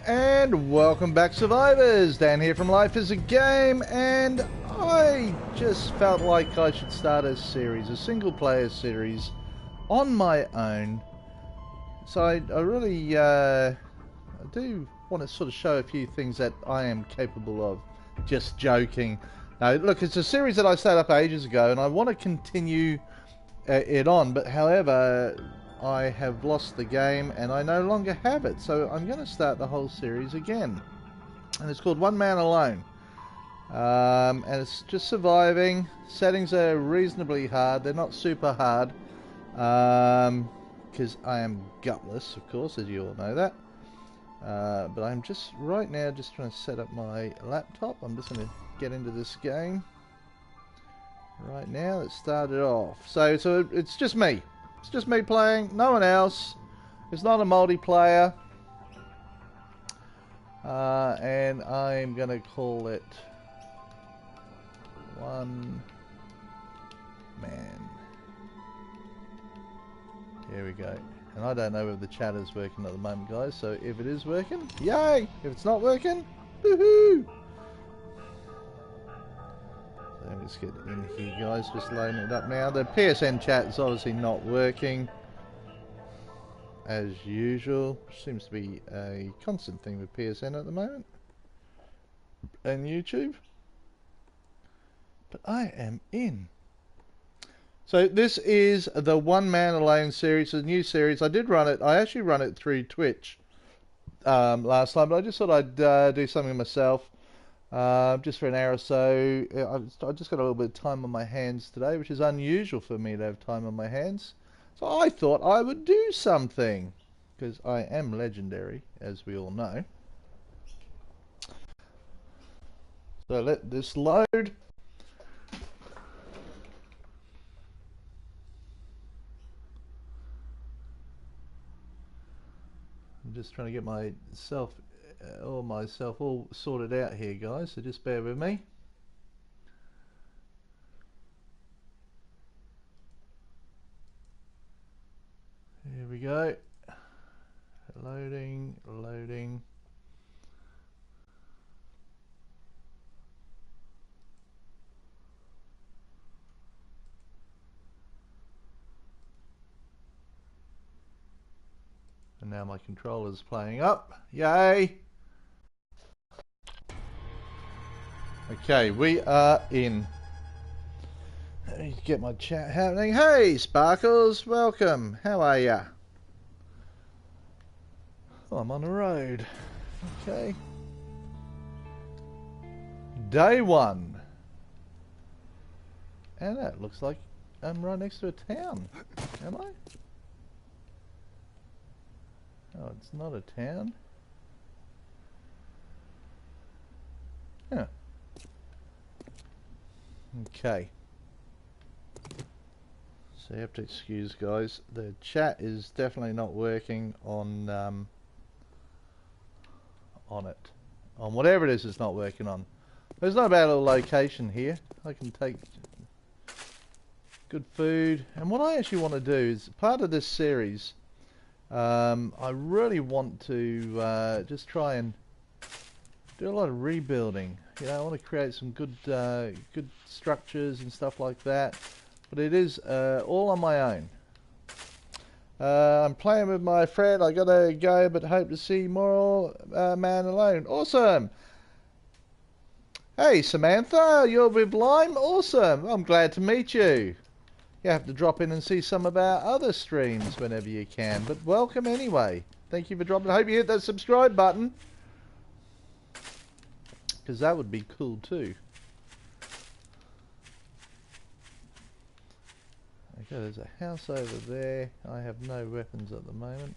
And welcome back, survivors. Dan here from Life is a Game, and I just felt like I should start a series, a single player series on my own. So I really I do want to sort of show a few things that I am capable of. Just joking. Now look, it's a series that I set up ages ago and I want to continue it on, but however I have lost the game and I no longer have it, so I'm going to start the whole series again, and it's called One Man Alone, and it's just surviving. Settings are reasonably hard, they're not super hard, because I am gutless, of course, as you all know that, but I'm just right now just trying to set up my laptop. I'm just going to get into this game right now. Let's start it off. So it's just me. It's just me playing, no one else. It's not a multiplayer. And I'm going to call it One Man. Here we go. And I don't know if the chat is working at the moment, guys. So if it is working, yay! If it's not working, woohoo! Let me just get in here, guys, just loading it up now. The PSN chat is obviously not working as usual. Seems to be a constant thing with PSN at the moment and YouTube, but I am in. So this is the One Man Alone series, a new series. I did run it, I actually run it through Twitch last time, but I just thought I'd do something myself. Just for an hour or so. I just got a little bit of time on my hands today, which is unusual for me to have time on my hands. So I thought I would do something, because I am legendary, as we all know. So let this load. I'm just trying to get myself all sorted out here, guys, so just bear with me. Here we go. Loading. And now my controller's playing up. Yay! Okay, we are in. Let me get my chat happening. Hey, Sparkles, welcome. How are ya? Oh, I'm on the road. Okay. Day one. And that looks like I'm right next to a town. Am I? Oh, it's not a town. Yeah. Okay. So you have to excuse, guys. The chat is definitely not working on it. On whatever it is, it's not working on. There's no bad little location here. I can take good food. And what I actually want to do is, part of this series, I really want to just try and do a lot of rebuilding. You know, I want to create some good structures and stuff like that. But it is all on my own. I'm playing with my friend. I gotta go, but hope to see more Man Alone. Awesome. Hey Samantha, you're with Lime. Awesome. I'm glad to meet you. You have to drop in and see some of our other streams whenever you can. But welcome anyway. Thank you for dropping. I hope you hit that subscribe button, because that would be cool too. Okay, there's a house over there. I have no weapons at the moment.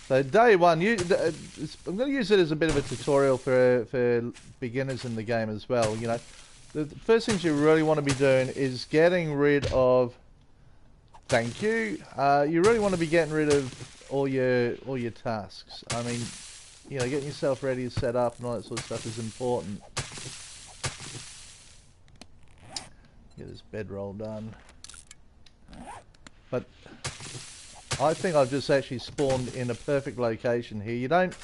So day one, I'm going to use it as a bit of a tutorial for beginners in the game as well. You know, the first things you really want to be doing is getting rid of. Thank you. You really want to be getting rid of all your tasks. I mean, you know, getting yourself ready to set up and all that sort of stuff is important. Get this bedroll done. but I think I've just actually spawned in a perfect location here. You don't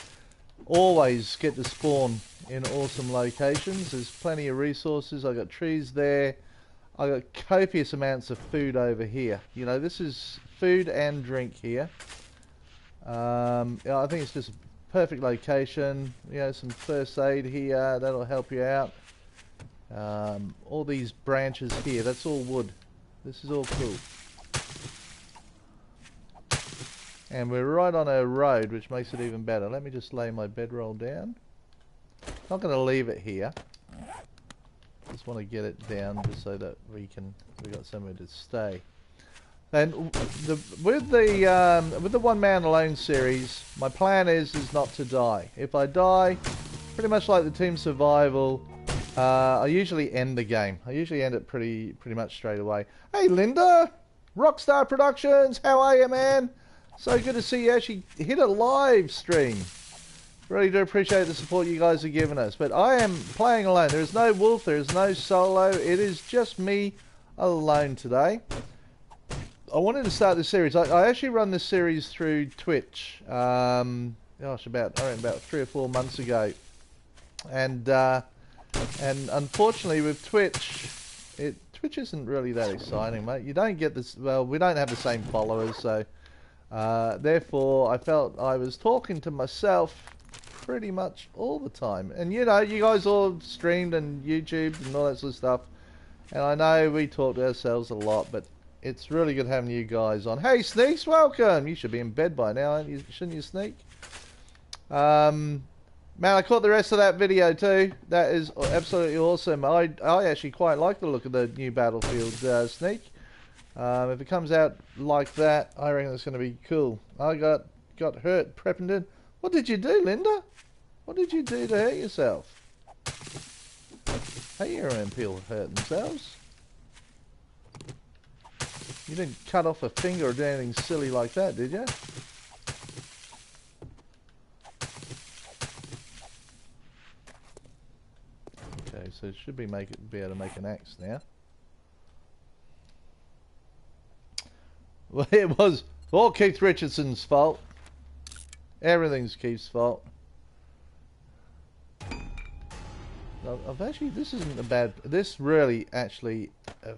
always get to spawn in awesome locations. There's plenty of resources. I got trees there. I got copious amounts of food over here. You know, this is food and drink here. Yeah, I think it's just a perfect location. You know, some first aid here, that'll help you out. All these branches here, that's all wood. This is all cool. And we're right on a road, which makes it even better. Let me just lay my bedroll down. Not going to leave it here. Just want to get it down just so that we got somewhere to stay. And with the One Man Alone series, my plan is not to die. If I die, pretty much like the team survival, I usually end the game. I usually end it pretty much straight away. Hey Linda, Rockstar Productions, how are you, man? So good to see you actually hit a live stream. Really do appreciate the support you guys are giving us. But I am playing alone. There is no wolf, there is no solo. It is just me alone today. I wanted to start this series. I actually run this series through Twitch. Gosh, about 3 or 4 months ago. And unfortunately with Twitch, Twitch isn't really that exciting, mate. You don't get this. Well, we don't have the same followers, so therefore I felt I was talking to myself pretty much all the time. And you know, you guys all streamed and YouTubed and all that sort of stuff, and I know we talk to ourselves a lot, but it's really good having you guys on. Hey Sneaks, welcome. You should be in bed by now, aren't you? Shouldn't you, Sneak? Man, I caught the rest of that video too. That is absolutely awesome. I actually quite like the look of the new Battlefield, Sneak. If it comes out like that, I reckon it's going to be cool. I got hurt prepping it. What did you do, Linda? What did you do to hurt yourself? Hey, you're around people hurt themselves. You didn't cut off a finger or do anything silly like that, did you? Okay, so it should be able to make an axe now. Well, it was all Keith Richardson's fault. Everything's Keith's fault. I've actually, this isn't a bad, this really actually,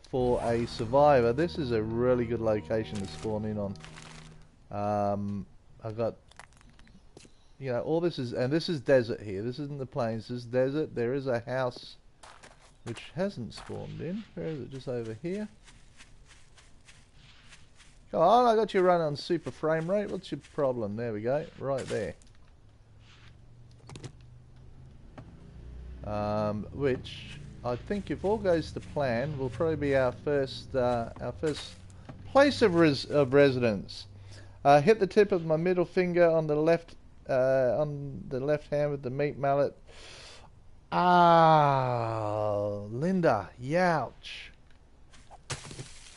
for a survivor, this is a really good location to spawn in on. I've got, you know, all this is, and this is desert here. This isn't the plains, this is desert. There is a house which hasn't spawned in. Where is it? Just over here. Come on, I got you running on super frame rate. What's your problem? There we go, right there. Which I think, if all goes to plan, will probably be our first place of residence. Hit the tip of my middle finger on the left hand with the meat mallet. Ah, Linda, youch.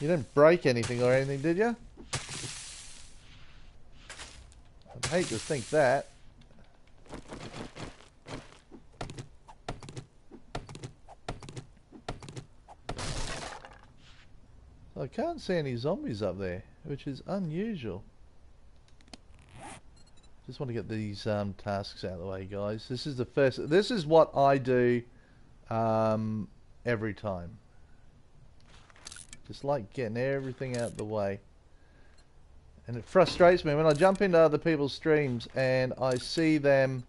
You didn't break anything or anything, did you? I'd hate to think that. I can't see any zombies up there, which is unusual. Just want to get these tasks out of the way, guys. This is the first. This is what I do every time. Just like getting everything out of the way. And it frustrates me when I jump into other people's streams and I see them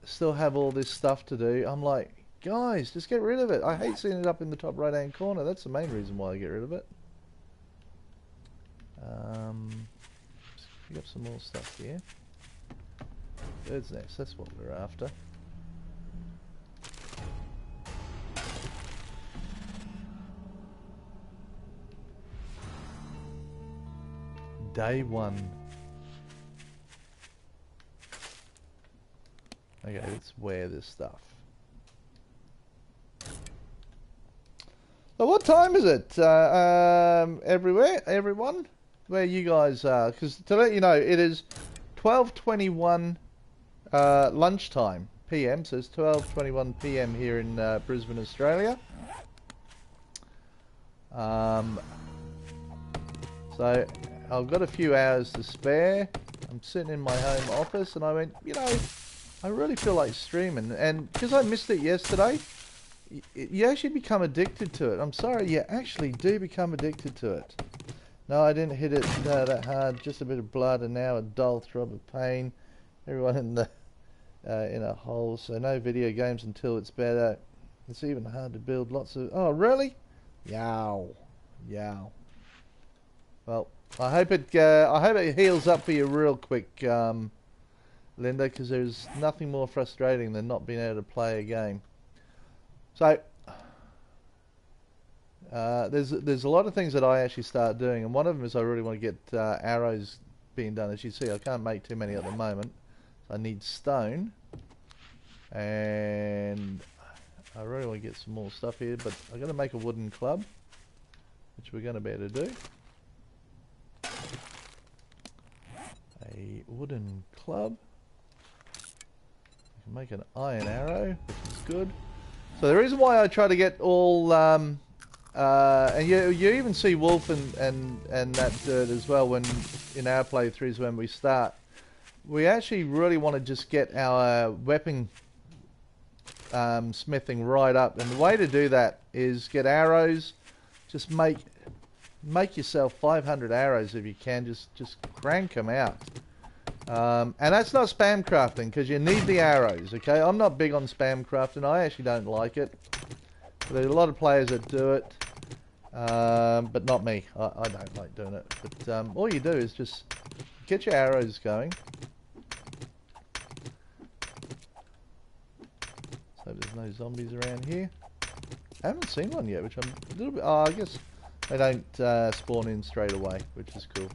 still have all this stuff to do. I'm like, guys, just get rid of it. I hate seeing it up in the top right hand corner. That's the main reason why I get rid of it. Let's pick up some more stuff here. Bird's nest, that's what we're after. Day one. Okay, let's wear this stuff. So what time is it? Everyone? Where you guys are? Because to let you know, it is 12:21 lunchtime PM. So it's 12:21 PM here in Brisbane, Australia. So I've got a few hours to spare. I'm sitting in my home office and I went, you know, I really feel like streaming. And because I missed it yesterday, you actually become addicted to it. I'm sorry, you actually do become addicted to it. No, I didn't hit it that hard. Just a bit of blood and now a dull throb of pain. Everyone in the in a hole. So no video games until it's better. It's even hard to build lots of... Oh, really? Yow. Yow. Well, I hope it heals up for you real quick, Linda, because there's nothing more frustrating than not being able to play a game. So, there's a lot of things that I actually start doing, and one of them is I really want to get arrows being done. As you see, I can't make too many at the moment. I need stone, and I really want to get some more stuff here, but I'm going to make a wooden club, which we're going to be able to do. A wooden club. I can make an iron arrow, which is good. So the reason why I try to get all, and you even see wolf and that dirt as well when in our playthroughs when we start. We actually really want to just get our weapon smithing right up, and the way to do that is get arrows. Just make yourself 500 arrows if you can. Just crank them out. And that's not spam crafting, because you need the arrows, okay? I'm not big on spam crafting. I actually don't like it. But there's a lot of players that do it, but not me. I don't like doing it. But all you do is just get your arrows going. So there's no zombies around here. I haven't seen one yet, which I'm a little bit... Oh, I guess they don't spawn in straight away, which is cool.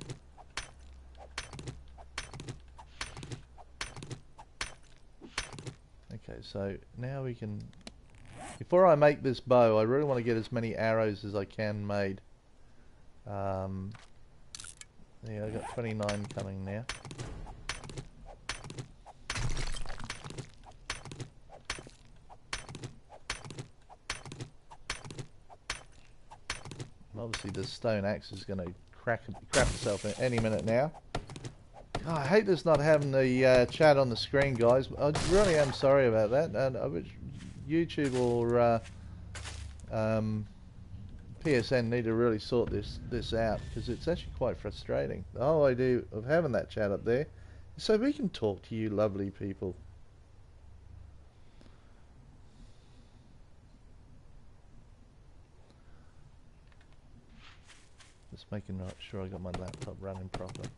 Okay, so now we can... Before I make this bow, I really want to get as many arrows as I can made. Yeah, I've got 29 coming now. Obviously the stone axe is going to crap itself in any minute now. Oh, I hate this not having the chat on the screen, guys. I really am sorry about that. And I wish YouTube or PSN need to really sort this out, because it's actually quite frustrating. The whole idea of having that chat up there is so we can talk to you lovely people. Just making sure I got my laptop running properly.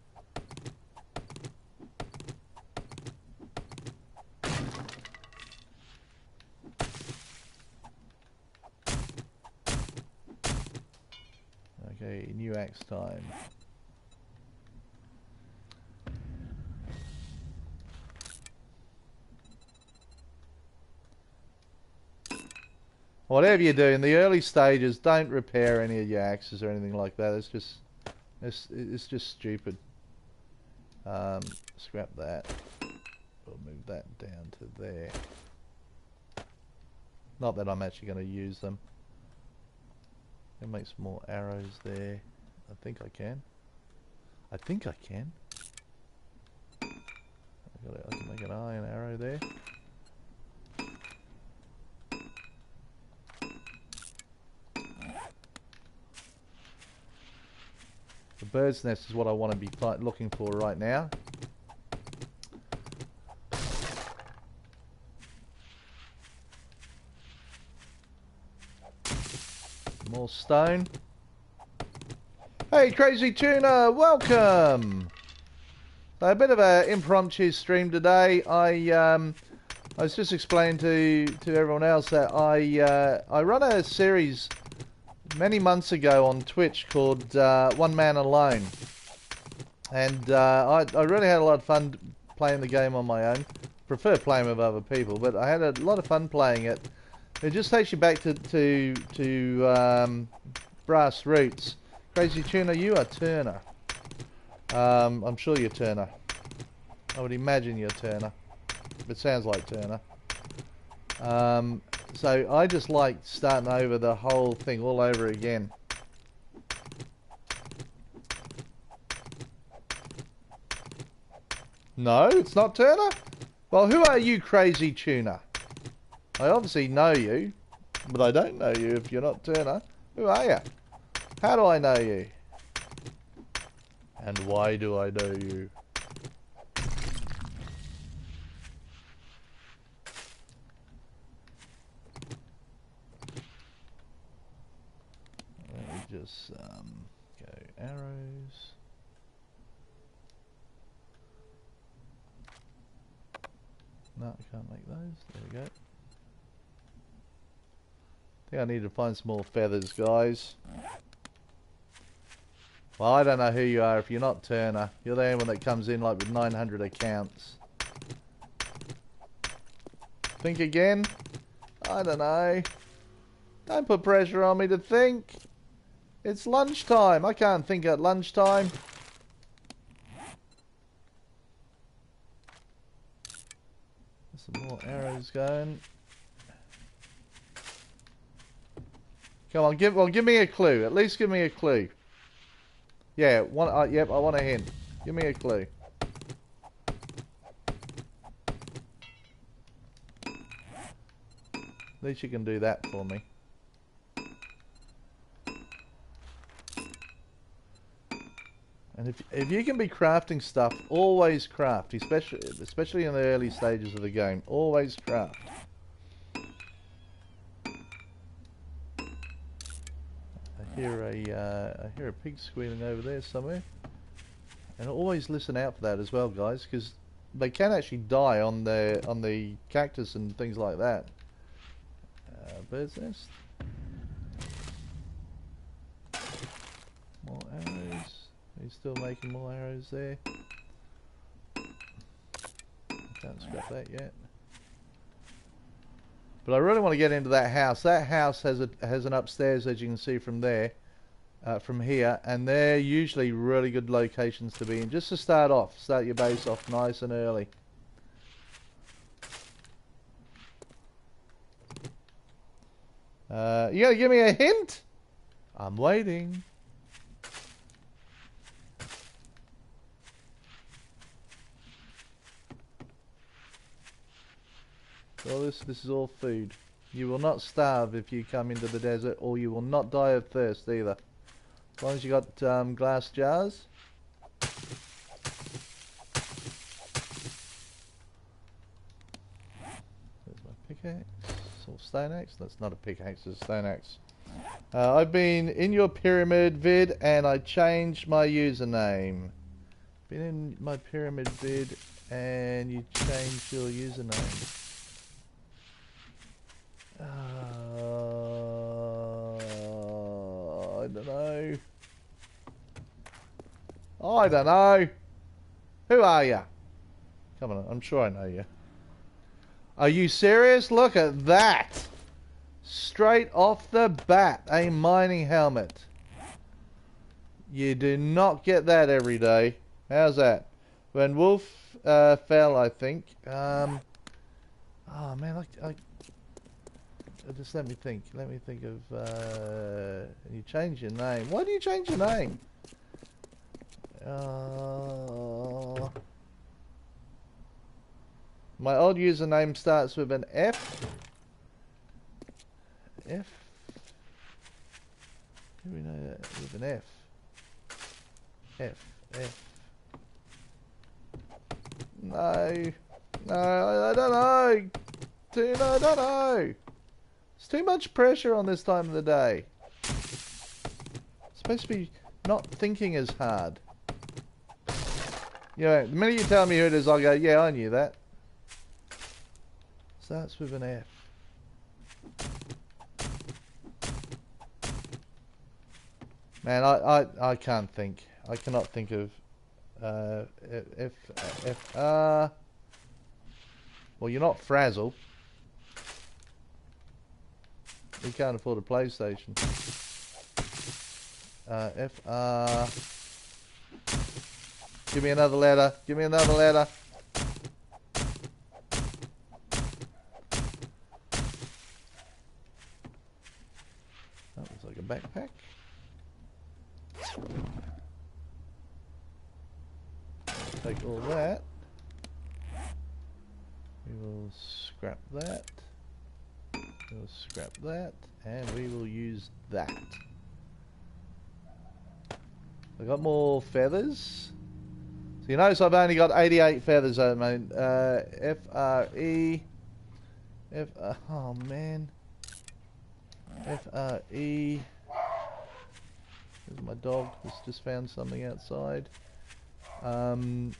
Okay, new axe time. Whatever you do in the early stages, don't repair any of your axes or anything like that. It's just stupid. Scrap that. We'll move that down to there. Not that I'm actually going to use them. I'll make some more arrows there. I think I can. I can make an iron arrow there. The bird's nest is what I want to be looking for right now. More stone. Hey, Crazy Tuna, welcome. So a bit of an impromptu stream today. I was just explaining to everyone else that I run a series many months ago on Twitch called One Man Alone, and I really had a lot of fun playing the game on my own. Prefer playing with other people, but I had a lot of fun playing it. It just takes you back to brass roots. Crazy Tuna, you are Turner. I'm sure you're Turner. I would imagine you're Turner. It sounds like Turner. So I just like starting over the whole thing all over again. No, it's not Turner. Well, who are you, crazy tuner? I obviously know you, but I don't know you if you're not Turner. Who are you? How do I know you? And why do I know you? Let me just go arrows. No, I can't make those. There we go. I think I need to find some more feathers, guys. Well, I don't know who you are if you're not Turner. You're the only one that comes in like with 900 accounts. Think again? I don't know. Don't put pressure on me to think. It's lunchtime. I can't think at lunchtime. Some more arrows going. Come on, give me a clue. At least give me a clue. Yeah, yep, I want a hint. Give me a clue. At least you can do that for me. And if you can be crafting stuff, always craft, especially in the early stages of the game. Always craft. I hear a pig squealing over there somewhere, and always listen out for that as well, guys, because they can actually die on the cactus and things like that. Bird's nest. More arrows. He's still making more arrows there. Can't scrap that yet. But I really want to get into that house. That house has an upstairs, as you can see from there, from here, and they're usually really good locations to be in. Just to start your base off nice and early. You gotta give me a hint? I'm waiting. Well, this is all food. You will not starve if you come into the desert, or you will not die of thirst either. As long as you got glass jars. There's my pickaxe. Or stone axe. That's not a pickaxe, it's a stone axe. I've been in your pyramid vid and I changed my username. Been in my pyramid vid and you changed your username. I don't know. I don't know. Who are you? Come on, I'm sure I know you. Are you serious? Look at that. Straight off the bat, a mining helmet. You do not get that every day. How's that? When Wolf fell, I think. Oh man, just let me think. Let me think of. You change your name. Why do you change your name? My old username starts with an F. F. Do we know that with an F? F. No. No, I don't know. Dude, I don't know. It's too much pressure on this time of the day. It's supposed to be not thinking as hard. You know, the minute you tell me who it is, I'll go, yeah, I knew that. Starts with an F. Man, I can't think. I cannot think of well, you're not Frazzle. You can't afford a PlayStation. Give me another letter. Give me another letter. That looks like a backpack. Take all that. We will scrap that. We'll scrap that, and we will use that. I got more feathers. So you notice I've only got 88 feathers at the moment. F-R-E. Oh man. F-R-E. There's my dog who's just found something outside. It's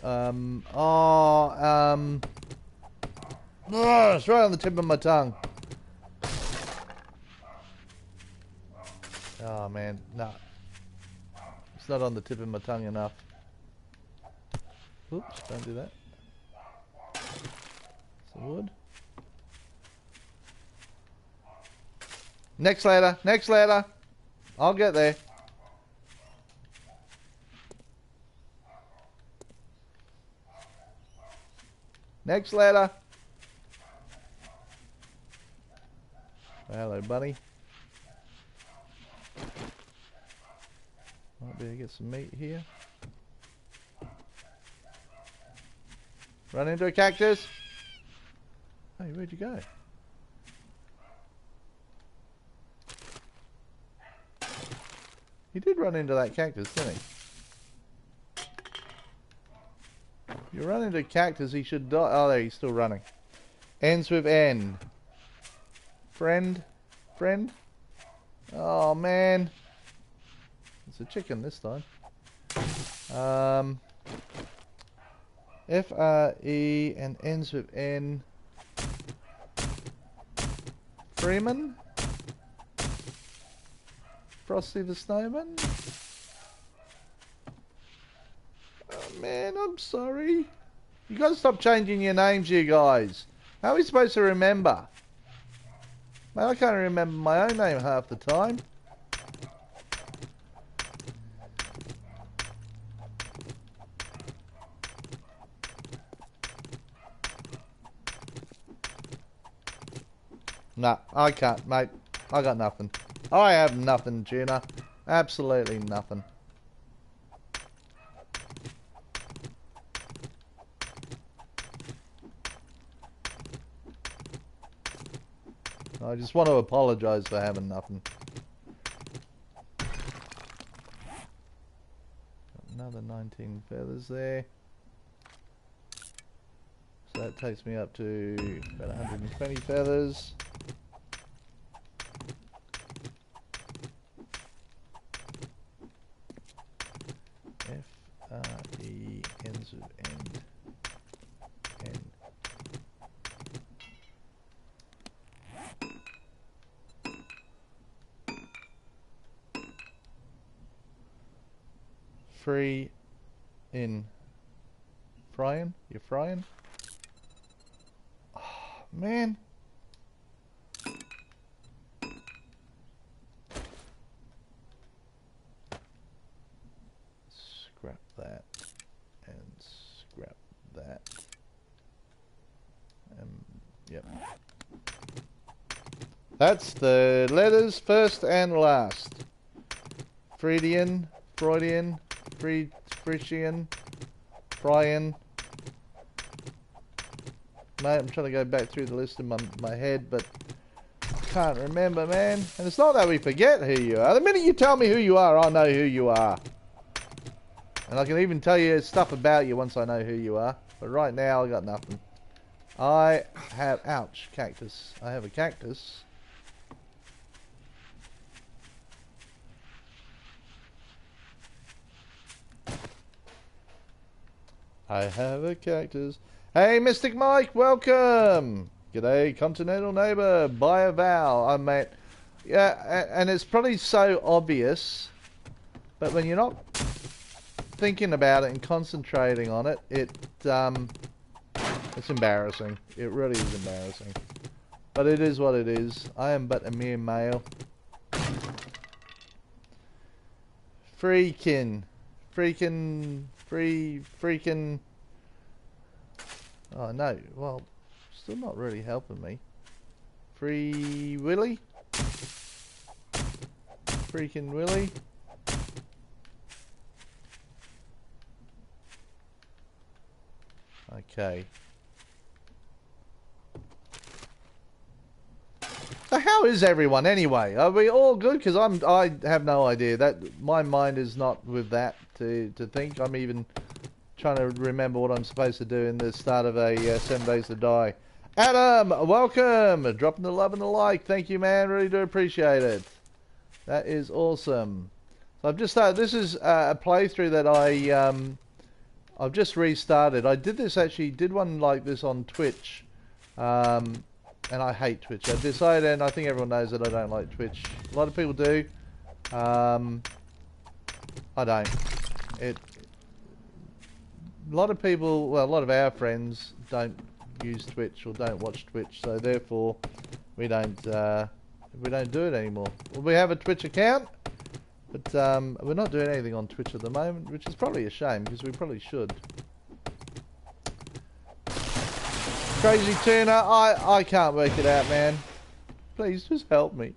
right on the tip of my tongue. Oh man, no. It's not on the tip of my tongue enough. Oops, don't do that. Some wood. Next ladder, next ladder. I'll get there. Next ladder. Hello, buddy. Might be able to get some meat here. Run into a cactus. Hey, where'd you go? He did run into that cactus, didn't he? You run into a cactus, he should die. Oh, there, he's still running. Ends with N. Friend? Friend? Oh, man. It's a chicken this time. F-R-E and ends with N. Freeman? Frosty the Snowman? Oh man, I'm sorry. You gotta stop changing your names, you guys. How are we supposed to remember? Man, I can't remember my own name half the time. Nah, I can't, mate. I got nothing. I have nothing, Tuna. Absolutely nothing. I just want to apologise for having nothing. Got another 19 feathers there. So that takes me up to about 120 feathers. F-R-E ends with N. N. Free in frying? You're frying? Oh, man. Scrap that and scrap that. Yep. That's the letters first and last. Freudian, Freudian, Frisian, Brian. Mate, I'm trying to go back through the list in my head, but I can't remember, man. And it's not that we forget who you are. The minute you tell me who you are, I know who you are. And I can even tell you stuff about you once I know who you are. But right now, I got nothing. I have... Ouch, cactus. I have a cactus. I have a cactus. Hey, Mystic Mike, welcome. G'day, continental neighbour. Buy a vowel. I mate. Yeah, and it's probably so obvious, but when you're not thinking about it and concentrating on it, it's embarrassing. It really is embarrassing. But it is what it is. I am but a mere male. Freaking. Oh no, well, still not really helping me. Free Willy? Freaking Willy? Okay. So how is everyone anyway? Are we all good? Because I have no idea. That my mind is not with that to think. I'm even trying to remember what I'm supposed to do in the start of a 7 Days to Die. Adam, welcome. Dropping the love and the like. Thank you, man. Really do appreciate it. That is awesome. So I've just started. This is a playthrough that I've just restarted. I did one like this on Twitch. And I hate Twitch. I decided, and I think everyone knows that I don't like Twitch. A lot of people do. I don't. A lot of people, well, a lot of our friends don't use Twitch or don't watch Twitch, so therefore we don't do it anymore. Well, we have a Twitch account, but we're not doing anything on Twitch at the moment, which is probably a shame because we probably should. Crazy Tuner, I can't work it out, man. Please just help me.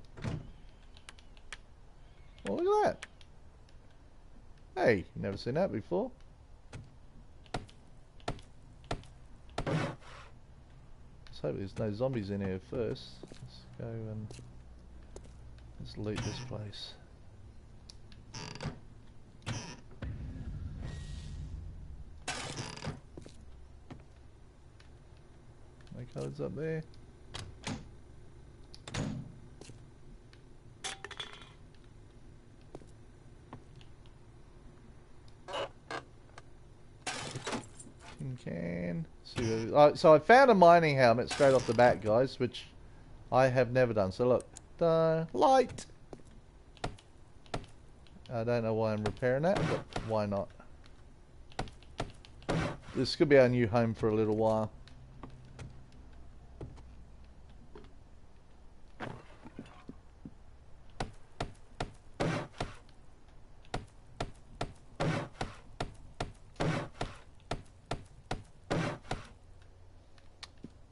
Well, look at that. Hey, never seen that before. Let's hope there's no zombies in here first. Let's go and let's loot this place. No codes up there. Tin can. So I found a mining helmet straight off the bat, guys, which I have never done. So look, the light. I don't know why I'm repairing that, but why not? This could be our new home for a little while.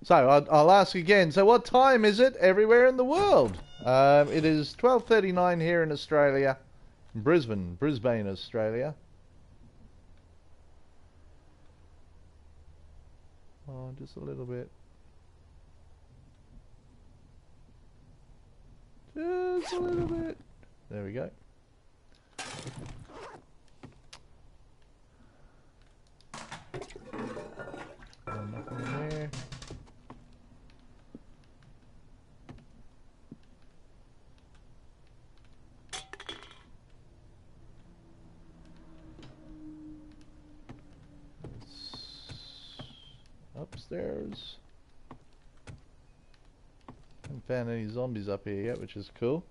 So I'll ask again. So what time is it everywhere in the world? It is 12:39 here in Australia, Brisbane, Australia. Oh, just a little bit. Just a little bit. There we go. Nothing in there. Upstairs. Haven't found any zombies up here yet, which is cool.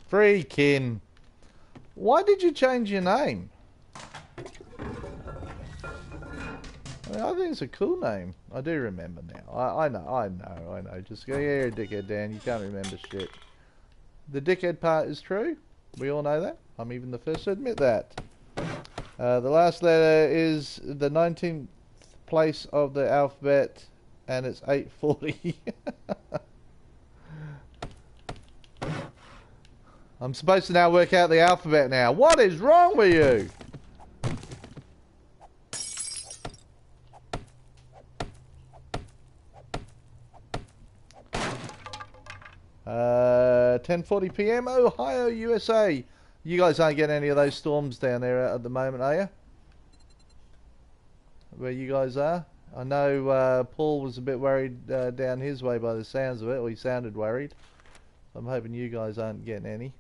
Freaking! Why did you change your name? I mean, I think it's a cool name. I do remember now. I know. Just go, yeah, you're a dickhead, Dan. You can't remember shit. The dickhead part is true. We all know that. I'm even the first to admit that. The last letter is the 19th place of the alphabet, and it's 840. I'm supposed to now work out the alphabet now. What is wrong with you? Uh, 10:40 p.m. Ohio, USA. You guys aren't getting any of those storms down there at the moment, are you? Where you guys are? I know Paul was a bit worried down his way by the sounds of it, or he sounded worried. I'm hoping you guys aren't getting any.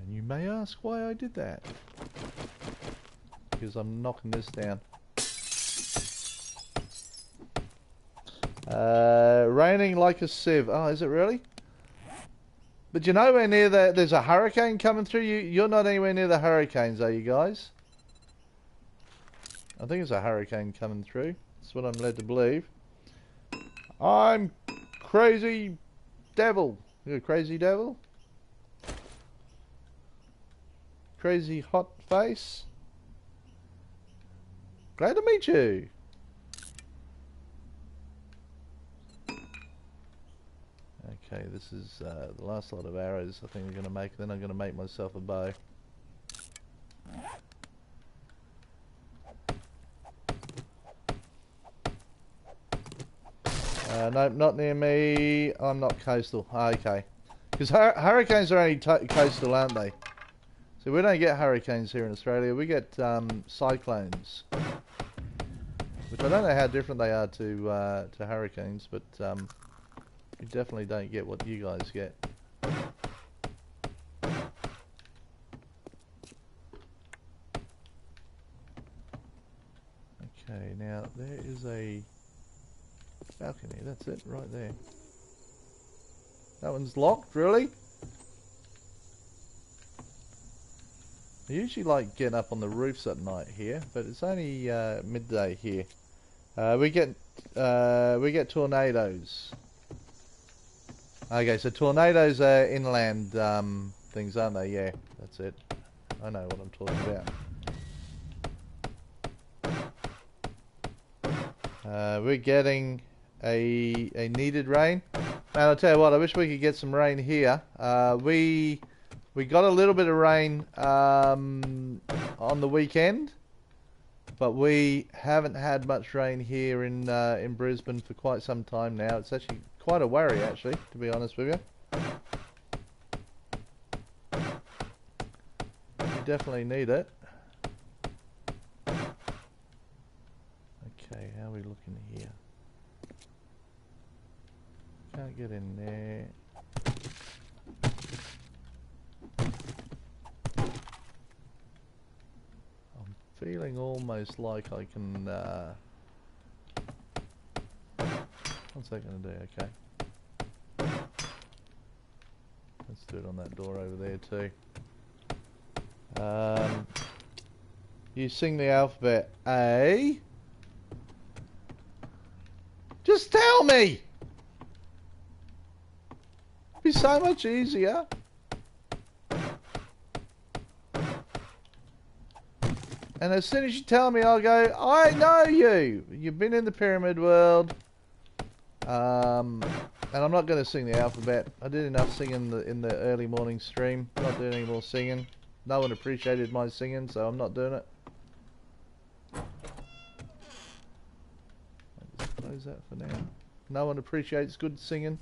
You may ask why I did that. Because I'm knocking this down. Raining like a sieve. Oh, is it really? But you know where near there's a hurricane coming through? You're not anywhere near the hurricanes, are you guys? I think it's a hurricane coming through. That's what I'm led to believe. I'm crazy devil. You a crazy devil? Crazy hot face. Glad to meet you. Okay, this is the last lot of arrows I think we're going to make. Then I'm going to make myself a bow. Nope, not near me. I'm not coastal. Okay. Because hurricanes are only coastal, aren't they? So we don't get hurricanes here in Australia. We get cyclones. Which I don't know how different they are to hurricanes, but we definitely don't get what you guys get. Okay, now there is a balcony. That's it, right there. That one's locked, really? I usually like getting up on the roofs at night here, but it's only midday here. We get tornadoes. Okay, so tornadoes are inland things, aren't they? Yeah, that's it. I know what I'm talking about. We're getting a needed rain. Man, I'll tell you what, I wish we could get some rain here. We got a little bit of rain on the weekend, but we haven't had much rain here in Brisbane for quite some time now. It's actually quite a worry, actually, to be honest with you. We definitely need it. Okay, how are we looking here? Can't get in there. I'm feeling almost like I can... what's that going to do? Okay. Let's do it on that door over there too. You sing the alphabet. A. Just tell me! It'd be so much easier. And as soon as you tell me, I'll go, I know you! You've been in the pyramid world. And I'm not going to sing the alphabet. I did enough singing in the early morning stream. I'm not doing any more singing. No one appreciated my singing, so I'm not doing it. I'll just close that for now. No one appreciates good singing.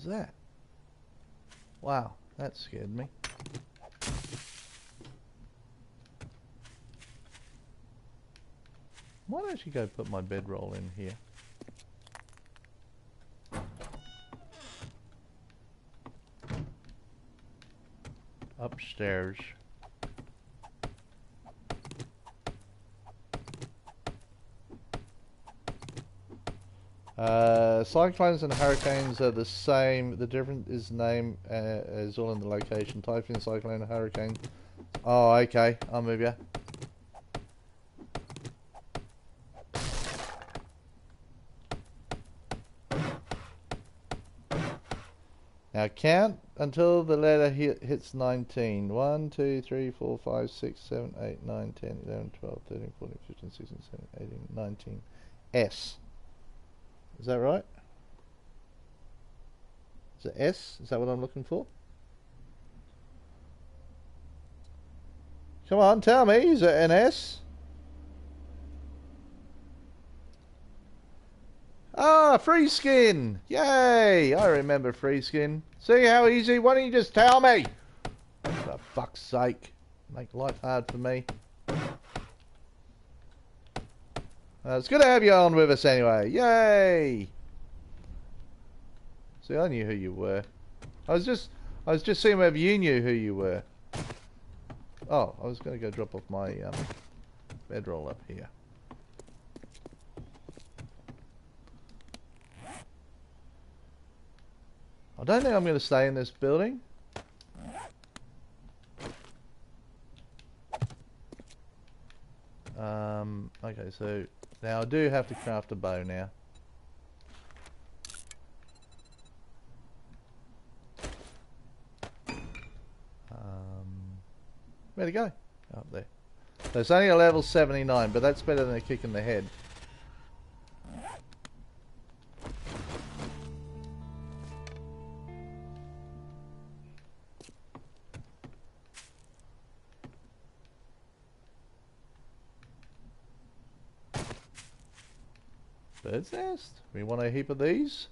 That? Wow, that scared me. Why don't you go put my bedroll in here? Upstairs. Cyclones and hurricanes are the same. The difference is name is all in the location. Typhoon, cyclone, hurricane. Oh, okay. I'm with you. Now count until the letter hits 19. 1, 2, 3, 4, 5, 6, 7, 8, 9, 10, 11, 12, 13, 14, 15, 16, 17, 18, 19. S. Is that right? Is it S? Is that what I'm looking for? Come on, tell me. Is it an S? Ah, free skin! Yay! I remember free skin. See how easy? Why don't you just tell me? For fuck's sake. Make life hard for me. It's good to have you on with us anyway. Yay! See, I knew who you were. I was just seeing whether you knew who you were. Oh, I was going to go drop off my bedroll up here. I don't think I'm going to stay in this building. Okay, so now I do have to craft a bow now. Where'd it go? Up there. So it's only a level 79, but that's better than a kick in the head. Bird's nest. We want a heap of these.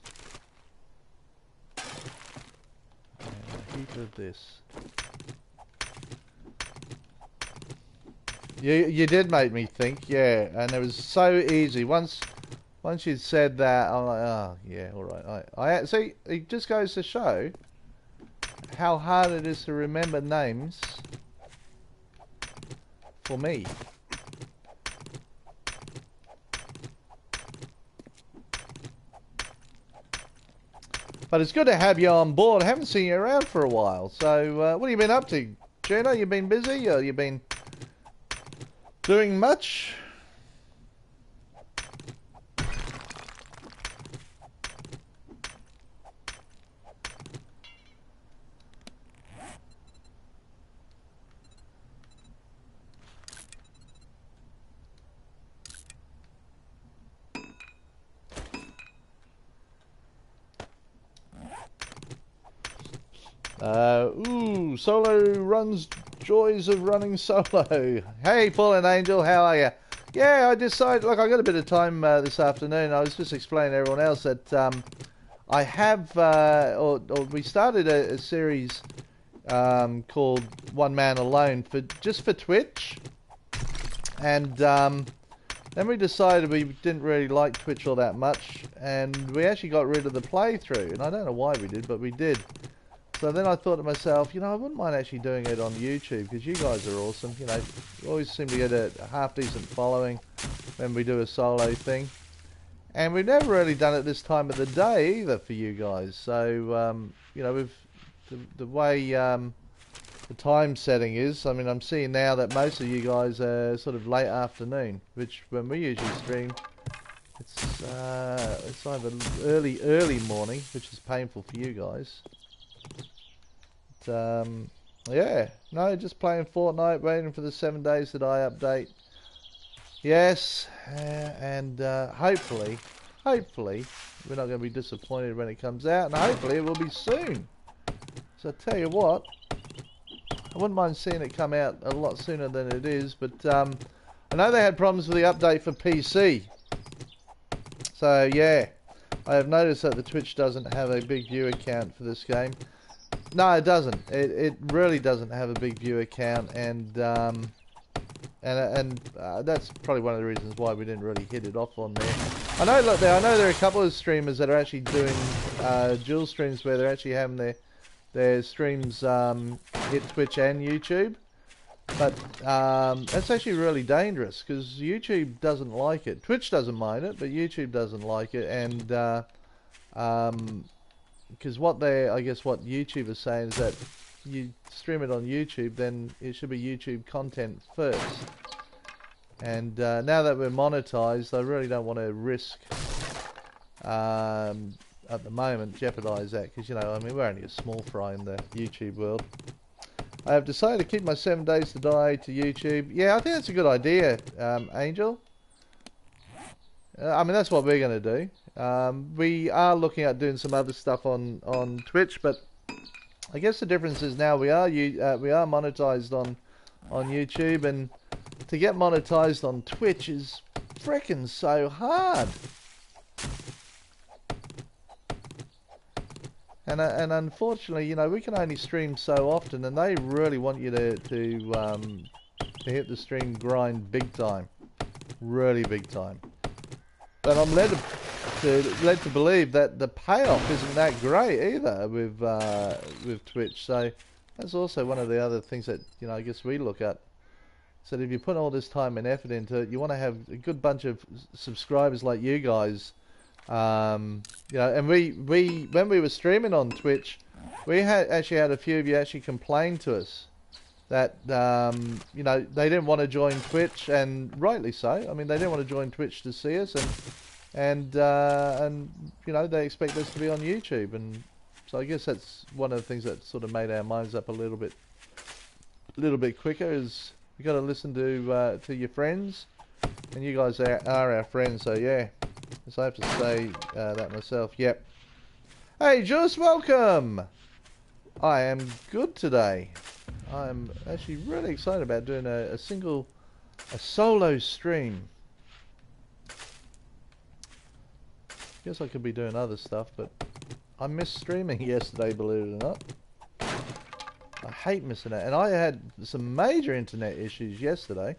And a heap of this. You did make me think, yeah, and it was so easy. Once you said that, I'm like, oh yeah, all right. I see. It just goes to show how hard it is to remember names for me. But it's good to have you on board. I haven't seen you around for a while. So, what have you been up to, Gina? You been busy, or you been doing much? Ooh, solo runs, joys of running solo. Hey, Paul and Angel, how are you? Yeah, I decided, look, I got a bit of time this afternoon. I was just explaining to everyone else that I have, or we started a series called One Man Alone just for Twitch, and then we decided we didn't really like Twitch all that much, and we actually got rid of the playthrough, and I don't know why we did, but we did. So then I thought to myself, you know, I wouldn't mind actually doing it on YouTube, because you guys are awesome. You know, you always seem to get a half-decent following when we do a solo thing. And we've never really done it this time of the day either for you guys. So, you know, with the way the time setting is, I mean, I'm seeing now that most of you guys are sort of late afternoon, which when we usually stream, it's either early morning, which is painful for you guys. Yeah, no, just playing Fortnite, waiting for the 7 days that I update. Yes, and hopefully we're not going to be disappointed when it comes out, and hopefully it will be soon. So I tell you what, I wouldn't mind seeing it come out a lot sooner than it is, but I know they had problems with the update for PC. So yeah, I have noticed that the Twitch doesn't have a big viewer count for this game. No, it doesn't. It really doesn't have a big viewer count, and that's probably one of the reasons why we didn't really hit it off on there. I know, look, I know there are a couple of streamers that are actually doing dual streams where they're actually having their streams hit Twitch and YouTube, but that's actually really dangerous because YouTube doesn't like it. Twitch doesn't mind it, but YouTube doesn't like it, and because I guess what YouTube is saying is that you stream it on YouTube, then it should be YouTube content first. And now that we're monetized, I really don't want to risk, at the moment, jeopardize that, because, you know, I mean, we're only a small fry in the YouTube world. I have decided to keep my 7 days to die to YouTube. Yeah, I think that's a good idea, Angel. I mean, that's what we're going to do. We are looking at doing some other stuff on Twitch, but I guess the difference is now we are monetized on YouTube, and to get monetized on Twitch is frickin' so hard. And unfortunately, you know, we can only stream so often, and they really want you to hit the stream grind big time, really big time. But I'm led to believe that the payoff isn't that great either with Twitch. So that's also one of the other things that, you know, I guess we look at. So if you put all this time and effort into it, you want to have a good bunch of subscribers like you guys. You know, and we when we were streaming on Twitch, we actually had a few of you actually complain to us that you know, they didn't want to join Twitch, and rightly so. I mean, they didn't want to join Twitch to see us, and you know, they expect us to be on YouTube, and so I guess that's one of the things that sort of made our minds up a little bit quicker. Is you got to listen to your friends, and you guys are our friends. So yeah, so I have to say that myself. Yep. Hey, Jules, welcome. I am good today. I'm actually really excited about doing a solo stream. Guess I could be doing other stuff, but I missed streaming yesterday, believe it or not. I hate missing it. And I had some major internet issues yesterday.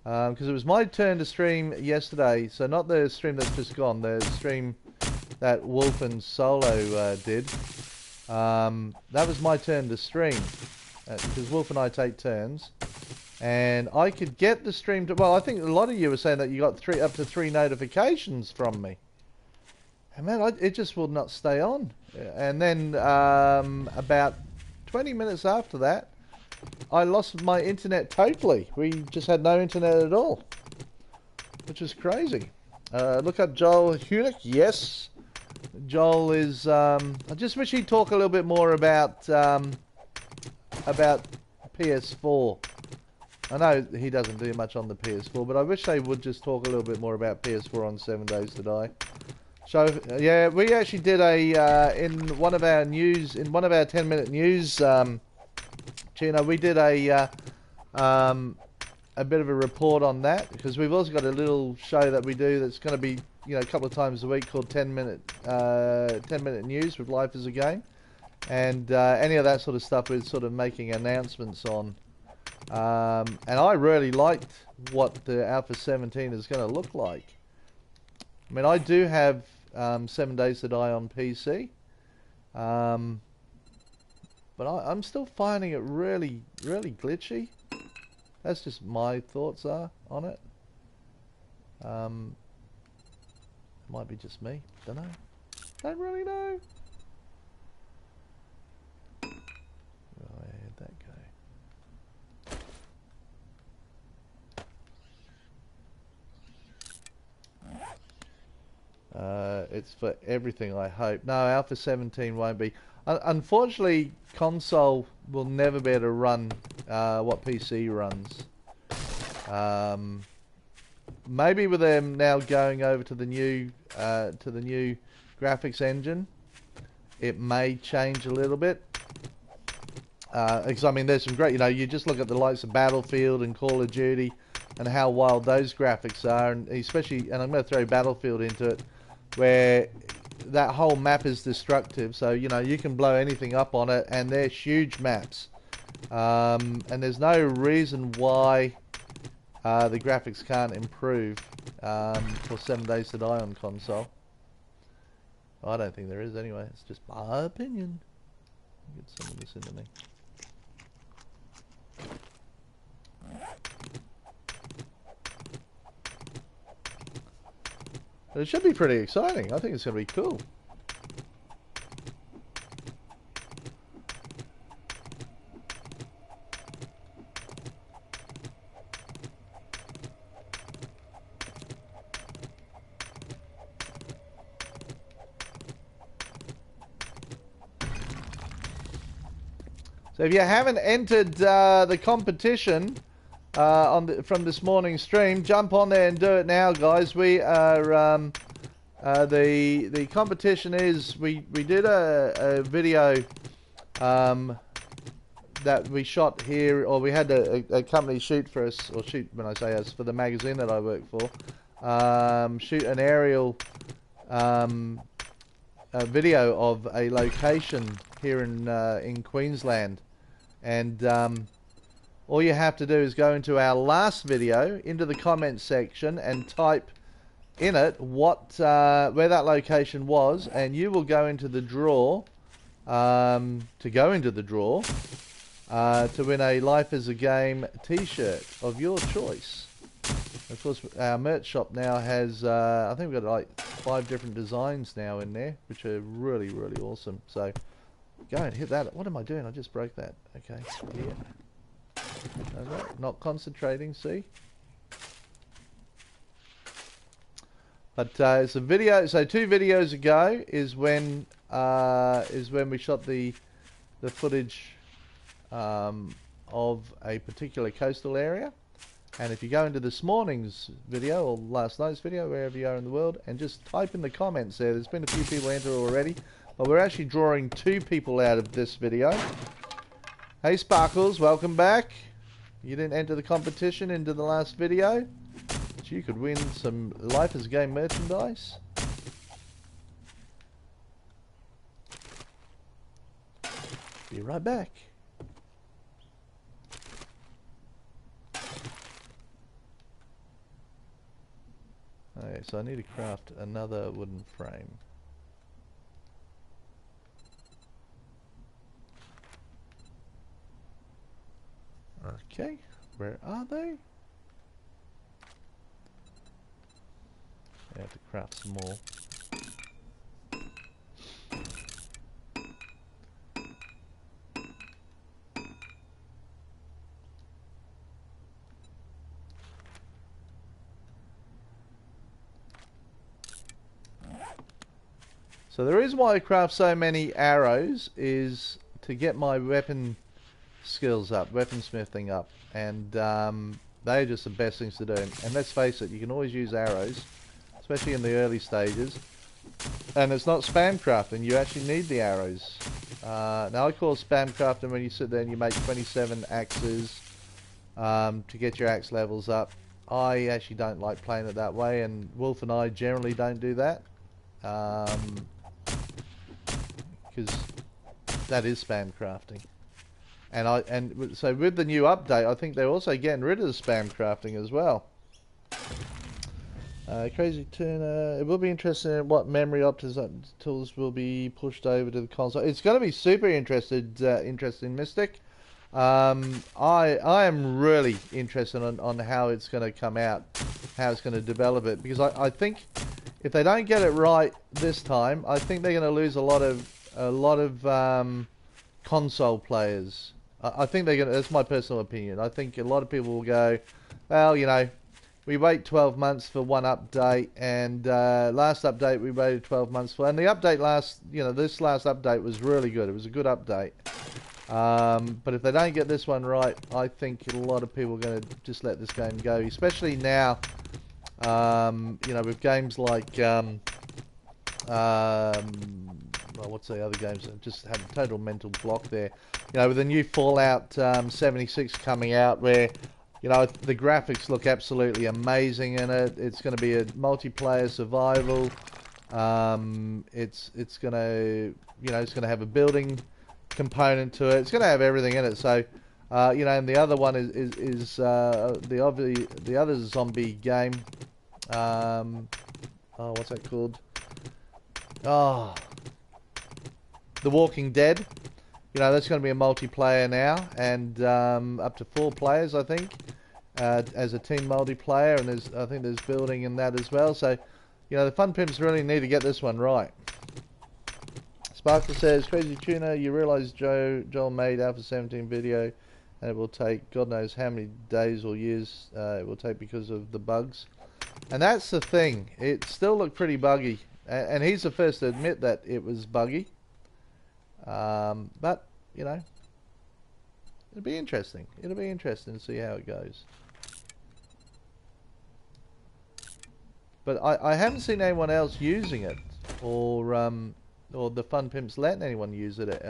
Because it was my turn to stream yesterday. So not the stream that's just gone, the stream that Wolf and Solo did. That was my turn to stream. Because Wolf and I take turns. And I could get the stream to... Well, I think a lot of you were saying that you got up to 3 notifications from me. And man, it just would not stay on. And then about 20 minutes after that, I lost my internet totally. We just had no internet at all. Which is crazy. Look up Joel Hunick. Yes. Joel is... I just wish he'd talk a little bit more about PS4. I know he doesn't do much on the PS4, but I wish they would just talk a little bit more about PS4 on 7 Days to Die. So yeah, we actually did a in one of our 10-minute news, Chino, we did a bit of a report on that, because we've also got a little show that we do that's going to be, you know, a couple of times a week, called 10-minute news with Life as a Game. And any of that sort of stuff we're sort of making announcements on. And I really liked what the Alpha 17 is going to look like. I mean, I do have 7 Days to Die on PC. But I'm still finding it really, really glitchy. That's just my thoughts are on it. Might be just me. Don't know. Don't really know. Where'd that go? It's for everything, I hope. No, Alpha 17 won't be. Unfortunately, console will never be able to run what PC runs. Maybe with them now going over to the new graphics engine, it may change a little bit. Because I mean, there's some great, you know, you just look at the likes of Battlefield and Call of Duty and how wild those graphics are, and especially, and I'm going to throw Battlefield into it, where that whole map is destructive, so you know, you can blow anything up on it, and they're huge maps. And there's no reason why the graphics can't improve for 7 Days to Die on console. I don't think there is anyway, it's just my opinion. Get some of this into me. But it should be pretty exciting. I think it's going to be cool. So if you haven't entered the competition from this morning's stream, jump on there and do it now, guys. We are the competition is we did a video that we shot here, or we had a company shoot for us, or shoot when I say us, for the magazine that I work for, shoot an aerial a video of a location here in Queensland, and all you have to do is go into our last video, into the comments section, and type in it what where that location was, and you will go into the draw to win a Life as a Game t-shirt of your choice. Of course, our merch shop now has I think we've got like 5 different designs now in there, which are really, really awesome. So go and hit that. What am I doing? I just broke that. Okay, yeah. Not concentrating, see? But it's a video. So 2 videos ago is when we shot the footage of a particular coastal area. And if you go into this morning's video or last night's video, wherever you are in the world, and just type in the comments there's been a few people enter already, but we're actually drawing 2 people out of this video. Hey Sparkles, welcome back. You didn't enter the competition into the last video, but you could win some Life as a Game merchandise. Be right back. Okay, so I need to craft another wooden frame. Okay, where are they? I have to craft some more. So the reason why I craft so many arrows is to get my weapon skills up, weaponsmithing up, and they're just the best things to do. And let's face it, you can always use arrows, especially in the early stages, and it's not spam crafting. You actually need the arrows. Now I call spam crafting when you sit there and you make 27 axes to get your axe levels up. I actually don't like playing it that way, and Wolf and I generally don't do that. Because that is spam crafting, and so with the new update, I think they're also getting rid of the spam crafting as well. Crazy Tuner, it will be interesting in what memory optimization tools will be pushed over to the console. It's going to be super interesting, Mystic. I am really interested on how it's going to come out, how it's going to develop it, because I think if they don't get it right this time, I think they're going to lose a lot of console players. I think they're going to, that's my personal opinion. I think a lot of people will go, well, you know, we wait 12 months for one update, and last update we waited 12 months for, and the update this last update was really good. It was a good update. But if they don't get this one right, I think a lot of people are going to just let this game go, especially now, you know, with games like, well, what's the other games that just had a total mental block there? You know, with the new Fallout 76 coming out, where, you know, the graphics look absolutely amazing in it. It's going to be a multiplayer survival. It's going to, you know, it's going to have a building component to it. It's going to have everything in it. So, you know, and the other one is the other zombie game. Oh, what's that called? Oh, The Walking Dead. You know, that's going to be a multiplayer now, and up to 4 players, I think, as a team multiplayer. And I think there's building in that as well. So, you know, the Fun Pimps really need to get this one right. Sparkle says, Crazy Tuner, you realise Joel made Alpha 17 video, and it will take God knows how many days or years it will take because of the bugs. And that's the thing. It still looked pretty buggy. And he's the first to admit that it was buggy. But, you know, it'll be interesting. It'll be interesting to see how it goes. But I haven't seen anyone else using it, or the Fun Pimps letting anyone use it at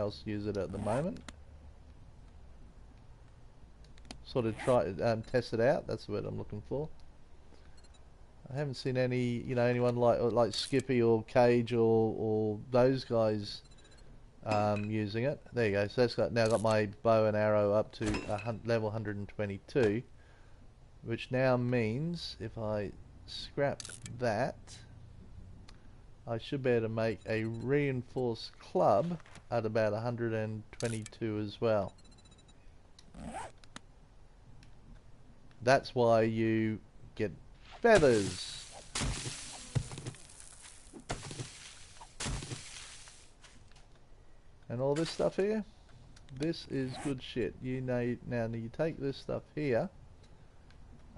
the moment. Sort of test it out. That's the word I'm looking for. I haven't seen anyone like Skippy or Cage or those guys using it. There you go. So that's now got my bow and arrow up to level 122, which now means if I scrap that, I should be able to make a reinforced club at about 122 as well. That's why you get feathers. And all this stuff here. This is good shit. You know, now you take this stuff here,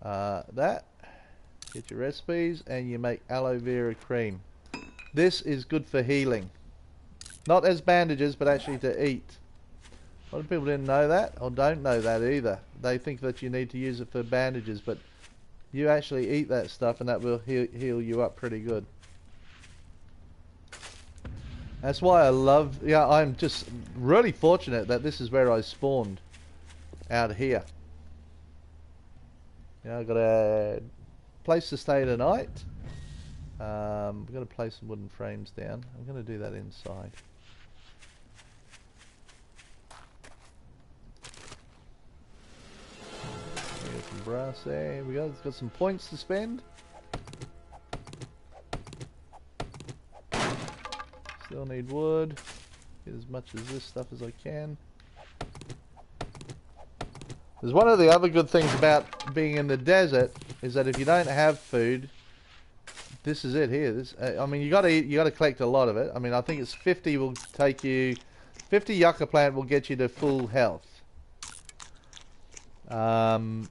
that, get your recipes, and you make aloe vera cream. This is good for healing. Not as bandages, but actually to eat. A lot of people didn't know that, or don't know that either. They think that you need to use it for bandages, but you actually eat that stuff and that will heal you up pretty good. That's why I love, yeah, I'm just really fortunate that this is where I spawned, out here. Yeah, I've got a place to stay tonight. I'm going to place some wooden frames down. I'm going to do that inside. There's some brass there. We got, it's got some points to spend. Still need wood. Get as much of this stuff as I can. There's one of the other good things about being in the desert is that if you don't have food, this is it here. This, I mean, you got to eat, you got to collect a lot of it. I mean, I think it's 50 will take you, 50 yucca plant will get you to full health. Now,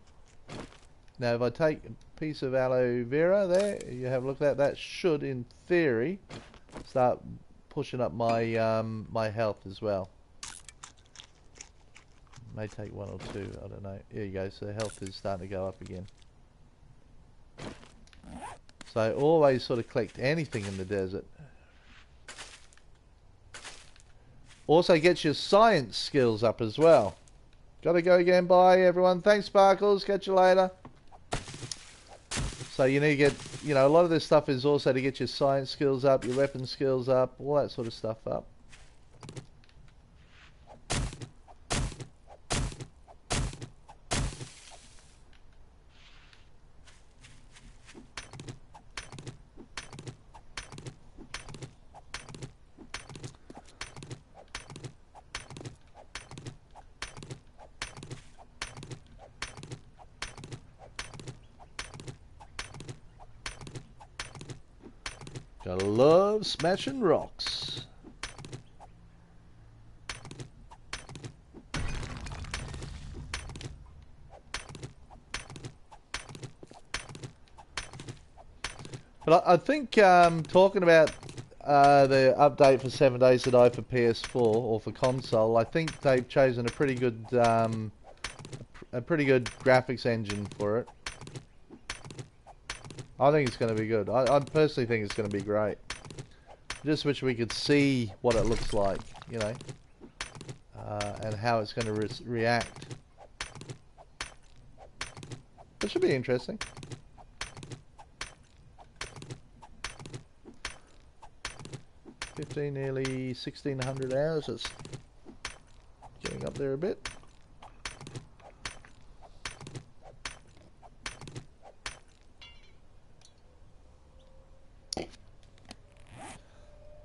if I take a piece of aloe vera there, you have a look at that. That should, in theory, start pushing up my my health as well. May take one or two, I don't know. Here you go, so health is starting to go up again. So always sort of collect anything in the desert. Also gets your science skills up as well. Gotta go again, bye everyone. Thanks Sparkles, catch you later. So you need to get, you know, a lot of this stuff is also to get your science skills up, your weapon skills up, all that sort of stuff up. Gotta love smashing rocks. But I think talking about the update for 7 Days to Die for PS4 or for console, I think they've chosen a pretty good graphics engine for it. I think it's going to be good. I personally think it's going to be great. Just wish we could see what it looks like, you know, and how it's going to react. That should be interesting. Nearly 1,600 hours. It's getting up there a bit.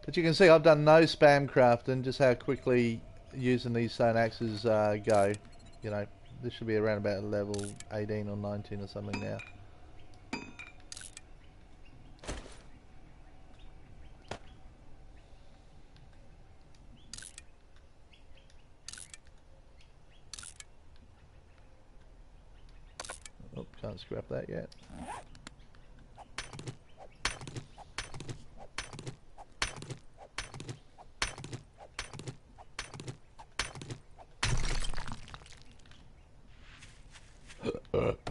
But you can see I've done no spam crafting, just how quickly using these stone axes go. You know, this should be around about level 18 or 19 or something now. Oh, can't scrap that yet.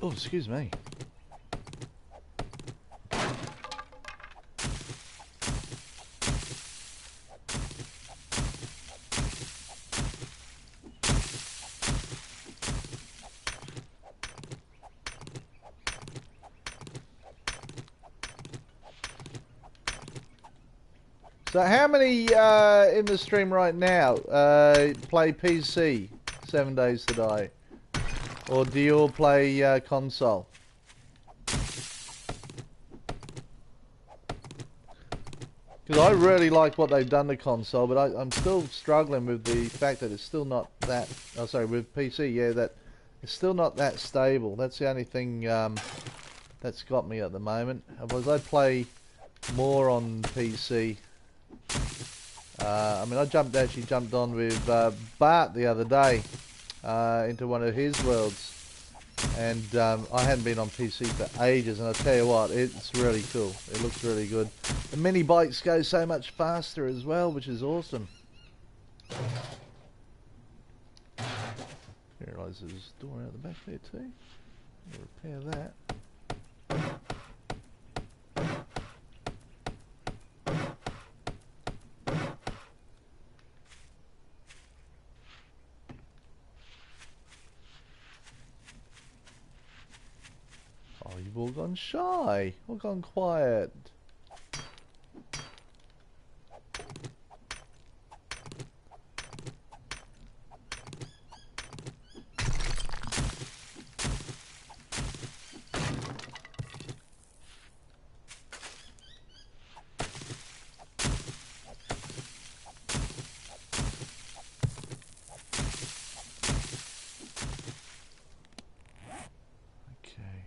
Oh, excuse me. So how many in the stream right now play PC 7 Days to Die? Or do you all play console? Because I really like what they've done to console, but I'm still struggling with the fact that it's still not that... Oh, sorry, with PC, yeah, that it's still not that stable. That's the only thing that's got me at the moment. Otherwise, I play more on PC. I mean, I actually jumped on with Bart the other day into one of his worlds, and I hadn't been on PC for ages, and I'll tell you what, it's really cool. It looks really good. The mini bikes go so much faster as well, which is awesome. I realise there's a door out the back there too. I'll repair that. Oh, you've all gone shy, all gone quiet.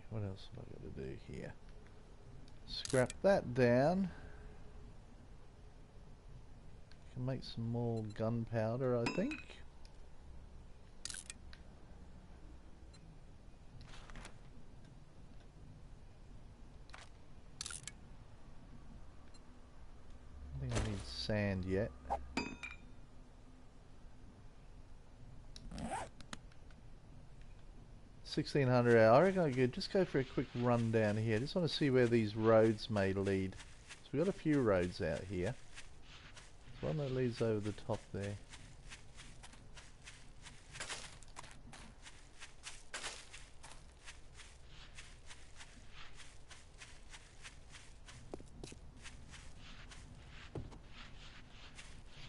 What else have I got to do here? Scrap that down. Can make some more gunpowder, I think. I think I need sand yet. 1600 hour. I reckon I could just go for a quick run down here. Just want to see where these roads may lead. So we've got a few roads out here. There's one that leads over the top there.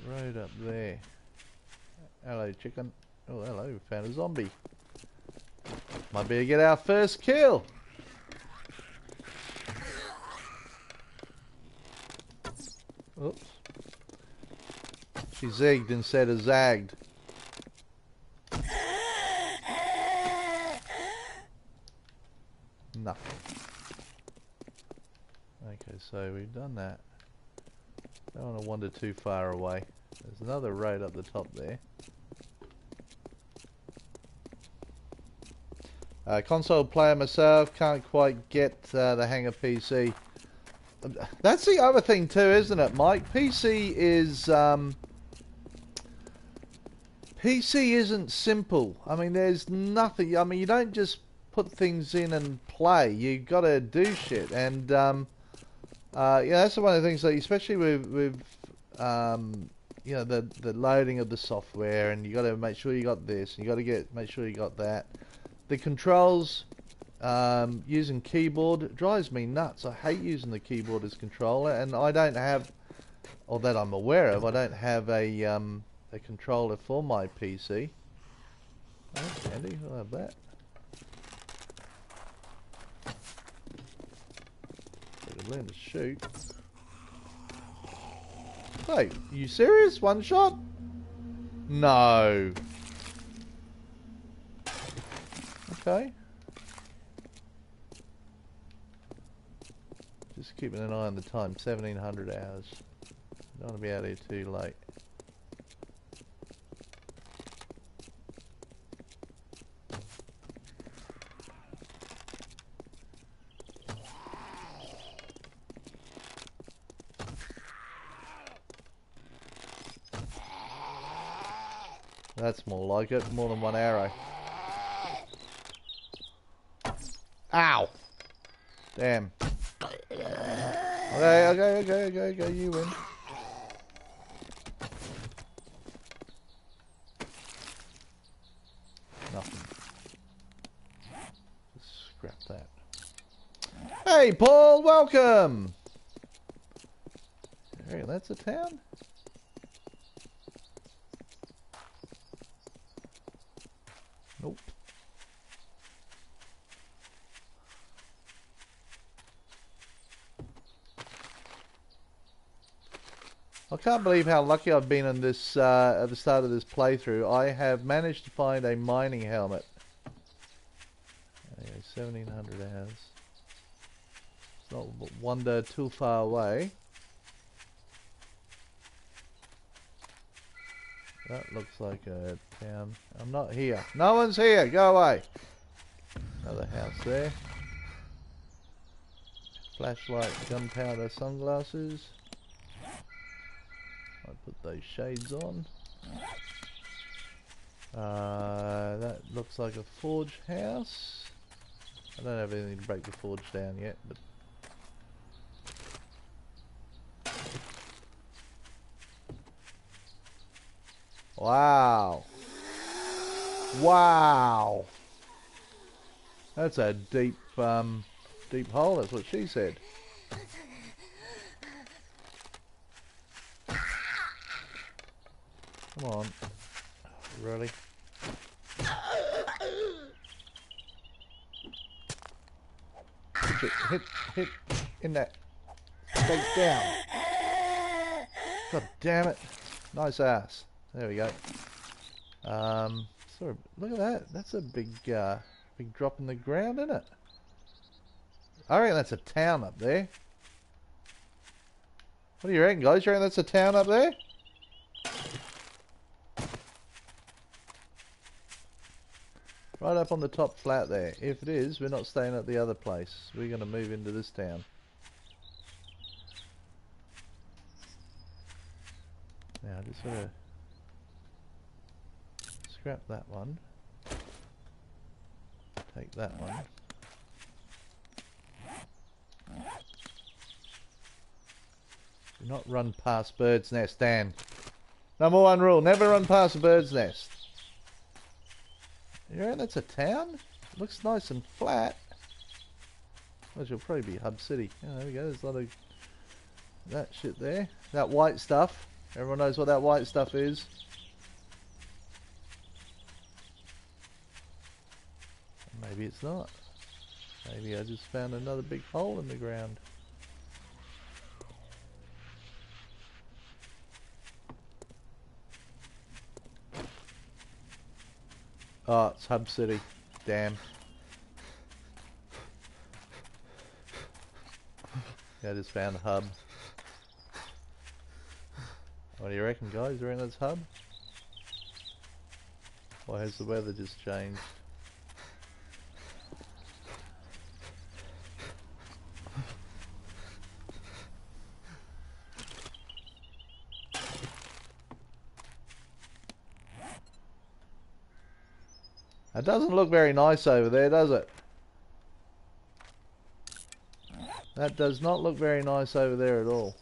Road up there. Hello, chicken. Oh, hello. We found a zombie. Might be able to get our first kill. Oops. She zigged instead of zagged. Nothing. Okay, so we've done that. Don't want to wander too far away. There's another road up the top there. Console player myself, can't quite get the hang of PC. That's the other thing too, isn't it, Mike? PC isn't simple. I mean, there's nothing. I mean, you don't just put things in and play. You got to do shit, and yeah, that's one of the things that, especially with you know, the loading of the software, and you got to make sure you got this, and you got to make sure you got that. The controls, using keyboard, drives me nuts. I hate using the keyboard as controller, and I don't have, or that I'm aware of, I don't have a controller for my PC. Oh, handy, I'll have that. Better learn to shoot. Wait, you serious? One shot? No. Okay. Just keeping an eye on the time. 1700 hours. Don't want to be out here too late. That's more like it. More than one arrow. Ow! Damn. Okay, you win. Nothing. Just scrap that. Hey, Paul, welcome! Hey, that's a town? Nope. I can't believe how lucky I've been in this at the start of this playthrough. I have managed to find a mining helmet. Okay, 1700 hours. It's not wander too far away. That looks like a town. I'm not here. No one's here. Go away. Another house there. Flashlight, gunpowder, sunglasses. I put those shades on. That looks like a forge house. I don't have anything to break the forge down yet, but wow. Wow. That's a deep deep hole, that's what she said. Come on. Really? Hit in that. Stay down. God damn it. Nice ass. There we go. So look at that. That's a big big drop in the ground, isn't it? I reckon that's a town up there. What do you reckon, guys? You reckon that's a town up there? Right up on the top flat there. If it is, we're not staying at the other place. We're going to move into this town. Now, I just want to scrap that one. Take that one. Do not run past bird's nest, Dan. Number one rule, never run past a bird's nest. You reckon that's a town? It looks nice and flat. Well, it'll probably be Hub City. Oh, there we go, there's a lot of that shit there. That white stuff. Everyone knows what that white stuff is. Maybe it's not. Maybe I just found another big hole in the ground. Oh, it's Hub City. Damn. Yeah, I just found a hub. What do you reckon, guys? You reckon that's Hub? Or has the weather just changed? It doesn't look very nice over there, does it? That does not look very nice over there at all.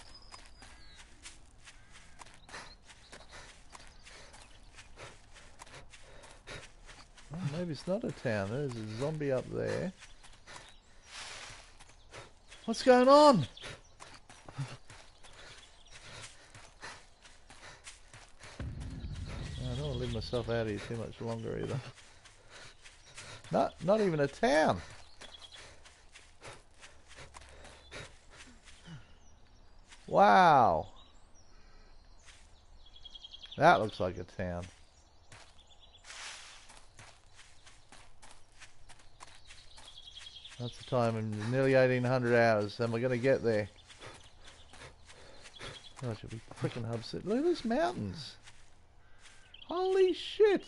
Oh, maybe it's not a town. There's a zombie up there. What's going on? I don't want to leave myself out here too much longer either. Not even a town. Wow. That looks like a town. That's the time in nearly 1800 hours, and we're going to get there. Oh, it should be freaking Hub City. Look at these mountains. Holy shit.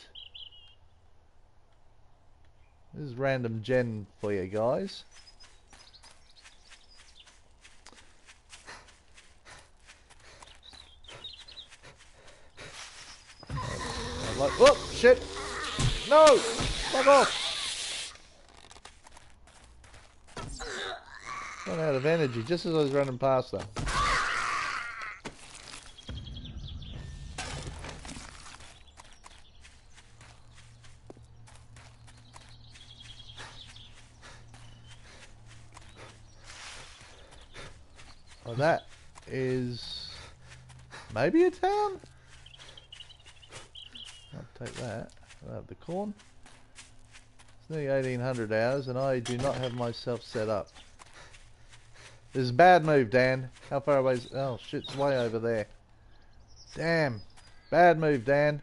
This is random gen for you guys. Like, whoop, shit! No! Fuck off! Run out of energy just as I was running past them. Well, that is maybe a town? I'll take that. I'll have the corn. It's nearly 1800 hours and I do not have myself set up. This is a bad move, Dan. How far away is... Oh shit, it's way over there. Damn. Bad move, Dan.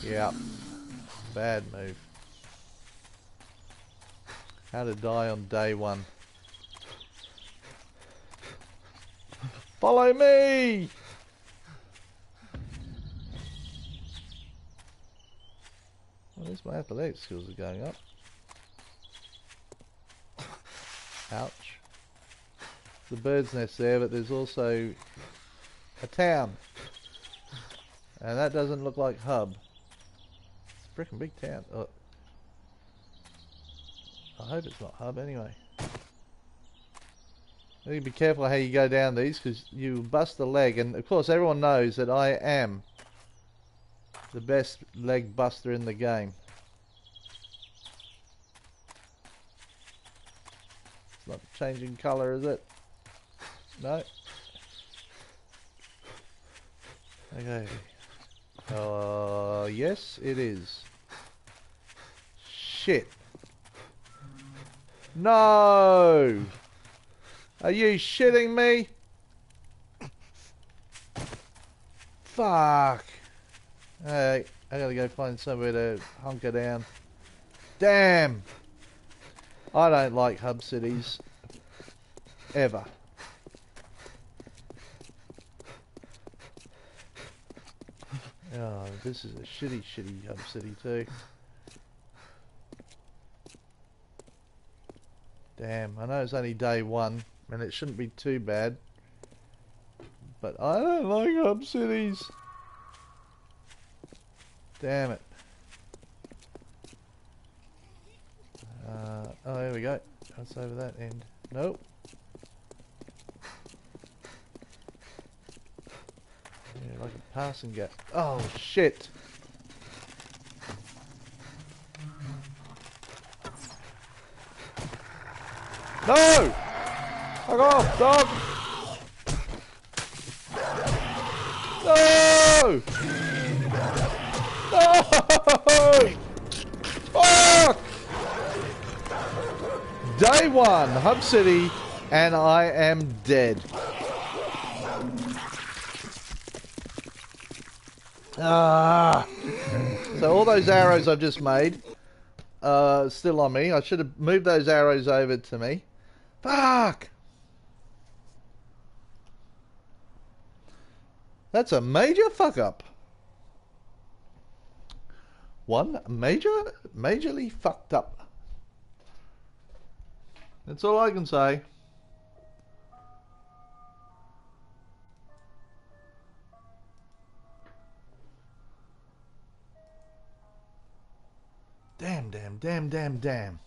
Yeah. Bad move. How to die on day one. Follow me! Well, at least my athletic skills are going up. Ouch. The bird's nest there, but there's also a town. And that doesn't look like hub. It's a freaking big town. Oh. I hope it's not hub anyway. You need to be careful how you go down these because you bust a leg, and of course everyone knows that I am the best leg buster in the game. It's not changing colour, is it? No. Okay. Yes, it is. Shit. No! Are you shitting me? Fuck. Hey, I gotta go find somewhere to hunker down. Damn! I don't like hub cities. Ever. Oh, this is a shitty hub city too. Damn, I know it's only day one, and it shouldn't be too bad. But I don't like hub cities. Damn it. Oh, here we go. What's over that end? Nope. Yeah, like a passing gap. Oh, shit. No! Fuck off, dog! No! No! Fuck! Day one, Hub City, and I am dead. Ah! So all those arrows I've just made still on me. I should have moved those arrows over to me. Fuck! That's a major fuck up. One majorly fucked up. That's all I can say. Damn, damn, damn, damn, damn.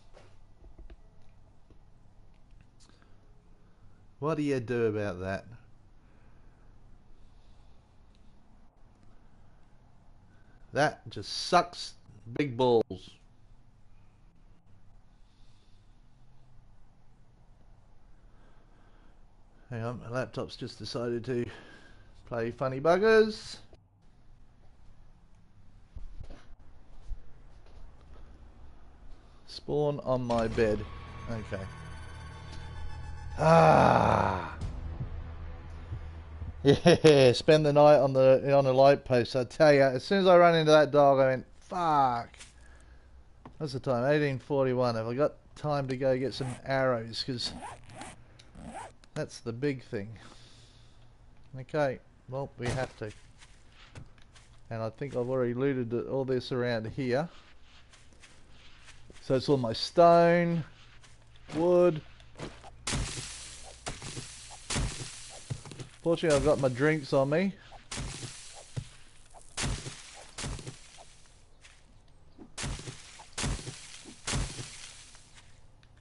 What do you do about that? That just sucks big balls. Hang on, my laptop's just decided to play funny buggers. Spawn on my bed. Okay. Ah. Yeah, spend the night on a light post. I tell you, as soon as I run into that dog, I went, fuck. What's the time? 18:41. Have I got time to go get some arrows? Because that's the big thing. Okay, well, we have to. And I think I've already looted all this around here. So it's all my stone, wood. Fortunately, I've got my drinks on me.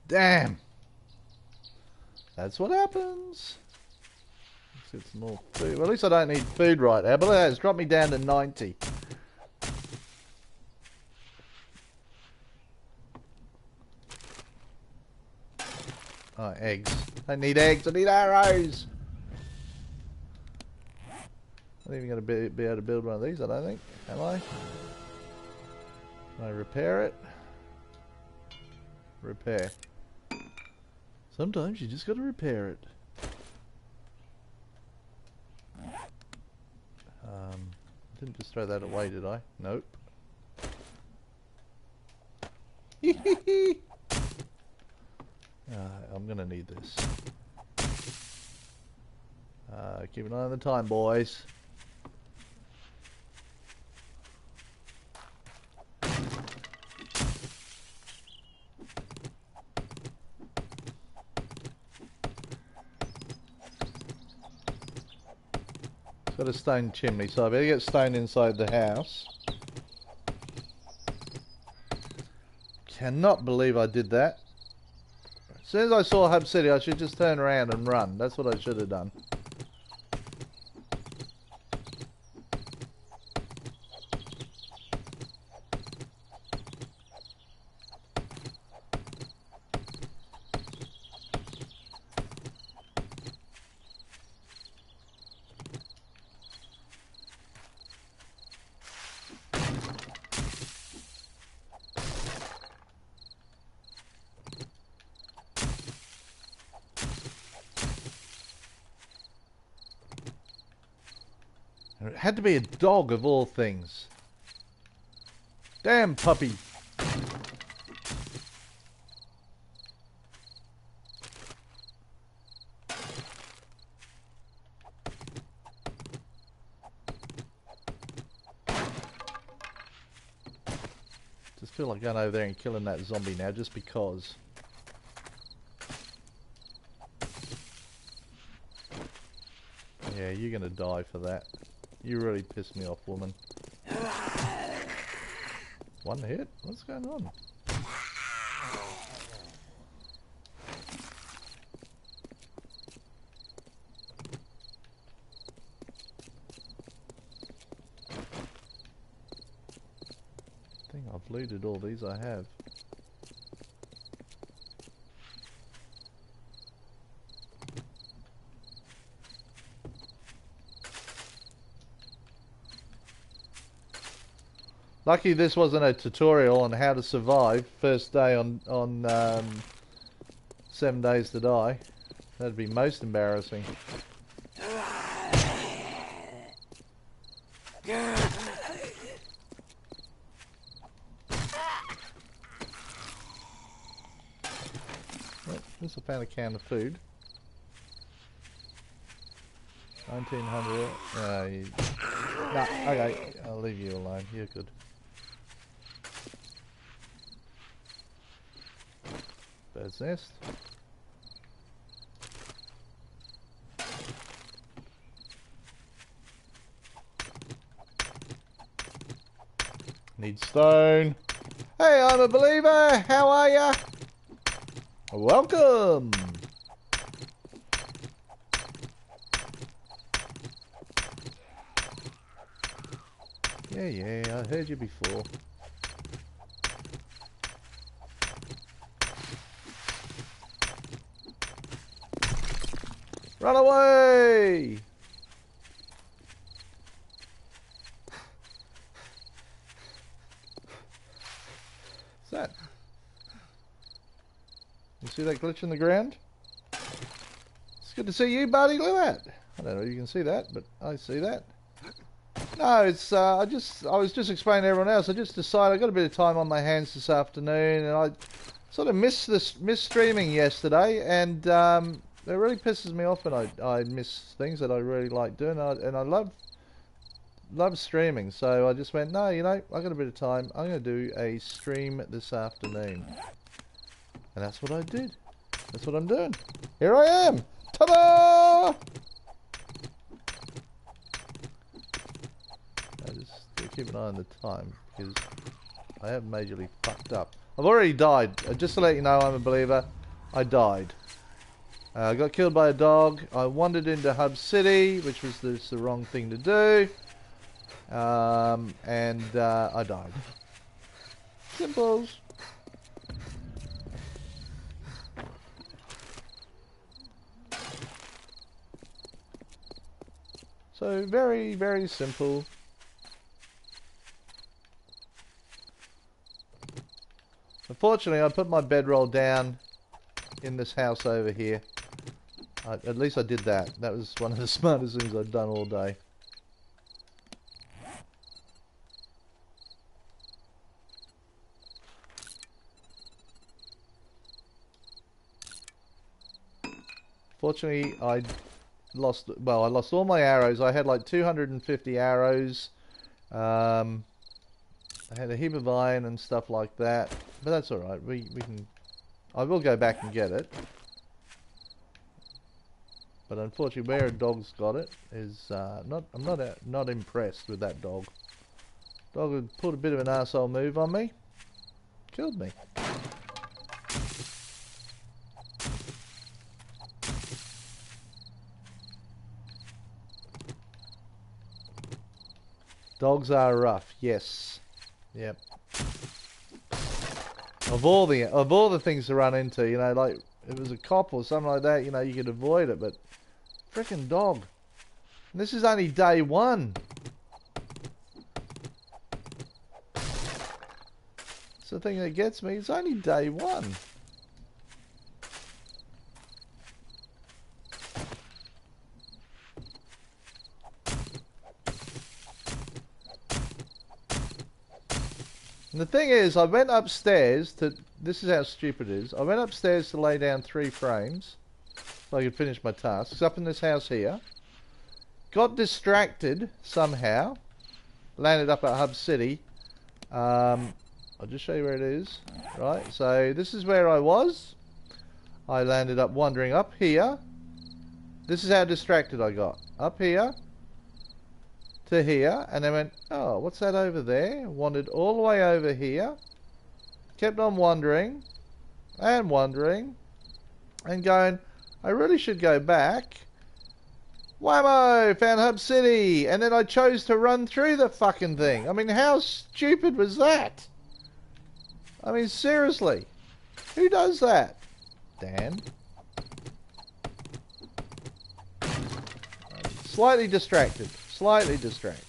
Damn! That's what happens. Let's get some more food. Well, at least I don't need food right now. But look at that, it's dropped me down to 90. Oh, eggs. I need eggs. I need arrows. I'm not even going to be able to build one of these, I don't think. Am I? Can I repair it? Repair. Sometimes you just got to repair it. Didn't just throw that away, did I? Nope. I'm gonna need this. Keep an eye on the time, boys. It's got a stone chimney, so I better get stone inside the house. Cannot believe I did that. As soon as I saw Hub City, I should just turn around and run. That's what I should have done. It had to be a dog of all things. Damn puppy. Just feel like going over there and killing that zombie now just because. Yeah, you're gonna die for that. You really pissed me off, woman. One hit? What's going on? I think I've looted all these I have. Lucky this wasn't a tutorial on how to survive first day on 7 days to die. That'd be most embarrassing. Oh, at least I found a can of food. 1900. Nah, okay, I'll leave you alone. You're good. Bird's nest. Need stone. Hey, I'm a believer. How are ya? Welcome. Yeah, I heard you before. Run away! What's that? You see that glitch in the ground? It's good to see you, buddy. Look at that. I don't know if you can see that, but I see that. No, it's I was just explaining to everyone else. I just decided I got a bit of time on my hands this afternoon, and I sort of missed streaming yesterday, and it really pisses me off when I miss things that I really like doing, and I love streaming. So I just went, no, you know, I got a bit of time. I'm going to do a stream this afternoon, and that's what I did. That's what I'm doing. Here I am. Ta-da! Just keep an eye on the time because I have majorly fucked up. I've already died. Just to let you know, I'm a believer. I died. I got killed by a dog. I wandered into Hub City, which was the wrong thing to do. And I died. Simples. So very, very simple. Unfortunately, I put my bedroll down in this house over here. At least I did that. That was one of the smartest things I've done all day. Fortunately, I lost, well, I lost all my arrows. I had like 250 arrows. I had a heap of iron and stuff like that. But that's alright. We can... I will go back and get it. But unfortunately, where a dog's got it is I'm not impressed with that dog. Dog had put a bit of an arsehole move on me. Killed me. Dogs are rough, yes. Yep. Of all the things to run into, you know, like if it was a cop or something like that, you know, you could avoid it, but frickin' dog. And this is only day one. It's the thing that gets me, it's only day one. And the thing is, I went upstairs to... This is how stupid it is. I went upstairs to lay down 3 frames so I could finish my tasks. Up in this house here. Got distracted somehow. Landed up at Hub City. I'll just show you where it is. Right, so this is where I was. I landed up wandering up here. This is how distracted I got. Up here. To here, and then went, oh, what's that over there? Wandered all the way over here, kept on wandering, and wandering, and going, I really should go back. Whammo! Found Hub City! And then I chose to run through the fucking thing. I mean, how stupid was that? I mean, seriously. Who does that? Dan? Slightly distracted. Slightly distracted.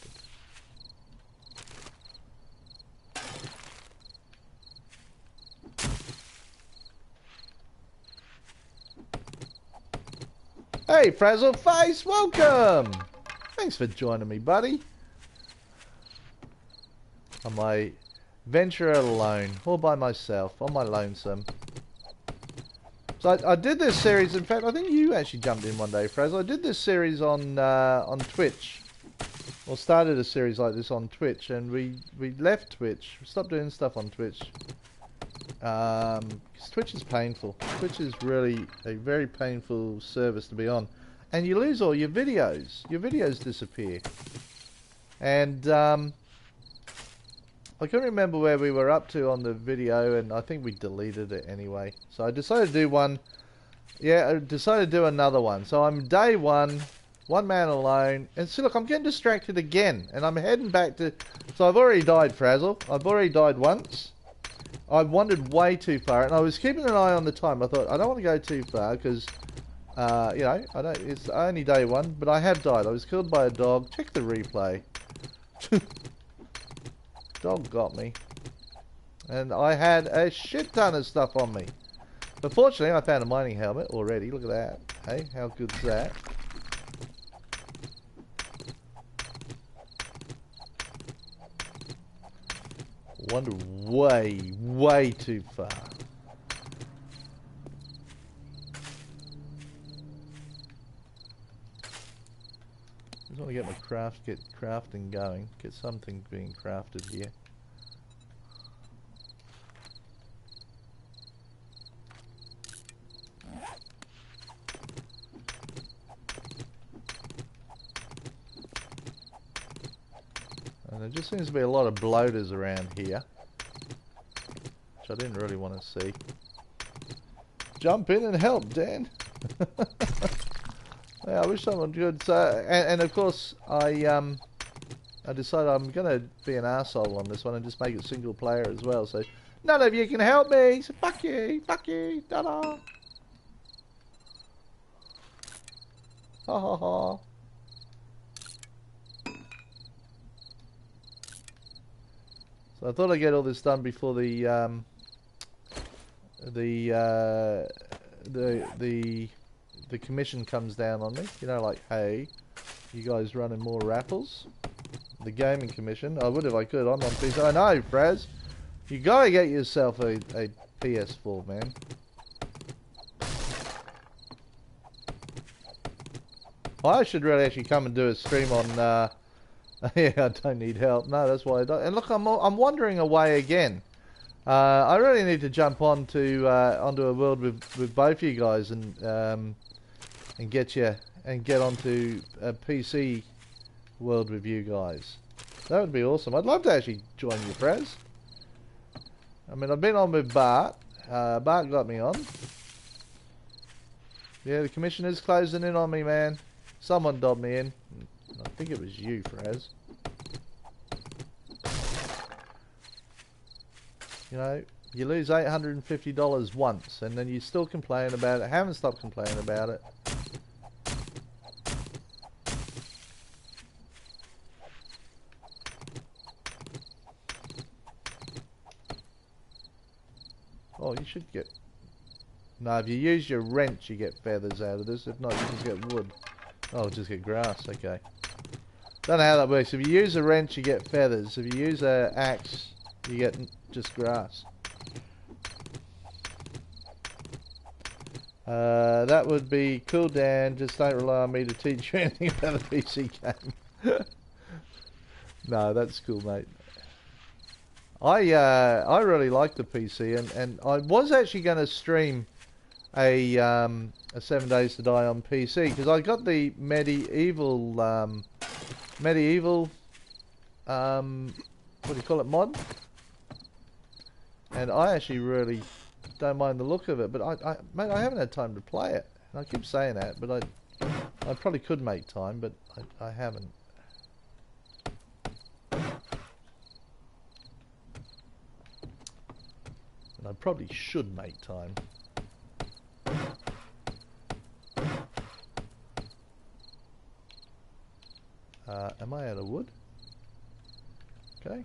Hey, Frazzle Face, welcome! Thanks for joining me, buddy. On my venture alone, all by myself, on my lonesome. So I did this series, in fact, I think you actually jumped in one day, Frazzle. I did this series on Twitch. Or started a series like this on Twitch, and we left Twitch. We stopped doing stuff on Twitch. Because Twitch is painful. Twitch is really a very painful service to be on. And you lose all your videos. Your videos disappear. And I couldn't remember where we were up to on the video, and I think we deleted it anyway. So I decided to do one. Yeah, I decided to do another one. So I'm day one. One man alone. And see, look, I'm getting distracted again. And I'm heading back to... So I've already died, Frazzle. I've already died once. I wandered way too far. And I was keeping an eye on the time. I thought, I don't want to go too far because, you know, it's only day one. But I have died. I was killed by a dog. Check the replay. Dog got me. And I had a shit ton of stuff on me. But fortunately, I found a mining helmet already. Look at that. Hey, how good's that? Wandered way too far. Just want to get my crafting going. Get something being crafted here. And there just seems to be a lot of bloaters around here, which I didn't really want to see. Jump in and help, Dan. Yeah, I wish someone could. So, and of course, I decided I'm gonna be an arsehole on this one and just make it single player as well. So none of you can help me. So fuck you, ta-da. Ha ha ha. So I thought I'd get all this done before the commission comes down on me. You know, like, hey, you guys running more raffles? The gaming commission. I would if I could. I'm on PC. I know, Fraz. You gotta get yourself a PS4, man. I should really actually come and do a stream on. Yeah, I don't need help. No, that's why I don't. And look, I'm wandering away again. I really need to jump onto a world with both you guys and get onto a PC world with you guys. That would be awesome. I'd love to actually join you, Fraz. I mean, I've been on with Bart. Bart got me on. Yeah, the commissioner's closing in on me, man. Someone dobbed me in. I think it was you, Fraz. You know, you lose $850 once, and then you still complain about it. Haven't stopped complaining about it. Oh, you should get... No, if you use your wrench, you get feathers out of this. If not, you just get wood. Oh, just get grass. Okay. Don't know how that works. If you use a wrench, you get feathers. If you use an axe, you get just grass. That would be cool, Dan. Just don't rely on me to teach you anything about the PC game. No, that's cool, mate. I really like the PC, and I was actually going to stream a 7 Days to Die on PC because I got the medieval what do you call it, mod, and I actually really don't mind the look of it, but mate, I haven't had time to play it. And I keep saying that, but I probably could make time, but I haven't. And I probably should make time. Am I out of wood? Okay.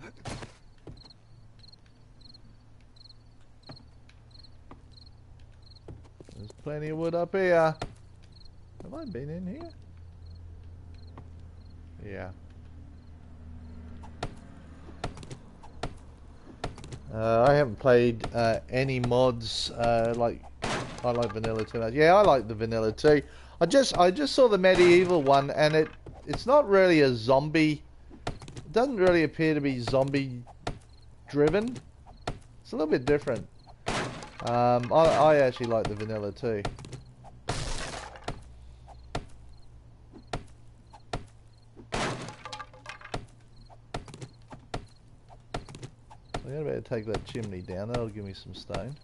There's plenty of wood up here. Have I been in here? Yeah. I haven't played any mods like I like vanilla too much. Yeah, I like the vanilla too. I just saw the medieval one, and it's not really a zombie. It doesn't really appear to be zombie driven. It's a little bit different. I actually like the vanilla too. I'm going to better take that chimney down. That'll give me some stone.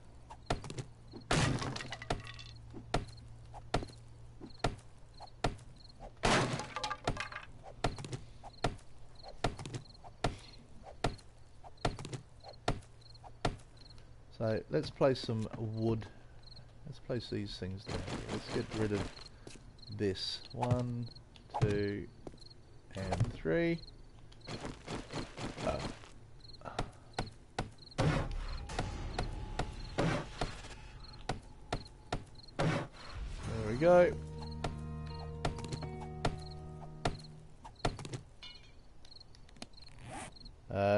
So let's place some wood. Let's place these things down. Let's get rid of this. 1, 2, and 3. There we go.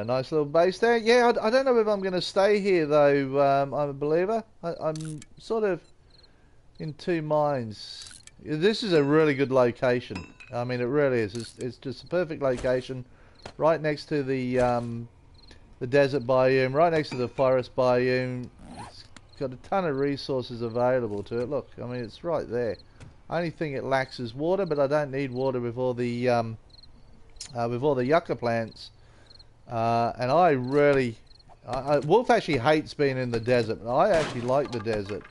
Nice little base there. Yeah, I don't know if I'm going to stay here though. I'm a believer. I'm sort of in two minds. This is a really good location. I mean, it really is. It's just a perfect location, right next to the desert biome, right next to the forest biome. It's got a ton of resources available to it. Look, I mean, it's right there. Only thing it lacks is water, but I don't need water with all the yucca plants. And I really, Wolf actually hates being in the desert, but I actually like the desert.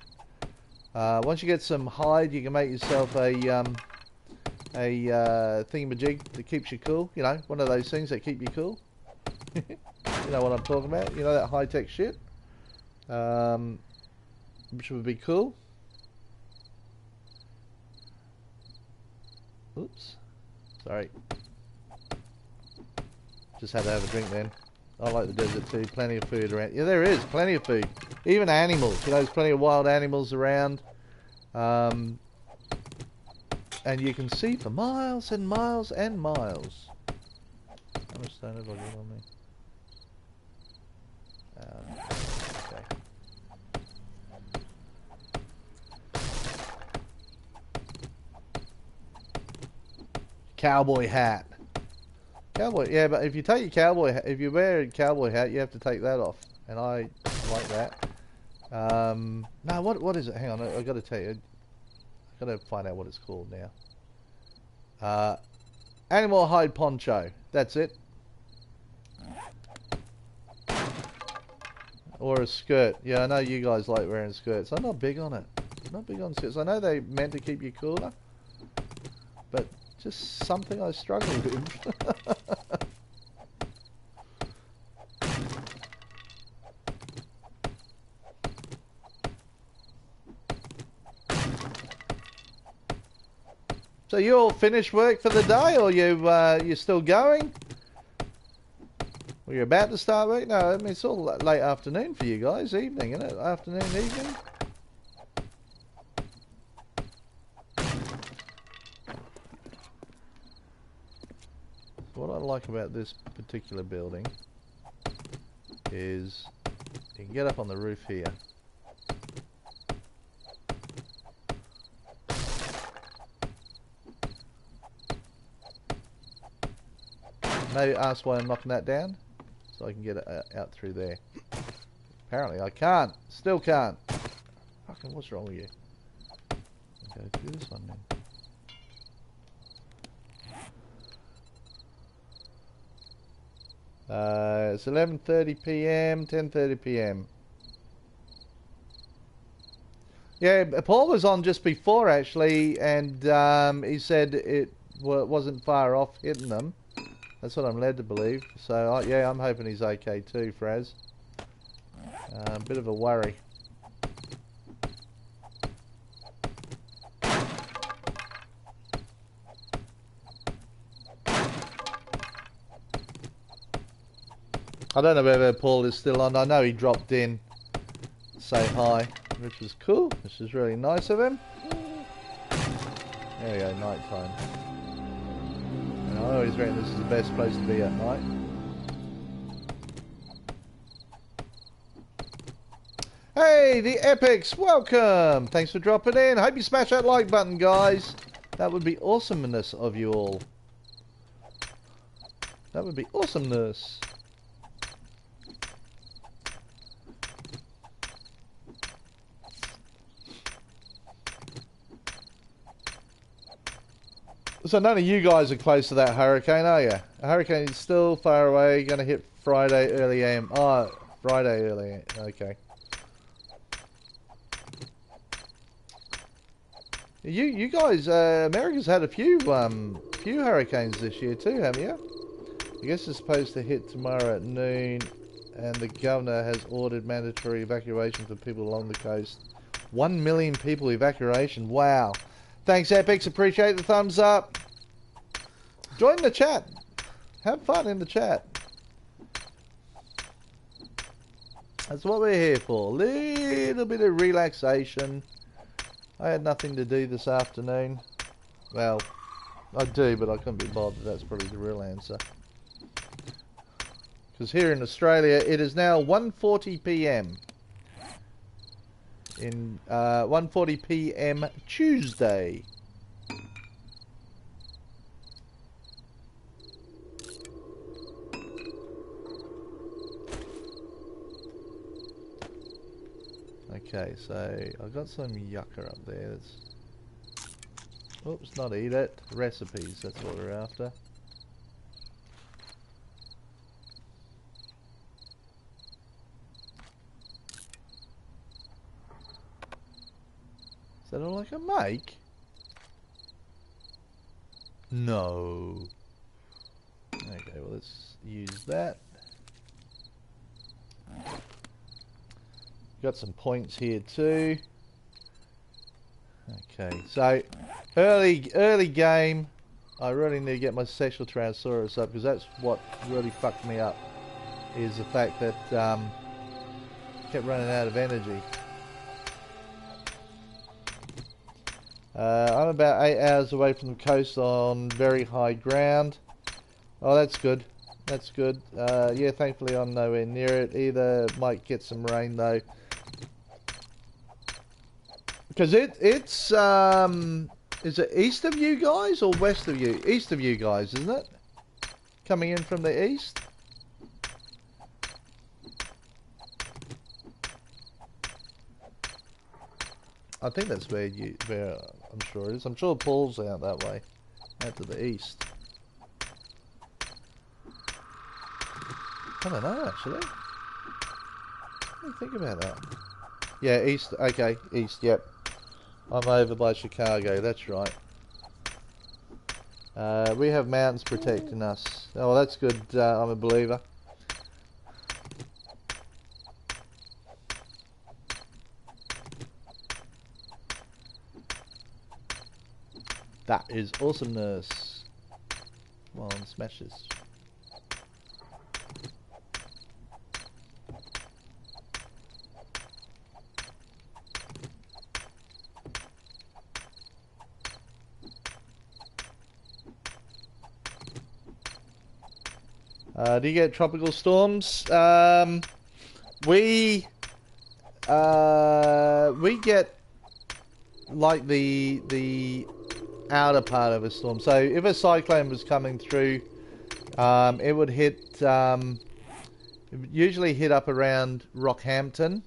Once you get some hide, you can make yourself a thingamajig that keeps you cool. You know, one of those things that keep you cool. You know what I'm talking about? You know, that high-tech shit? Which would be cool. Oops. Sorry. Just had to have a drink then. I like the desert too. Plenty of food around. Yeah, there is plenty of food. Even animals. You know, there's plenty of wild animals around. And you can see for miles and miles and miles. How much stone have I got on me? Okay. Cowboy hat. Cowboy, yeah, but if you take your cowboy hat, if you wear a cowboy hat, you have to take that off. And I like that. No, what is it? Hang on, I got to tell you. I got to find out what it's called now. Animal hide poncho. That's it. Or a skirt. Yeah, I know you guys like wearing skirts. I'm not big on it. Not big on skirts. I know they're meant to keep you cooler, but just something I struggle with. So you all finished work for the day, or you still going? Or you're about to start work? No, I mean it's all late afternoon for you guys. Evening, isn't it? Afternoon, evening. What I like about this particular building is you can get up on the roof here. Maybe ask why I'm knocking that down, so I can get it out through there. Apparently I can't. Still can't. Fucking what's wrong with you? Go through this one then. It's 11:30 p.m., 10:30 p.m. Yeah, Paul was on just before actually, and he said it wasn't far off hitting them. That's what I'm led to believe. So yeah, I'm hoping he's okay too, Fraz. A bit of a worry. I don't know whether Paul is still on. I know he dropped in to say hi, which was cool. Which was really nice of him. There we go, night time. And I always reckon this is the best place to be at night. Hey, the Epics, welcome! Thanks for dropping in. Hope you smash that like button, guys. That would be awesomeness of you all. That would be awesomeness. So none of you guys are close to that hurricane, are you? A hurricane is still far away, going to hit Friday early AM. Oh, Friday early AM. Okay. You guys, America's had a few hurricanes this year too, haven't you? I guess it's supposed to hit tomorrow at noon, and the governor has ordered mandatory evacuation for people along the coast. 1 million people evacuation. Wow. Thanks, Epics. Appreciate the thumbs up. Join the chat. Have fun in the chat. That's what we're here for. A little bit of relaxation. I had nothing to do this afternoon. Well, I do, but I couldn't be bothered. That's probably the real answer. Because here in Australia, it is now 1:40 p.m. in 1:40 p.m. Tuesday. Okay, so I've got some yucca up there. Oops, not eat it. Recipes, that's what we're after. Is that all I can make? No. Okay, well let's use that. Got some points here too. Okay, so early game. I really need to get my sexual Tyrannosaurus up, because that's what really fucked me up. Is the fact that kept running out of energy. I'm about 8 hours away from the coast on very high ground. Oh, that's good. That's good. Yeah, thankfully I'm nowhere near it either. Might get some rain though. Because it's Is it east of you guys or west of you? East of you guys, isn't it? Coming in from the east? I think that's where I'm sure it is. I'm sure Paul's out that way, out to the east. I don't know actually. What do you think about that? Yeah, east. Okay, east. Yep. I'm over by Chicago. That's right. We have mountains protecting us. Oh, that's good. I'm a believer. That is awesomeness. Come on, smash this. Do you get tropical storms? We get like the outer part of a storm. So if a cyclone was coming through, it would hit. It would usually hit up around Rockhampton,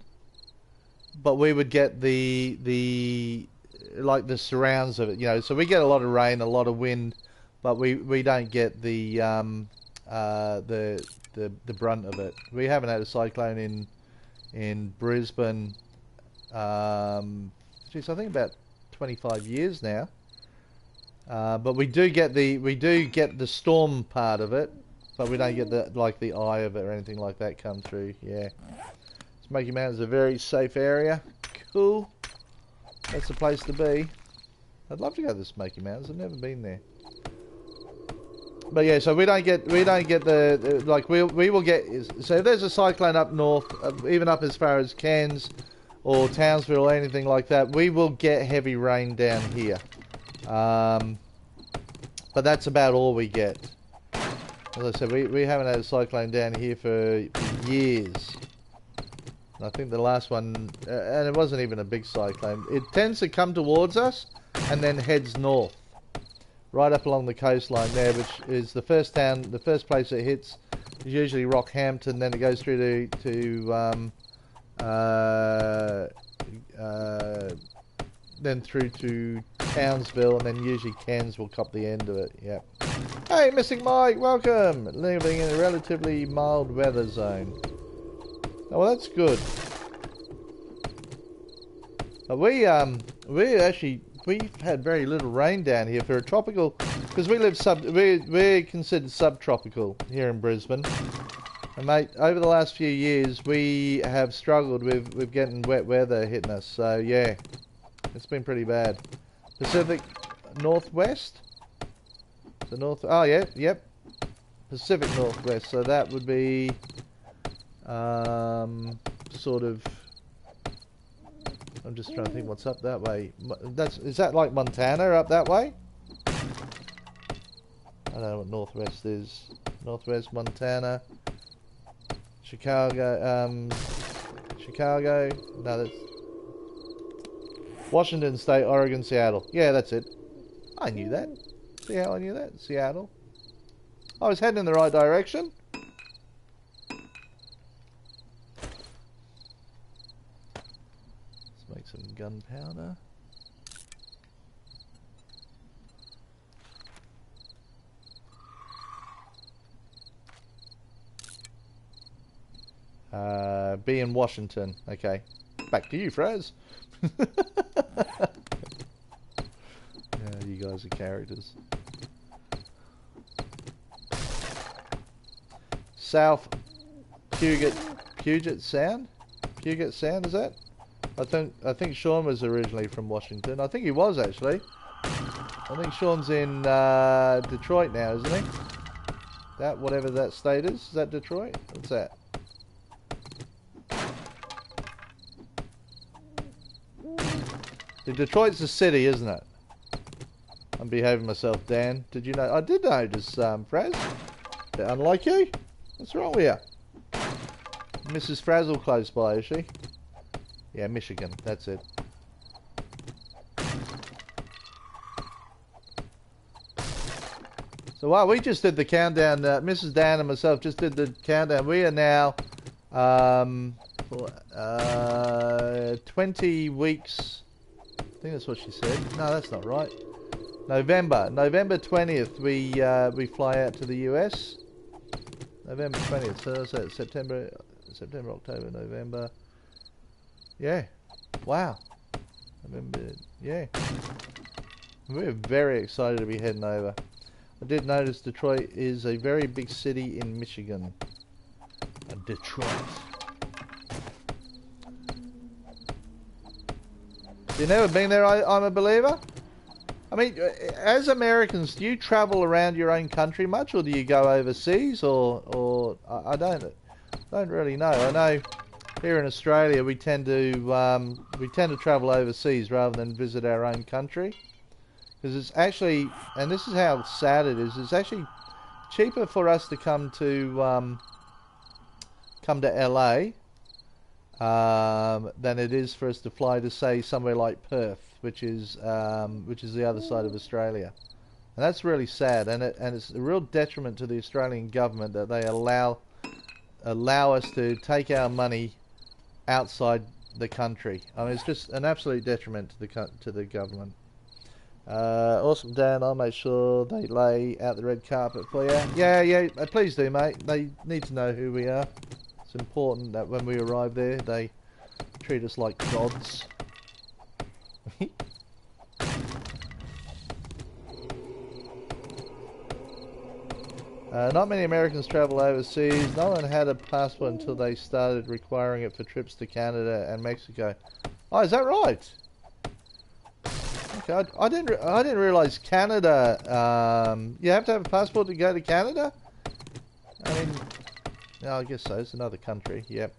but we would get the like the surrounds of it. You know, so we get a lot of rain, a lot of wind, but we don't get the brunt of it. We haven't had a cyclone in Brisbane. Geez, I think about 25 years now. But we do get the storm part of it, but we don't get the eye of it or anything like that come through. Yeah, Smoky Mountain's a very safe area. Cool. That's the place to be. I'd love to go to the Smoky Mountains. I've never been there. But yeah, so we don't get the like we will get. So if there's a cyclone up north, even up as far as Cairns or Townsville or anything like that, we will get heavy rain down here. But that's about all we get. As I said, we haven't had a cyclone down here for years. And I think the last one, and it wasn't even a big cyclone. It tends to come towards us and then heads north, right up along the coastline there, which is the first town, the first place it hits is usually Rockhampton. Then it goes through then through to Townsville, and then usually Cairns will cop the end of it. Yep. Hey, Missing Mike, welcome. Living in a relatively mild weather zone. Oh, well, that's good. We've had very little rain down here for a tropical, because we're considered subtropical here in Brisbane. And mate, over the last few years we have struggled with getting wet weather hitting us. So yeah, it's been pretty bad. Pacific Northwest. So north. Oh yeah, yep. Pacific Northwest. So that would be sort of. I'm just trying to think what's up that way. Is that like Montana up that way? I don't know what Northwest is. Northwest Montana. Chicago. Chicago. No, that's Washington State, Oregon, Seattle. Yeah, that's it. I knew that. See how I knew that? Seattle. I was heading in the right direction. Let's make some gunpowder. Be in Washington. Okay. Back to you, Fraz. Yeah, you guys are characters. South Puget Sound? Puget Sound, is that? I think Sean was originally from Washington. I think he was actually. I think Sean's in Detroit now, isn't he? That whatever that state is that Detroit? What's that? Detroit's a city, isn't it? I'm behaving myself, Dan. Did you know? I did notice, Fraz. Unlike you. What's wrong with you? Mrs. Frazzle close by, is she? Yeah, Michigan. That's it. So wow, we just did the countdown. Mrs. Dan and myself just did the countdown. We are now 20 weeks. I think that's what she said. No, that's not right. November 20th. We fly out to the US. November 20th. So that's September, October, November. Yeah. Wow. November. Yeah. We're very excited to be heading over. I did notice Detroit is a very big city in Michigan. Detroit. You never been there, I'm a believer? I mean, as Americans, do you travel around your own country much, or do you go overseas, or I don't really know. I know here in Australia we tend to travel overseas rather than visit our own country, because it's actually, and this is how sad it is, it's actually cheaper for us to come to LA than it is for us to fly to, say, somewhere like Perth, which is the other side of Australia, and that's really sad. And it's a real detriment to the Australian government that they allow us to take our money outside the country. I mean, it's just an absolute detriment to the government. Awesome, Dan. I'll make sure they lay out the red carpet for you. Yeah, please do, mate. They need to know who we are. It's important that when we arrive there, they treat us like gods. Not many Americans travel overseas. No one had a passport until they started requiring it for trips to Canada and Mexico. Oh, is that right? Okay, I didn't realize Canada. You have to have a passport to go to Canada. I mean, no, I guess so. It's another country. Yep.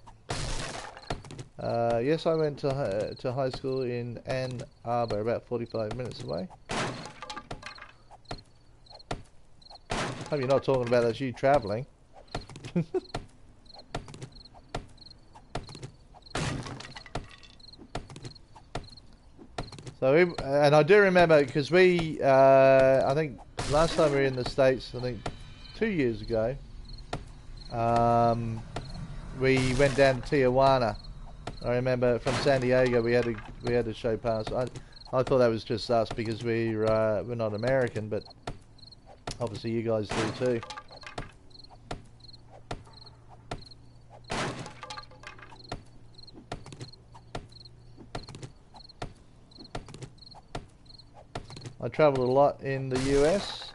Yes, I went to high school in Ann Arbor, about 45 minutes away. Hope you're not talking about that's you travelling. So, and I do remember, because we, I think last time we were in the States, I think 2 years ago, we went down to Tijuana. I remember from San Diego we had to show pass. I thought that was just us because we're not American, but obviously you guys do too. I travelled a lot in the US.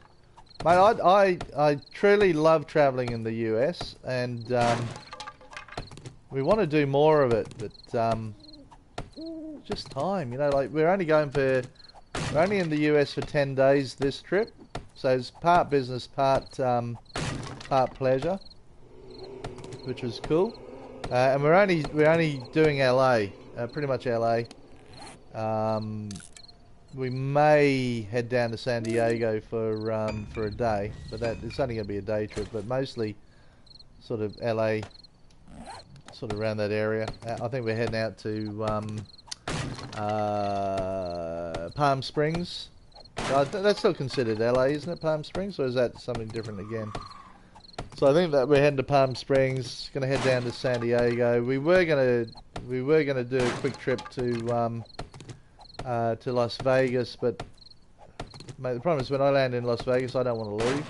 Mate, I truly love travelling in the US, and we want to do more of it, but just time, you know. Like we're only in the US for 10 days this trip, so it's part business, part pleasure, which was cool. And we're only doing LA, pretty much LA. We may head down to San Diego for a day, but it's only going to be a day trip. But mostly, sort of LA, sort of around that area. I think we're heading out to Palm Springs. That's still considered LA, isn't it? Palm Springs, or is that something different again? So I think that we're heading to Palm Springs. Going to head down to San Diego. We were gonna do a quick trip to Las Vegas, but mate, the problem is when I land in Las Vegas, I don't want to leave.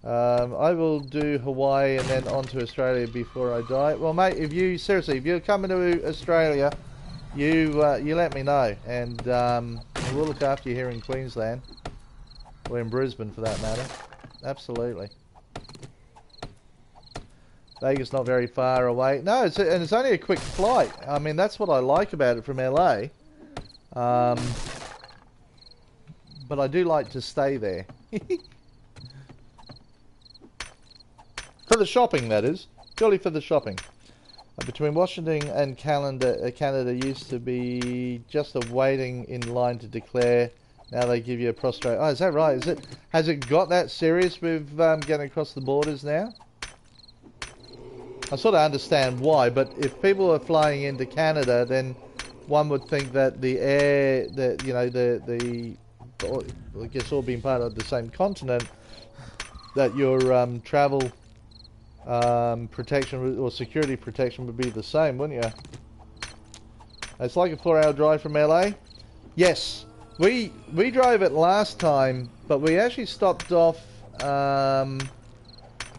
I will do Hawaii and then on to Australia before I die. Well, mate, if you're coming to Australia, you let me know, and we'll look after you here in Queensland, or in Brisbane for that matter. Absolutely. Vegas not very far away. No, and it's only a quick flight. I mean, that's what I like about it from LA. But I do like to stay there. For the shopping, that is. Purely for the shopping. Between Washington and Canada used to be just a waiting in line to declare. Now they give you a prostrate. Oh, is that right? Has it got that serious with getting across the borders now? I sort of understand why, but if people are flying into Canada, then one would think that the air, I guess all being part of the same continent, that your travel protection or security protection would be the same, wouldn't you? It's like a 4-hour drive from LA. Yes, we drove it last time, but we actually stopped off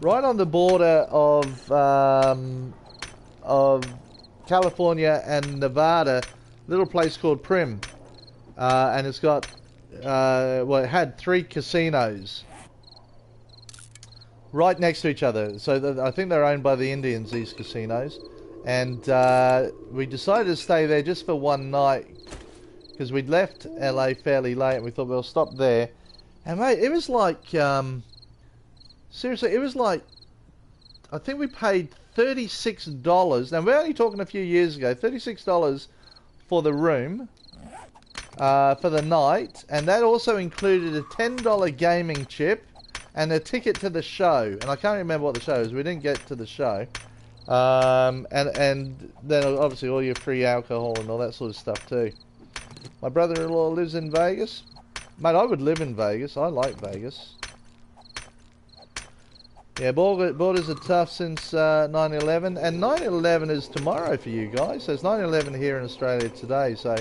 right on the border of California and Nevada, a little place called Prim, and it's got well, it had 3 casinos right next to each other. So I think they're owned by the Indians, these casinos, and we decided to stay there just for one night because we'd left LA fairly late, and we thought we'll stop there. And mate, it was like seriously, it was like, I think we paid $36. Now we're only talking a few years ago. $36 for the room for the night, and that also included a $10 gaming chip and a ticket to the show. And I can't remember what the show is. We didn't get to the show. And then obviously all your free alcohol and all that sort of stuff too. My brother-in-law lives in Vegas. Mate, I would live in Vegas. I like Vegas. Yeah, borders are tough since 9/11, and 9/11 is tomorrow for you guys. So it's 9/11 here in Australia today. So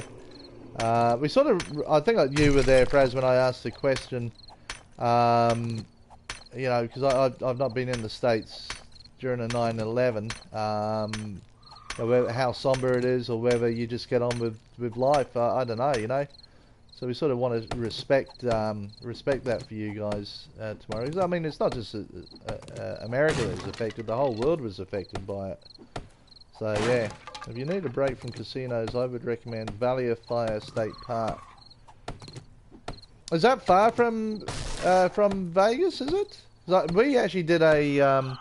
we sort of, I think you were there, Fraz, when I asked the question. You know, because I've not been in the States during a 9/11. How somber it is, or whether you just get on with life. I don't know, you know. So we sort of want to respect that for you guys tomorrow. Because, I mean, it's not just America that was affected; the whole world was affected by it. So yeah, if you need a break from casinos, I would recommend Valley of Fire State Park. Is that far from Vegas? Is it? Like, we actually did a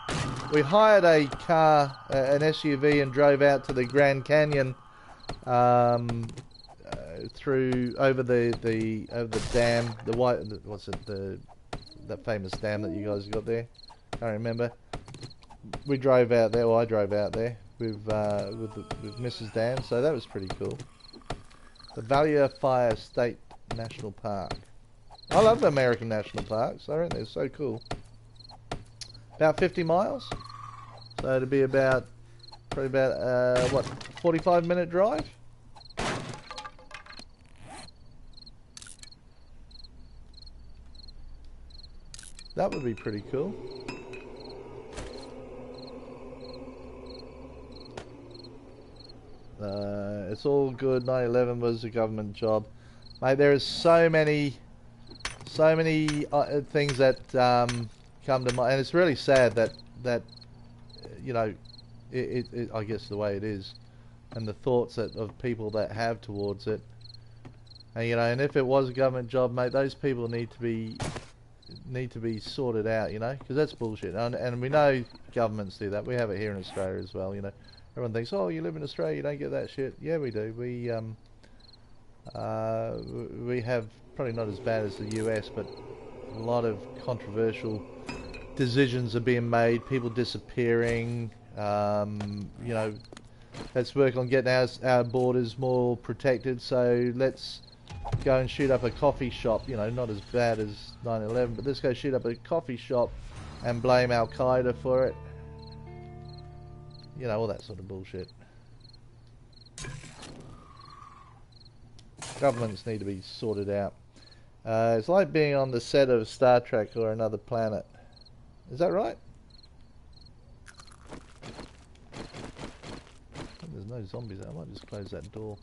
we hired a car, an SUV, and drove out to the Grand Canyon. Through over the dam, that famous dam that you guys got there? Can't remember. We drove out there. Well, I drove out there with Mrs. Dan, so that was pretty cool. The Valley of Fire State National Park. I love the American national parks. I think they're so cool. About 50 miles, so it'd be probably about what, 45-minute drive. That would be pretty cool. It's all good. 9/11 was a government job, mate. There is so many things that come to mind, and it's really sad that you know, it I guess the way it is, and the thoughts of people that have towards it, and you know, and if it was a government job, mate, those people need to be sorted out, you know, because that's bullshit. And we know governments do that. We have it here in Australia as well, you know. Everyone thinks, oh, you live in Australia, you don't get that shit. Yeah, we do. We have, probably not as bad as the US, but a lot of controversial decisions are being made, people disappearing. You know, let's work on getting our borders more protected, so let's go and shoot up a coffee shop, you know, not as bad as 9/11, but let's go shoot up a coffee shop and blame Al-Qaeda for it. You know, all that sort of bullshit. Governments need to be sorted out. It's like being on the set of Star Trek or Another Planet. Is that right? There's no zombies there. I might just close that door.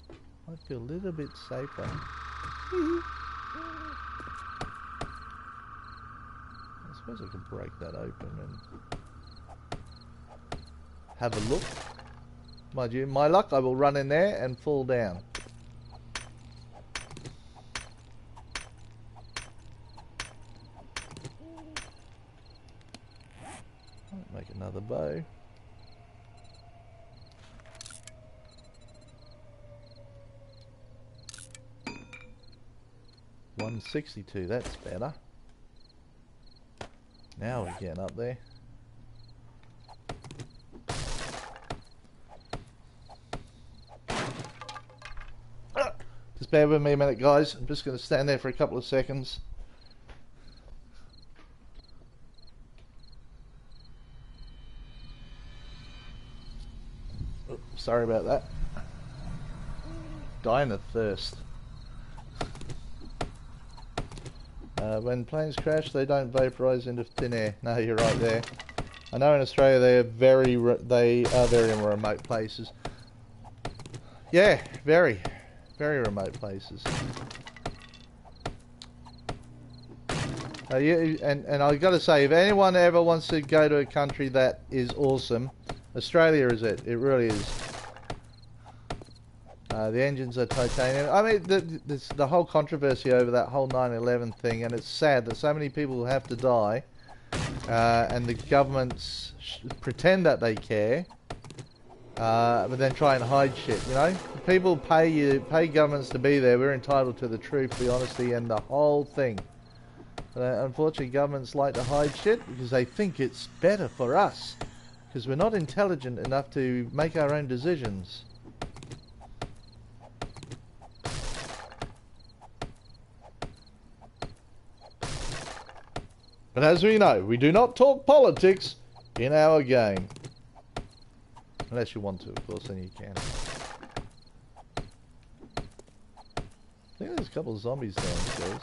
I feel a little bit safer. I suppose I could break that open and have a look. Mind you, my luck, I will run in there and fall down. Make another bow. $162, that's better. Now we're getting up there. Just bear with me a minute, guys. I'm just going to stand there for a couple of seconds. Sorry about that. Dying of thirst. When planes crash, they don't vaporize into thin air. No, you're right there. I know in Australia they are very in remote places. Yeah, very remote places. Yeah, and I got to say, if anyone ever wants to go to a country that is awesome, Australia is it. It really is. The engines are titanium. I mean, the whole controversy over that whole 9/11 thing, and it's sad that so many people have to die, and the governments pretend that they care, but then try and hide shit. You know, people pay governments to be there. We're entitled to the truth, the honesty, and the whole thing. But unfortunately, governments like to hide shit because they think it's better for us, because we're not intelligent enough to make our own decisions. But as we know, we do not talk politics in our game. Unless you want to, of course, then you can. I think there's a couple of zombies downstairs.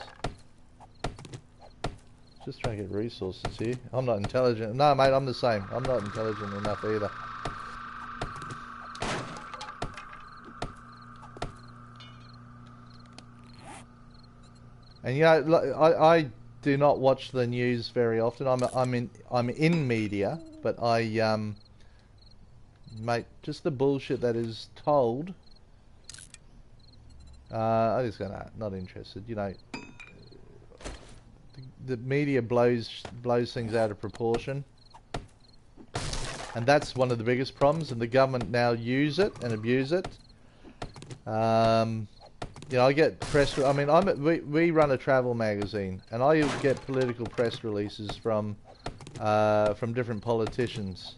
Just trying to get resources here. I'm not intelligent. No, mate, I'm the same. I'm not intelligent enough either. And you know, I do not watch the news very often. I'm in media, but mate, just the bullshit that is told. I just go, nah, not interested. You know, the media blows things out of proportion, and that's one of the biggest problems. And the government now use it and abuse it. You know, I get press. I mean, we run a travel magazine, and I get political press releases from different politicians.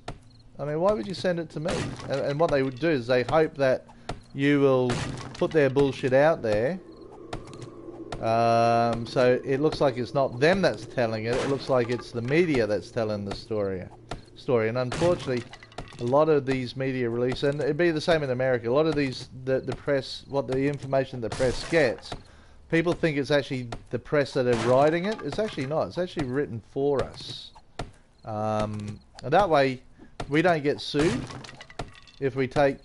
I mean, why would you send it to me? And what they would do is they hope that you will put their bullshit out there, so it looks like it's not them that's telling it. It looks like it's the media that's telling the story. And unfortunately, a lot of these media releases, and it'd be the same in America, a lot of these, the press, what the information the press gets, people think it's actually the press that are writing it. It's actually not. It's actually written for us. And that way, we don't get sued if we take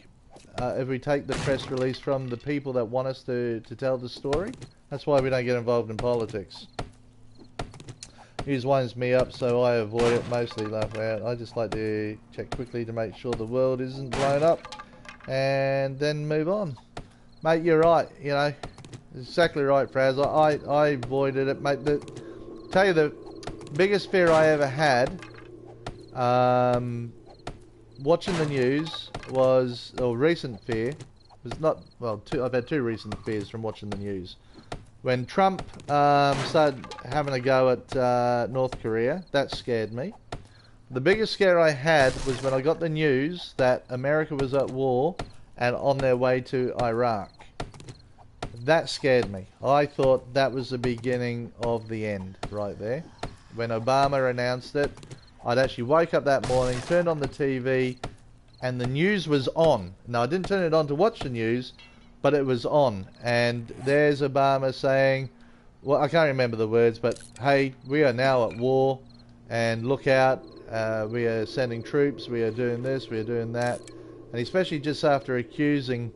the press release from the people that want us to tell the story. That's why we don't get involved in politics. News winds me up, so I avoid it, mostly laugh out. I just like to check quickly to make sure the world isn't blown up, and then move on. Mate, you're right, you know. Exactly right, Fraz. I avoided it, mate. Tell you the biggest fear I ever had, watching the news was, or recent fear, was not, well, I've had two recent fears from watching the news. When Trump started having a go at North Korea, that scared me. The biggest scare I had was when I got the news that America was at war and on their way to Iraq. That scared me. I thought that was the beginning of the end right there. When Obama announced it, I'd actually woke up that morning, turned on the TV, and the news was on. Now, I didn't turn it on to watch the news, but it was on, and there's Obama saying, well, I can't remember the words, but hey, we are now at war, and look out, we are sending troops, we are doing this, we are doing that, and especially just after accusing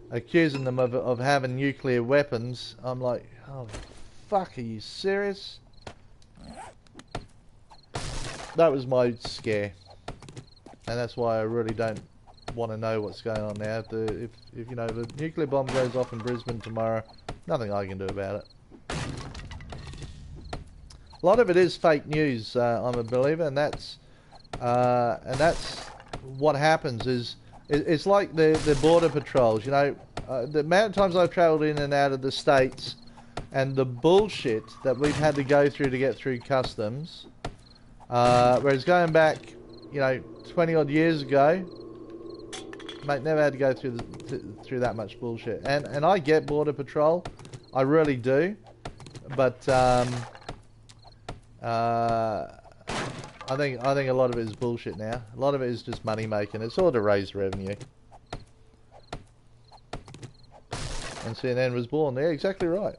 them of having nuclear weapons, I'm like, oh fuck, are you serious? That was my scare, and that's why I really don't want to know what's going on now. If you know, the nuclear bomb goes off in Brisbane tomorrow, nothing I can do about it. A lot of it is fake news, I'm a believer, and that's what happens. Is it's like the border patrols. You know, the amount of times I've travelled in and out of the States, and the bullshit that we've had to go through to get through customs. Whereas going back, you know, 20 odd years ago, mate, never had to go through that much bullshit. And I get border patrol, I really do, but I think a lot of it is bullshit now. A lot of it is just money making. It's all to raise revenue. and CNN was born. Yeah, exactly right.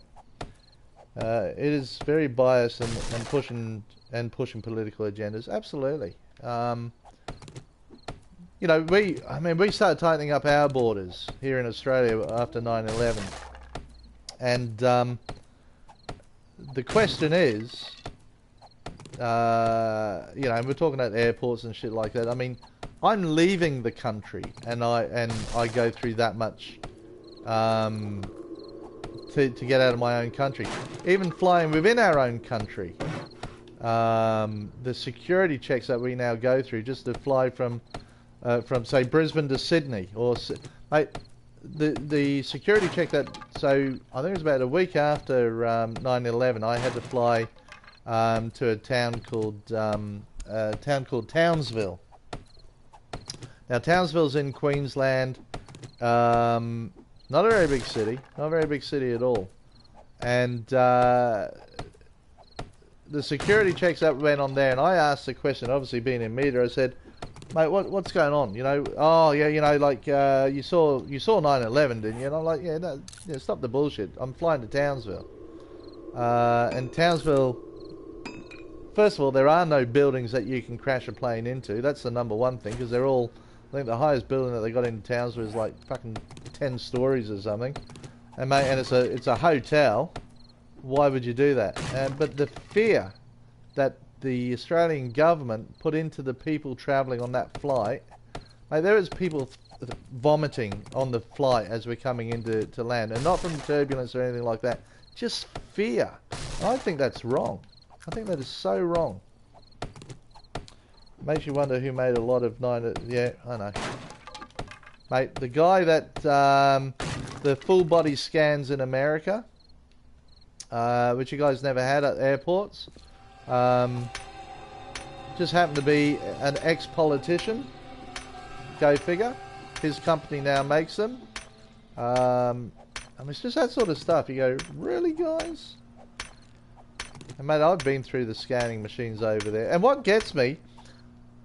It is very biased and pushing political agendas. Absolutely. You know, we started tightening up our borders here in Australia after 9/11, and the question is, you know, we're talking about airports and shit like that. I mean, I'm leaving the country, and I go through that much to get out of my own country. Even flying within our own country, the security checks that we now go through just to fly from say Brisbane to Sydney, or mate, the security check that, so I think it was about a week after 9/11, I had to fly to a town called Townsville. Now Townsville's in Queensland, not a very big city, not a very big city at all, and the security checks that went on there, and I asked the question, obviously being in media, I said, mate, what's going on? You know, oh yeah, you know, like you saw 9/11, didn't you? And I'm like, yeah, no, yeah, stop the bullshit. I'm flying to Townsville, and Townsville. First of all, there are no buildings that you can crash a plane into. That's the number one thing, because they're all. I think the highest building that they got in Townsville is like fucking 10 stories or something, and mate, and it's a hotel. Why would you do that? But the fear that the Australian government put into the people travelling on that flight, like there was people vomiting on the flight as we're coming into land, and not from turbulence or anything like that, just fear. I think that's wrong. I think that is so wrong. Makes you wonder who made a lot of yeah, I know. Mate, the guy that the full body scans in America, which you guys never had at airports, just happened to be an ex-politician. Go figure. His company now makes them. I mean, it's just that sort of stuff. You go, really, guys? And mate, I've been through the scanning machines over there, and what gets me,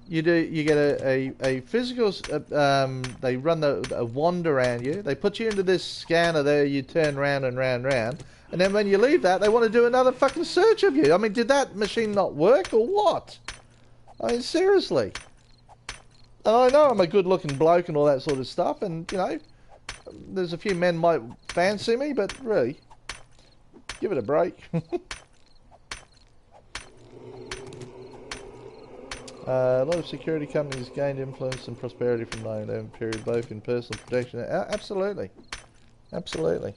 you get a physical. They run a wand around you. They put you into this scanner there. You turn round and round and round. And then when you leave that, they want to do another fucking search of you. I mean, did that machine not work or what? I mean, seriously. And I know I'm a good-looking bloke and all that sort of stuff, and, you know, there's a few men might fancy me, but really, give it a break. A lot of security companies gained influence and prosperity from 9/11 period, both in personal protection. Absolutely. Absolutely.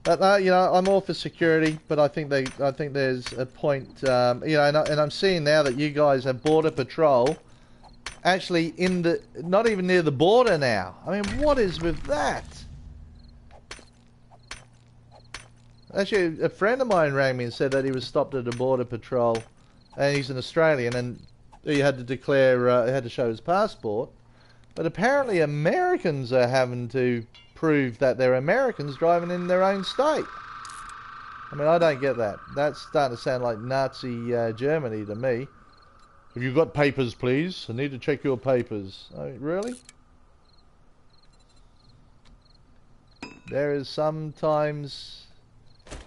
But you know, I'm all for security, but I think there's a point, you know, and I'm seeing now that you guys have border patrol, actually not even near the border now. I mean, what is with that? Actually, a friend of mine rang me and said that he was stopped at a border patrol, and he's an Australian, and he had to declare, he had to show his passport. But apparently Americans are having to prove that they're Americans driving in their own state. I mean, I don't get that. That's starting to sound like Nazi Germany to me. Have you got papers, please? I need to check your papers. I mean, really? There is sometimes...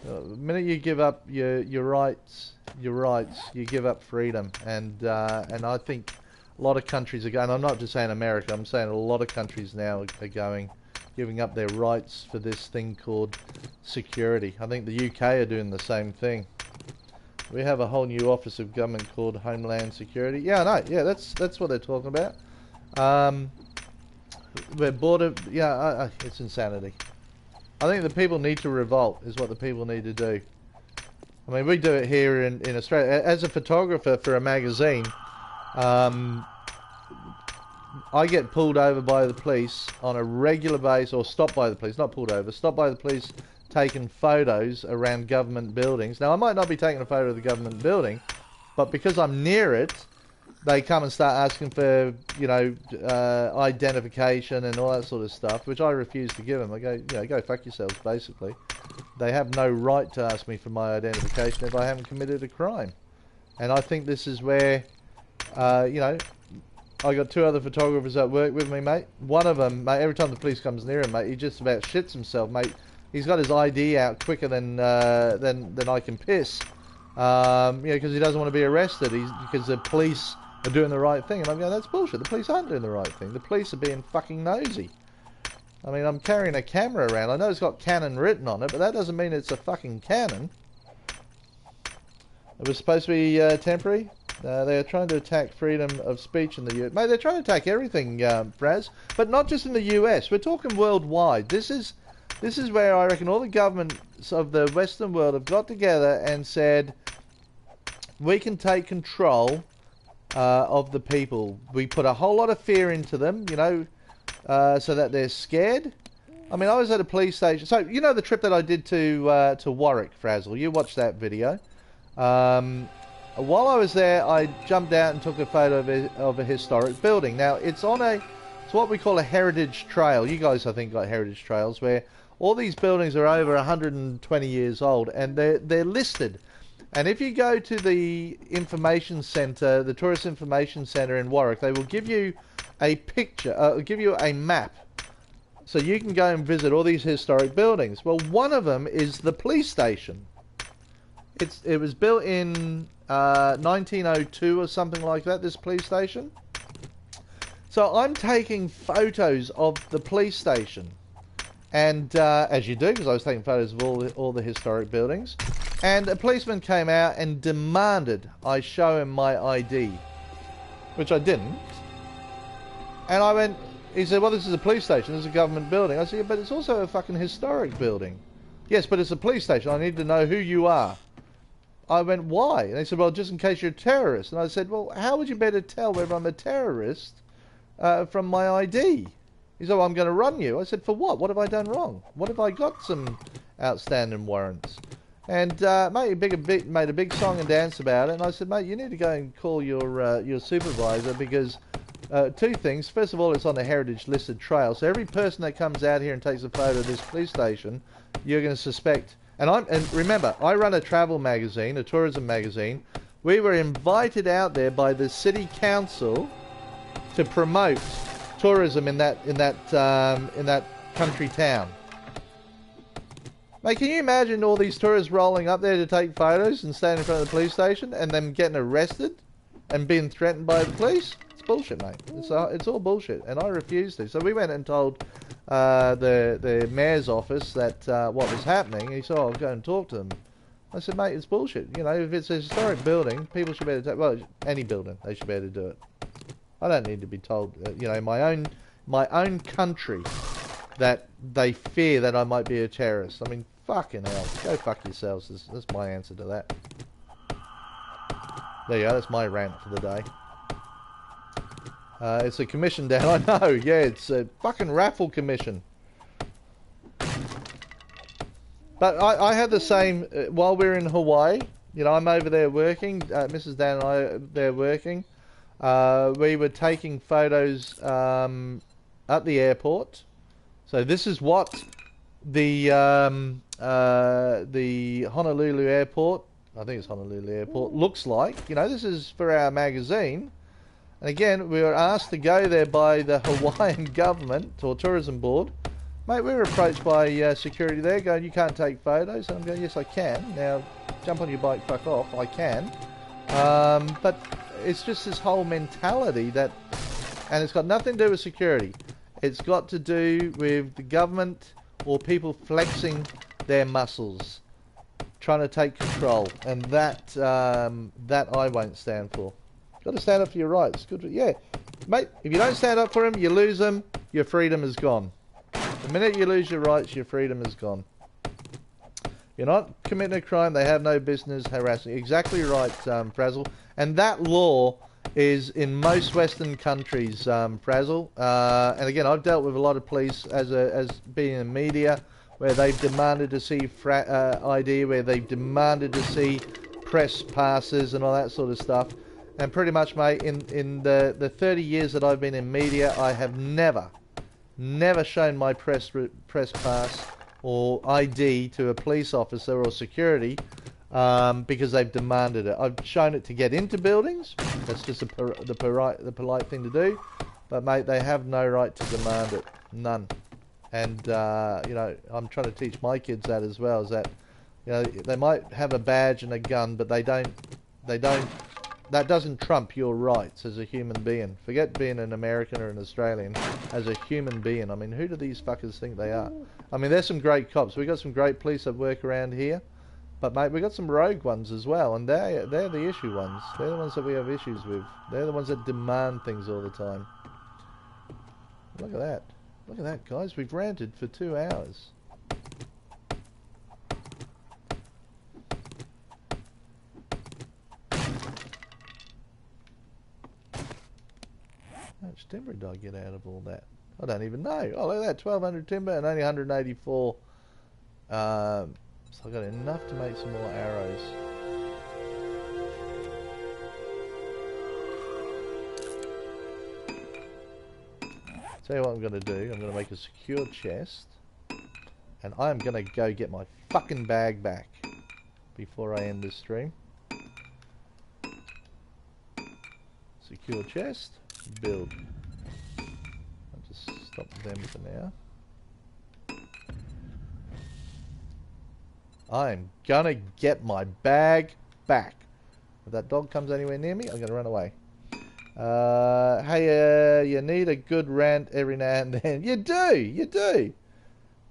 the minute you give up your rights, you give up freedom, and I think a lot of countries are going. I'm not just saying America. I'm saying a lot of countries now are giving up their rights for this thing called security. I think the UK are doing the same thing. We have a whole new office of government called Homeland Security. Yeah, I know. Yeah, that's what they're talking about. We're border. Yeah, it's insanity. I think the people need to revolt, is what the people need to do. I mean, we do it here in Australia. As a photographer for a magazine, I get pulled over by the police on a regular basis, or stopped by the police, not pulled over, stopped by the police taking photos around government buildings. Now, I might not be taking a photo of the government building, but because I'm near it, they come and start asking for, you know, identification and all that sort of stuff, which I refuse to give them. I go, you know, go fuck yourselves, basically. They have no right to ask me for my identification if I haven't committed a crime. And I think this is where, you know, I got two other photographers that work with me, mate. One of them, mate, every time the police comes near him, mate, he just about shits himself, mate. He's got his ID out quicker than I can piss. You know, because he doesn't want to be arrested. Because the police are doing the right thing. And I'm going, that's bullshit. The police aren't doing the right thing. The police are being fucking nosy. I mean, I'm carrying a camera around. I know it's got Canon written on it, but that doesn't mean it's a fucking Canon. It was supposed to be temporary. They're trying to attack freedom of speech in the US. Mate, they're trying to attack everything, Fraz. But not just in the US. We're talking worldwide. This is where I reckon all the governments of the Western world have got together and said, we can take control of the people. We put a whole lot of fear into them, you know, so that they're scared. I mean, I was at a police station. So, you know the trip that I did to Warwick, Frazzle? You watched that video. While I was there, I jumped out and took a photo of a historic building. Now, it's what we call a heritage trail. You guys, I think, got heritage trails where all these buildings are over 120 years old, and they're listed. And if you go to the information centre, the Tourist Information Centre in Warwick, they will give you a picture, give you a map, so you can go and visit all these historic buildings. Well, one of them is the police station. It was built in 1902 or something like that, this police station. So I'm taking photos of the police station. And as you do, because I was taking photos of all the historic buildings. And a policeman came out and demanded I show him my ID. Which I didn't. And he said, well, this is a police station, this is a government building. I said, yeah, but it's also a fucking historic building. Yes, but it's a police station, I need to know who you are. I went, why? And they said, well, just in case you're a terrorist. And I said, well, how would you better tell whether I'm a terrorist from my ID? He said, well, I'm going to run you. I said, for what? What have I done wrong? What have I got some outstanding warrants? And mate, made a big song and dance about it. And I said, mate, you need to go and call your supervisor because two things. First of all, it's on a heritage listed trail. So every person that comes out here and takes a photo of this police station, you're going to suspect. And remember, I run a travel magazine, a tourism magazine. We were invited out there by the city council to promote tourism in that country town. Mate, can you imagine all these tourists rolling up there to take photos and stand in front of the police station and them getting arrested and being threatened by the police? It's bullshit, mate. It's all bullshit, and I refuse to. So we went and told the mayor's office that what was happening. He said, oh, I'll go and talk to them. I said, mate, it's bullshit. You know, if it's a historic building, people should be able to take, well, any building, they should be able to do it. I don't need to be told, you know, my own country that they fear that I might be a terrorist. I mean, fucking hell. Go fuck yourselves. That's my answer to that. There you go. That's my rant for the day. It's a commission down. I know. Yeah, it's a fucking raffle commission. But I had the same while we were in Hawaii. You know, I'm over there working. Mrs. Dan and I are there working. We were taking photos at the airport. So this is what the Honolulu airport, I think it's Honolulu airport, looks like. You know, this is for our magazine. And again, we were asked to go there by the Hawaiian government or tourism board. Mate, we were approached by security there going, you can't take photos. And I'm going, yes, I can. Now, jump on your bike, fuck off. I can. But it's just this whole mentality that, and it's got nothing to do with security. It's got to do with the government or people flexing their muscles, trying to take control, and that I won't stand for. Got to stand up for your rights. Good, yeah, mate. If you don't stand up for them, you lose them. Your freedom is gone. The minute you lose your rights, your freedom is gone. You're not committing a crime. They have no business harassing. Exactly right, Frazzle. And that law is in most Western countries, Frazzle. And again, I've dealt with a lot of police as being in media, where they've demanded to see ID, where they've demanded to see press passes and all that sort of stuff. And pretty much, mate, in the 30 years that I've been in media, I have never shown my press pass or ID to a police officer or security because they've demanded it. I've shown it to get into buildings. That's just the polite thing to do. But mate, they have no right to demand it. None. And you know, I'm trying to teach my kids that as well. Is that, you know, they might have a badge and a gun, but they don't. That doesn't trump your rights as a human being. Forget being an American or an Australian. As a human being, I mean, who do these fuckers think they are? I mean, there's some great cops. We got some great police that work around here. But mate, we got some rogue ones as well, and they're the issue ones. They're the ones that we have issues with. They're the ones that demand things all the time. Look at that. Look at that, guys. We've ranted for 2 hours. How much timber did I get out of all that? I don't even know. Oh, look at that. 1,200 timber and only 184. So I got enough to make some more arrows. Tell you what I'm going to do. I'm going to make a secure chest. And I'm going to go get my fucking bag back before I end this stream. Secure chest. Build. I'll just stop them for now. I'm gonna get my bag back. If that dog comes anywhere near me, I'm gonna run away. Hey, you need a good rant every now and then. You do, you do.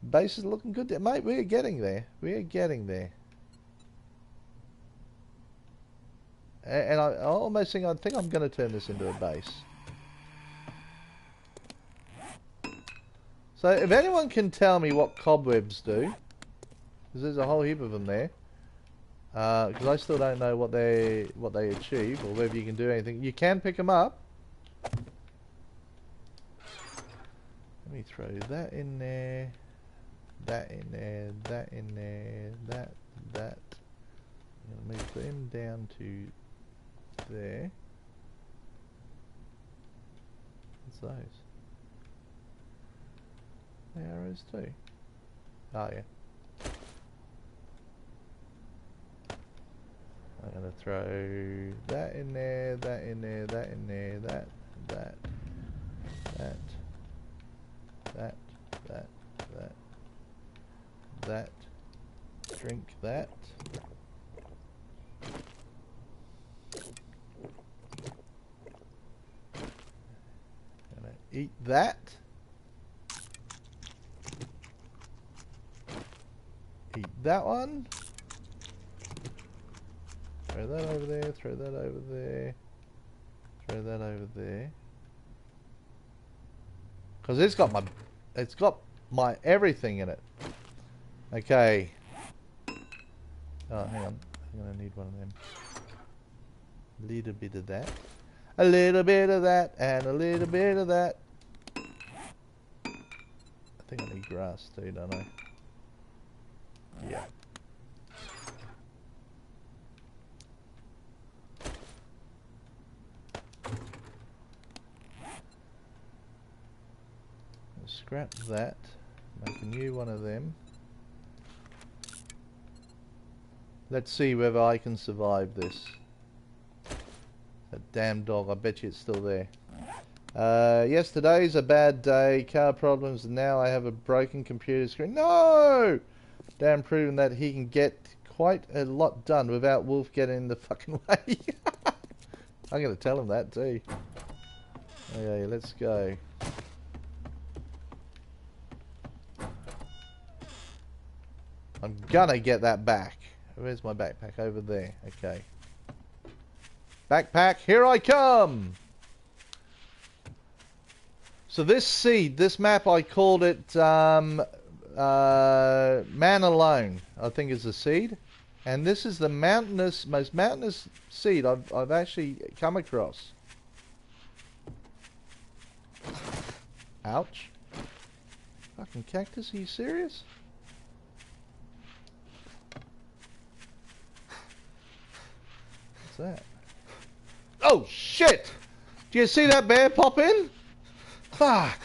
Base is looking good there. Mate, we're getting there. We're getting there. And I almost think I'm gonna turn this into a base. So if anyone can tell me what cobwebs do, because there's a whole heap of them there. Because I still don't know what they achieve, or whether you can do anything. You can pick them up. Let me throw that in there, that in there, that in there, that. I'm going to move them down to there. What's those? The arrows too. Oh yeah. I'm going to throw that in there, that in there, that in there, that, drink that. Gonna eat that. Eat that one. Throw that over there, throw that over there, throw that over there. Because it's got my everything in it. Okay. Oh, hang on. I'm going to need one of them. A little bit of that. A little bit of that, and a little bit of that. I think I need grass too, don't I? Yeah. Scrap that, make a new one of them. Let's see whether I can survive this. That damn dog, I bet you it's still there. Yesterday's a bad day, car problems, and now I have a broken computer screen. No! Damn, proving that he can get quite a lot done without Wolf getting in the fucking way. I'm gonna tell him that too. Okay, let's go. I'm gonna get that back. Where's my backpack? Over there. Okay. Backpack, here I come! So this seed, this map, I called it Man Alone, I think is the seed. And this is the most mountainous seed I've actually come across. Ouch. Fucking cactus, are you serious? That? Oh shit! Do you see that bear pop in? Fuck!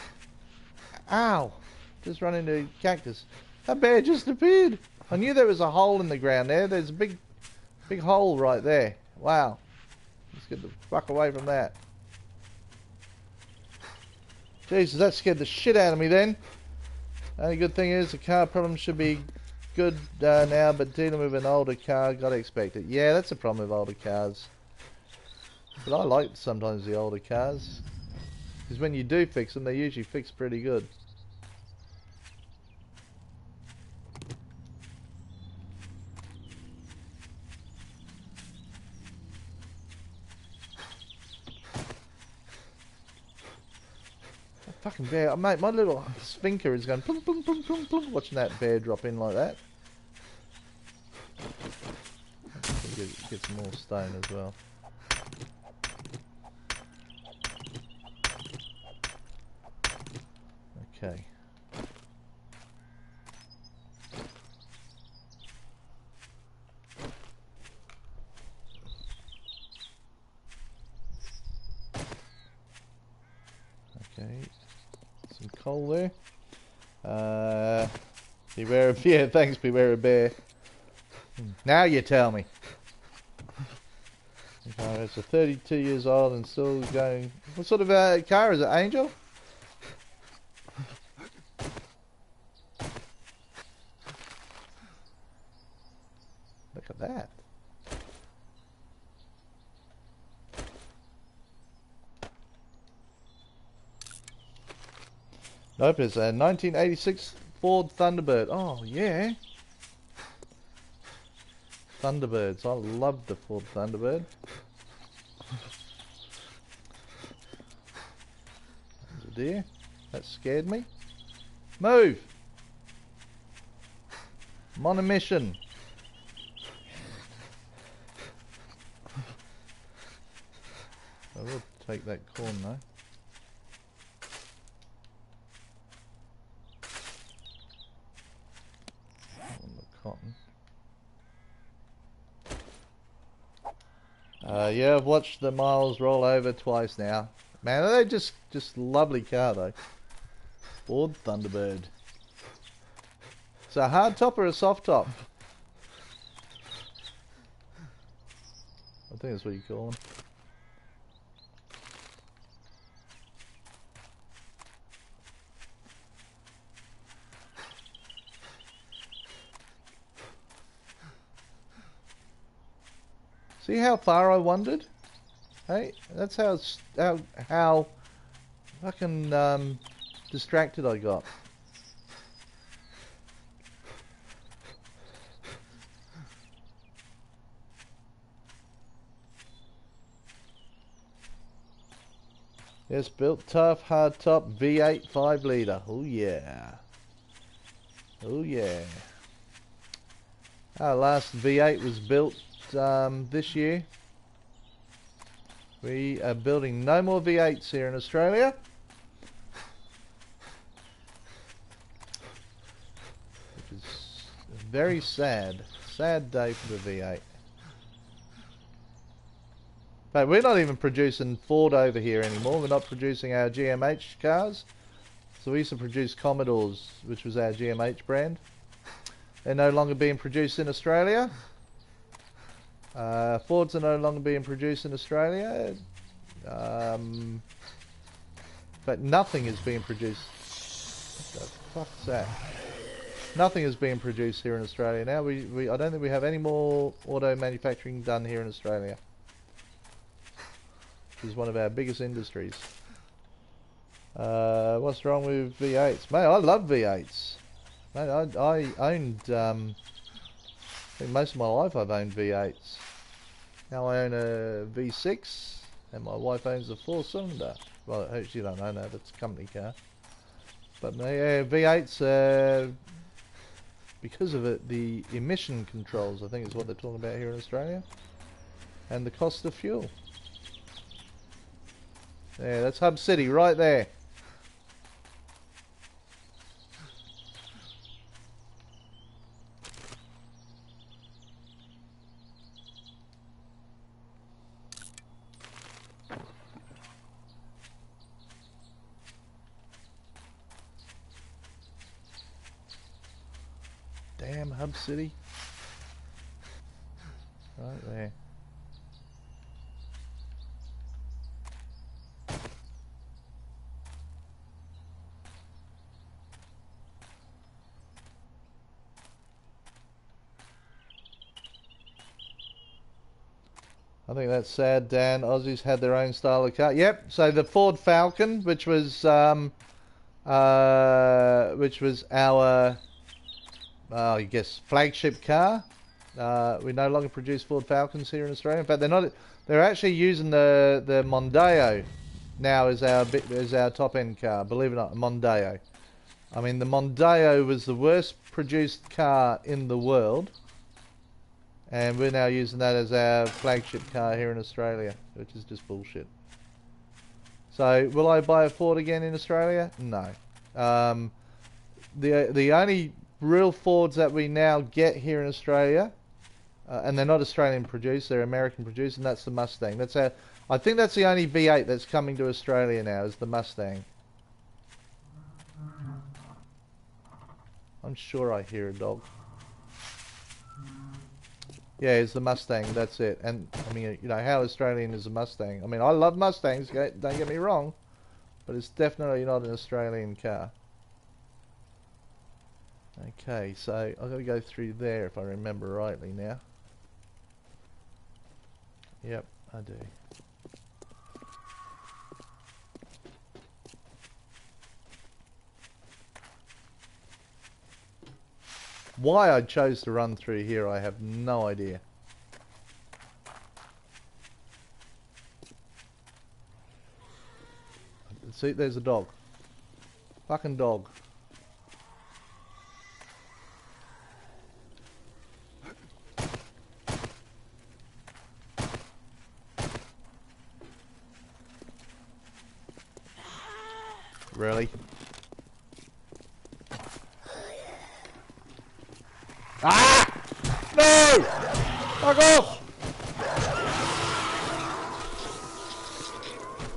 Ow! Just run into cactus. That bear just appeared. I knew there was a hole in the ground there. There's a big Big hole right there. Wow. Let's get the fuck away from that. Jesus, that scared the shit out of me then. Only good thing is the car problem should be good now, but dealing with an older car, gotta expect it. Yeah, that's the problem with older cars. But I like sometimes the older cars. Because when you do fix them, they usually fix pretty good. Fucking bear, mate, my little sphincter is going plum, plum, plum, plum, plum, watching that bear drop in like that. Get some more stone as well. Okay. Okay. Some coal there. Beware of, yeah, thanks, beware of bear. Now you tell me. Okay, it's a 32 years old and still going. What sort of car is it, Angel? Look at that. Nope, it's a 1986 Ford Thunderbird. Oh, yeah. Thunderbirds. I love the Ford Thunderbird. There's a deer. That scared me. Move! I'm on a mission. I will take that corn though. On the cotton. Yeah, I've watched the miles roll over twice now. Man, are they just lovely car though. Ford Thunderbird. It's a hard top or a soft top? I think that's what you call them. See how far I wandered? Hey, that's how fucking distracted I got. Yes, built tough, hard top, V8 5 litre. Oh yeah. Oh yeah. Our last V8 was built this year. We are building no more V8s here in Australia. Which is a very sad day for the V8. But we're not even producing Ford over here anymore. We're not producing our GMH cars. So we used to produce Commodores, which was our GMH brand. They're no longer being produced in Australia. Fords are no longer being produced in Australia. But nothing is being produced. What the fuck's that? Nothing is being produced here in Australia now. I don't think we have any more auto manufacturing done here in Australia. Which is one of our biggest industries. What's wrong with V8s? Mate, I love V8s. Mate, I owned, I think most of my life I've owned V8s. Now I own a V6, and my wife owns a 4-cylinder. Well, she don't own that, it's a company car. But yeah, V8s, because of it, the emission controls, I think is what they're talking about here in Australia. And the cost of fuel. Yeah, that's Hub City right there. Damn Hub City. Right there. I think that's sad, Dan. Aussies had their own style of car. Yep. So the Ford Falcon, which was our, I guess, flagship car. We no longer produce Ford Falcons here in Australia. In fact, they're not. They're actually using the Mondeo now as our top end car. Believe it or not, Mondeo. I mean, the Mondeo was the worst produced car in the world. And we're now using that as our flagship car here in Australia, which is just bullshit. So, will I buy a Ford again in Australia? No. The only real Fords that we now get here in Australia, and they're not Australian produced, they're American produced, and that's the Mustang. I think that's the only V8 that's coming to Australia now, is the Mustang. I'm sure I hear a dog. Yeah, it's the Mustang, that's it. And, I mean, you know, how Australian is a Mustang? I mean, I love Mustangs, don't get me wrong, but it's definitely not an Australian car. Okay, so I've got to go through there if I remember rightly now. Yep, I do. Why I chose to run through here, I have no idea. See, there's a dog. Fucking dog. Really? Ah! No! Fuck off!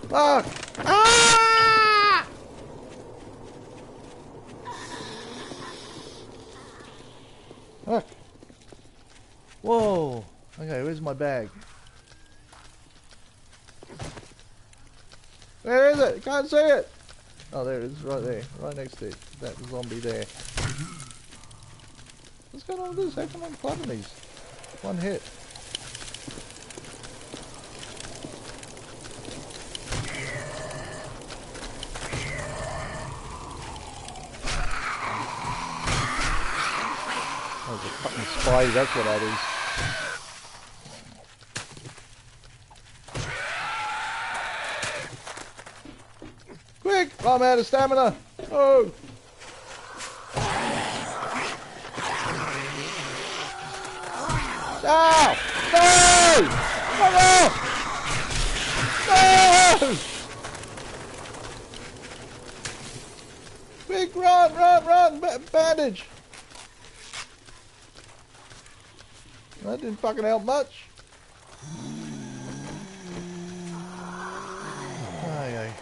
Fuck! Ah! Fuck. Whoa. Okay, where's my bag? Where is it? Can't see it! Oh, there it is, right there. Right next to it. That zombie there. What's going on with this? How come I'm flooding these? One hit. Oh, it's a fucking spidey, that's what that is. Quick! I'm out of stamina! Oh! No! No! Fuck off! No! Quick, run, run, run! Bandage! That didn't fucking help much. Aye, aye.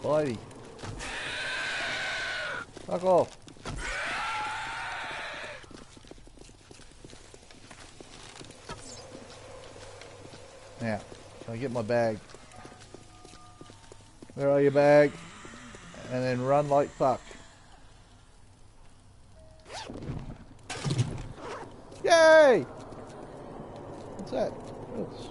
Spidey. Fuck off. Now, can I get my bag? Where are your bag? And then run like fuck. Yay! What's that? Oops.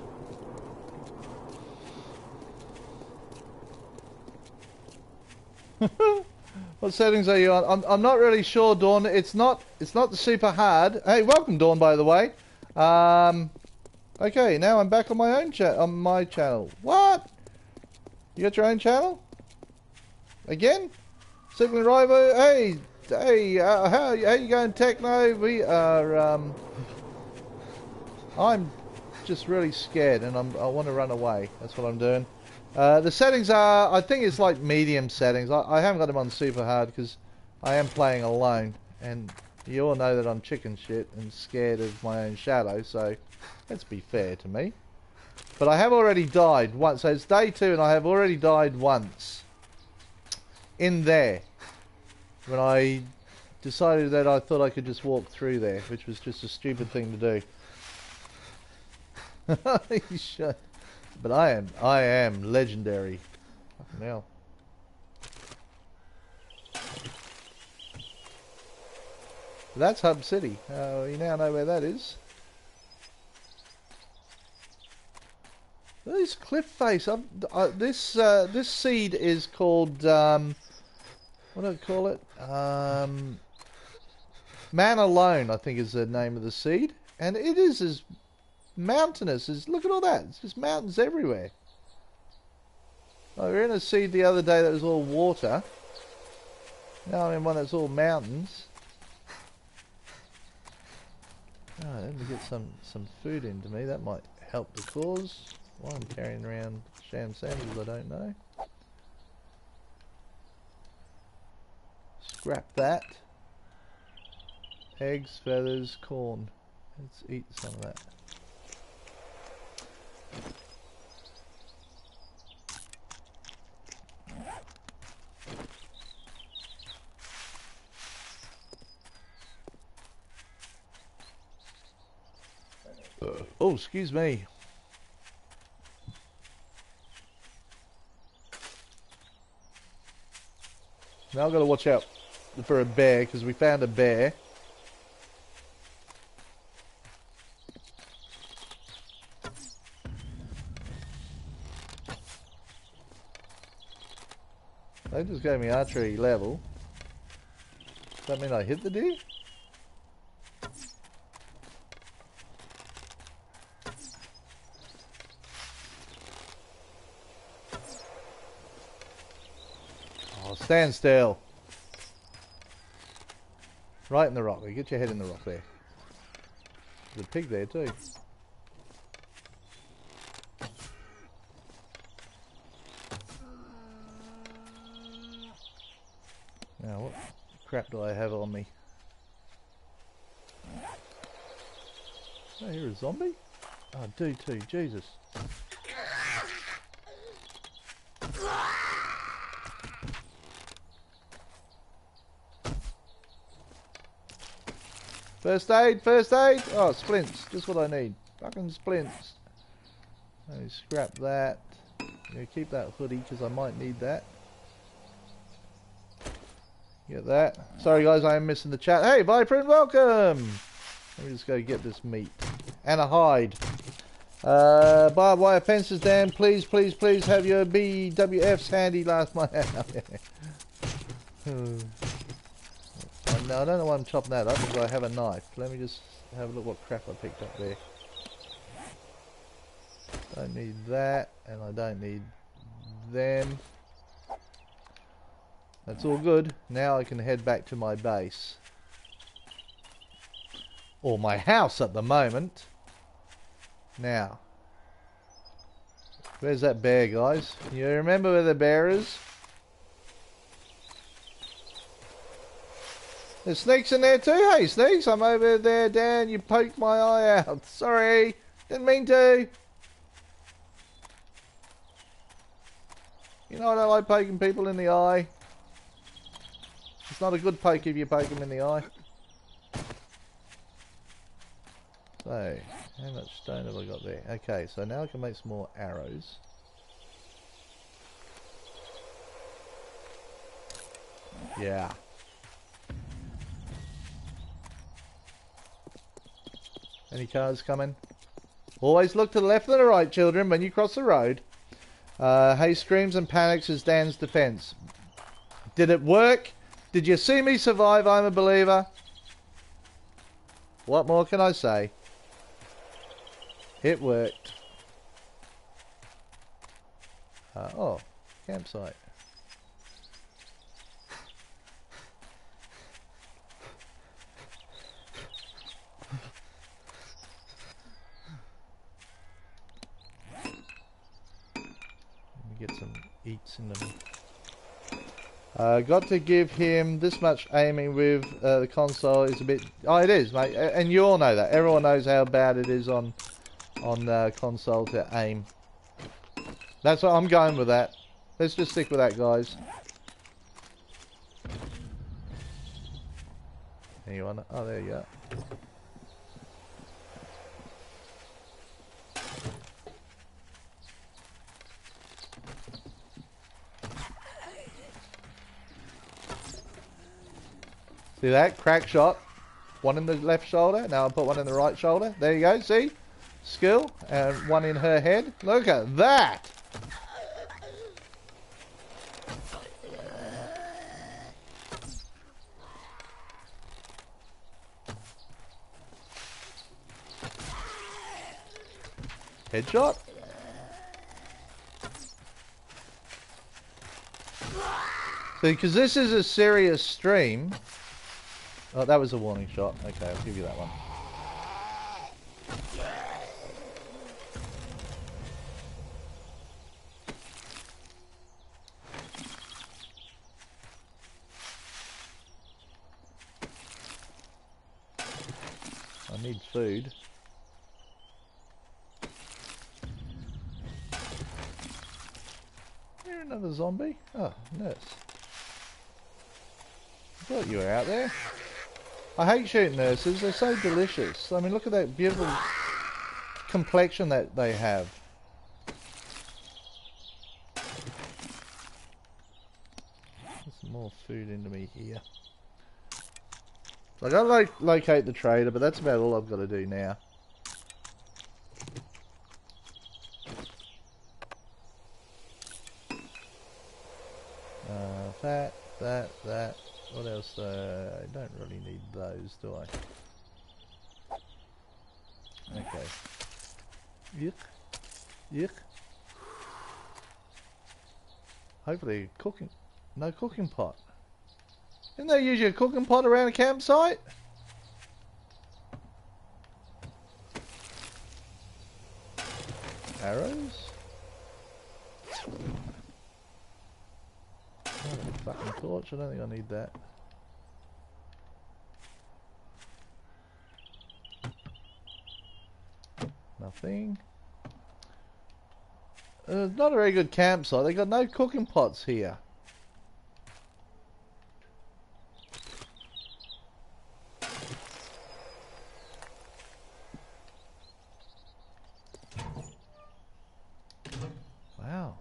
What settings are you on? I'm not really sure, Dawn. It's not the super hard. Hey, welcome, Dawn, by the way. Okay, now I'm back on my own channel. What? You got your own channel? Again? Sibling Rival. Hey, how you going, Techno? We are. I'm just really scared, and I want to run away. That's what I'm doing. The settings are, I think it's like medium settings. I haven't got them on super hard because I am playing alone, and You all know that I'm chicken shit and scared of my own shadow, so let's be fair to me. But I have already died once, so it's day 2 and I have already died once. In there. When I decided that I thought I could just walk through there, which was just a stupid thing to do. Shut. But I am legendary. Fucking hell. That's Hub City. You now know where that is. This cliff face. This seed is called what do I call it? Man Alone, I think is the name of the seed, and it is as mountainous as. Look at all that. It's just mountains everywhere. I was in a seed the other day that was all water. Now I'm in one that's all mountains. Oh, let me get some food into me. That might help the cause. While I'm carrying around sham sandals, I don't know. Scrap that. Eggs, feathers, corn. Let's eat some of that. Oh, excuse me. Now I've got to watch out for a bear, because we found a bear. They just gave me archery level. Does that mean I hit the deer? Oh, stand still. Right in the rock. Get your head in the rock there. There's a pig there too. Now what crap do I have on me? Oh, here a zombie? Oh, I do too. Jesus. First aid, first aid! Oh, splints. Just what I need. Fucking splints. Let me scrap that. I'm going to keep that hoodie because I might need that. Get that. Sorry guys, I am missing the chat. Hey, Vibrant, welcome! Let me just go get this meat. And a hide. Barbed wire fences, Dan. Please, please, please have your BWFs handy last month. No, I don't know why I'm chopping that up, because I have a knife. Let me just have a look what crap I picked up there. Don't need that, and I don't need them. That's all good. Now I can head back to my base. Or my house at the moment. Now. Where's that bear, guys? You remember where the bear is? There's snakes in there too. Hey, snakes, I'm over there, Dan. You poked my eye out. Sorry. Didn't mean to. You know I don't like poking people in the eye. It's not a good poke if you poke them in the eye. So, how much stone have I got there? Okay, so now I can make some more arrows. Yeah. Any cars coming? Always look to the left and the right, children, when you cross the road. Hay screams and panics is Dan's defense. Did it work? Did you see me survive? I'm a believer. What more can I say? It worked. Oh, campsite. Let me get some eats in them. Got to give him this much aiming with the console is a bit... Oh, it is, mate. And you all know that. Everyone knows how bad it is on console to aim. That's what I'm going with that. Let's just stick with that, guys. Anyone? Oh, there you go. See that? Crack shot. One in the left shoulder. Now I'll put one in the right shoulder. There you go. See? Skill. And one in her head. Look at that. Headshot. See, because this is a serious stream. Oh, that was a warning shot. Okay, I'll give you that one. I need food. You're another zombie? Oh, nurse. I thought you were out there. I hate shooting nurses, they're so delicious. I mean, look at that beautiful complexion that they have. There's some more food into me here. So I gotta locate the trader, but that's about all I've got to do now. That. What else? I don't really need those, do I? Okay. Yuck. Hopefully cooking. No cooking pot. Didn't they use your cooking pot around a campsite? Arrows? Fucking torch, I don't think I need that. Nothing. Not a very good campsite, they got no cooking pots here. Wow.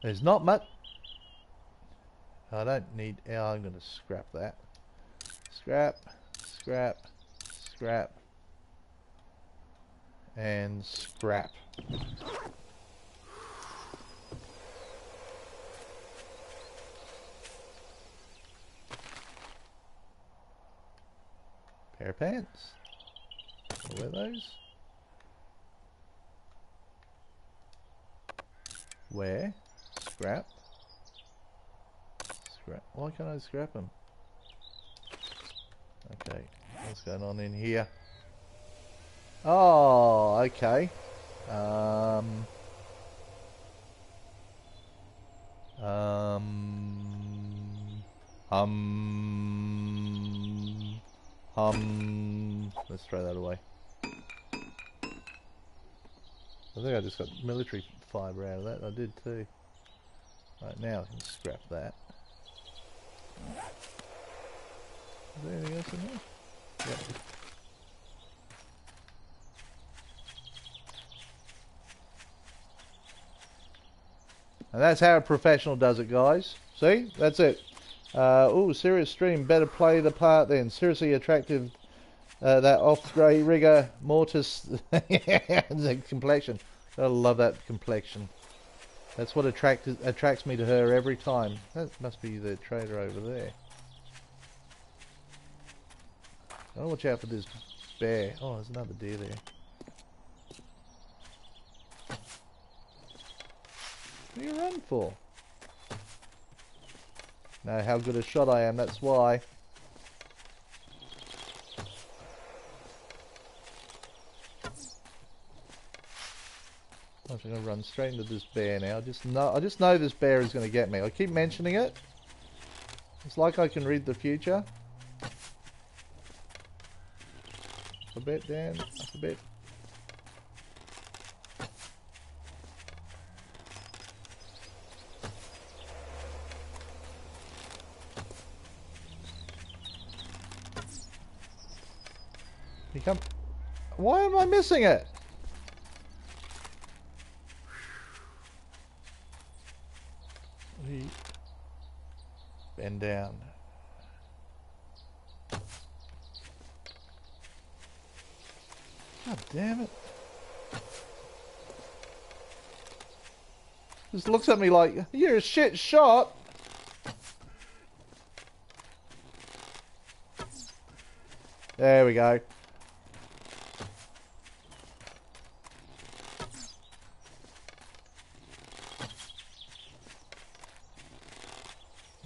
There's not much. I don't need... Oh, I'm going to scrap that. Scrap. And scrap. Pair of pants. I'll wear those. Where? Scrap. Why can't I scrap them? Okay, what's going on in here? Oh, okay. Let's throw that away. I think I just got military fibre out of that. I did too. Right, now I can scrap that. Is there anything else in there? Yep. And that's how a professional does it, guys. See? That's it. Ooh, serious stream. Better play the part then. Seriously attractive. That off-grey rigor mortis. The complexion. I love that complexion. That's what attracts me to her every time. That must be the trader over there. I'll watch out for this bear. Oh, there's another deer there. What do you run for? Know how good a shot I am, that's why. I'm just gonna run straight into this bear now. I just know this bear is gonna get me. I keep mentioning it. It's like I can read the future. Up a bit, Dan. Up a bit. He come. Why am I missing it? Bend down. God damn it. Just looks at me like, you're a shit shot. There we go.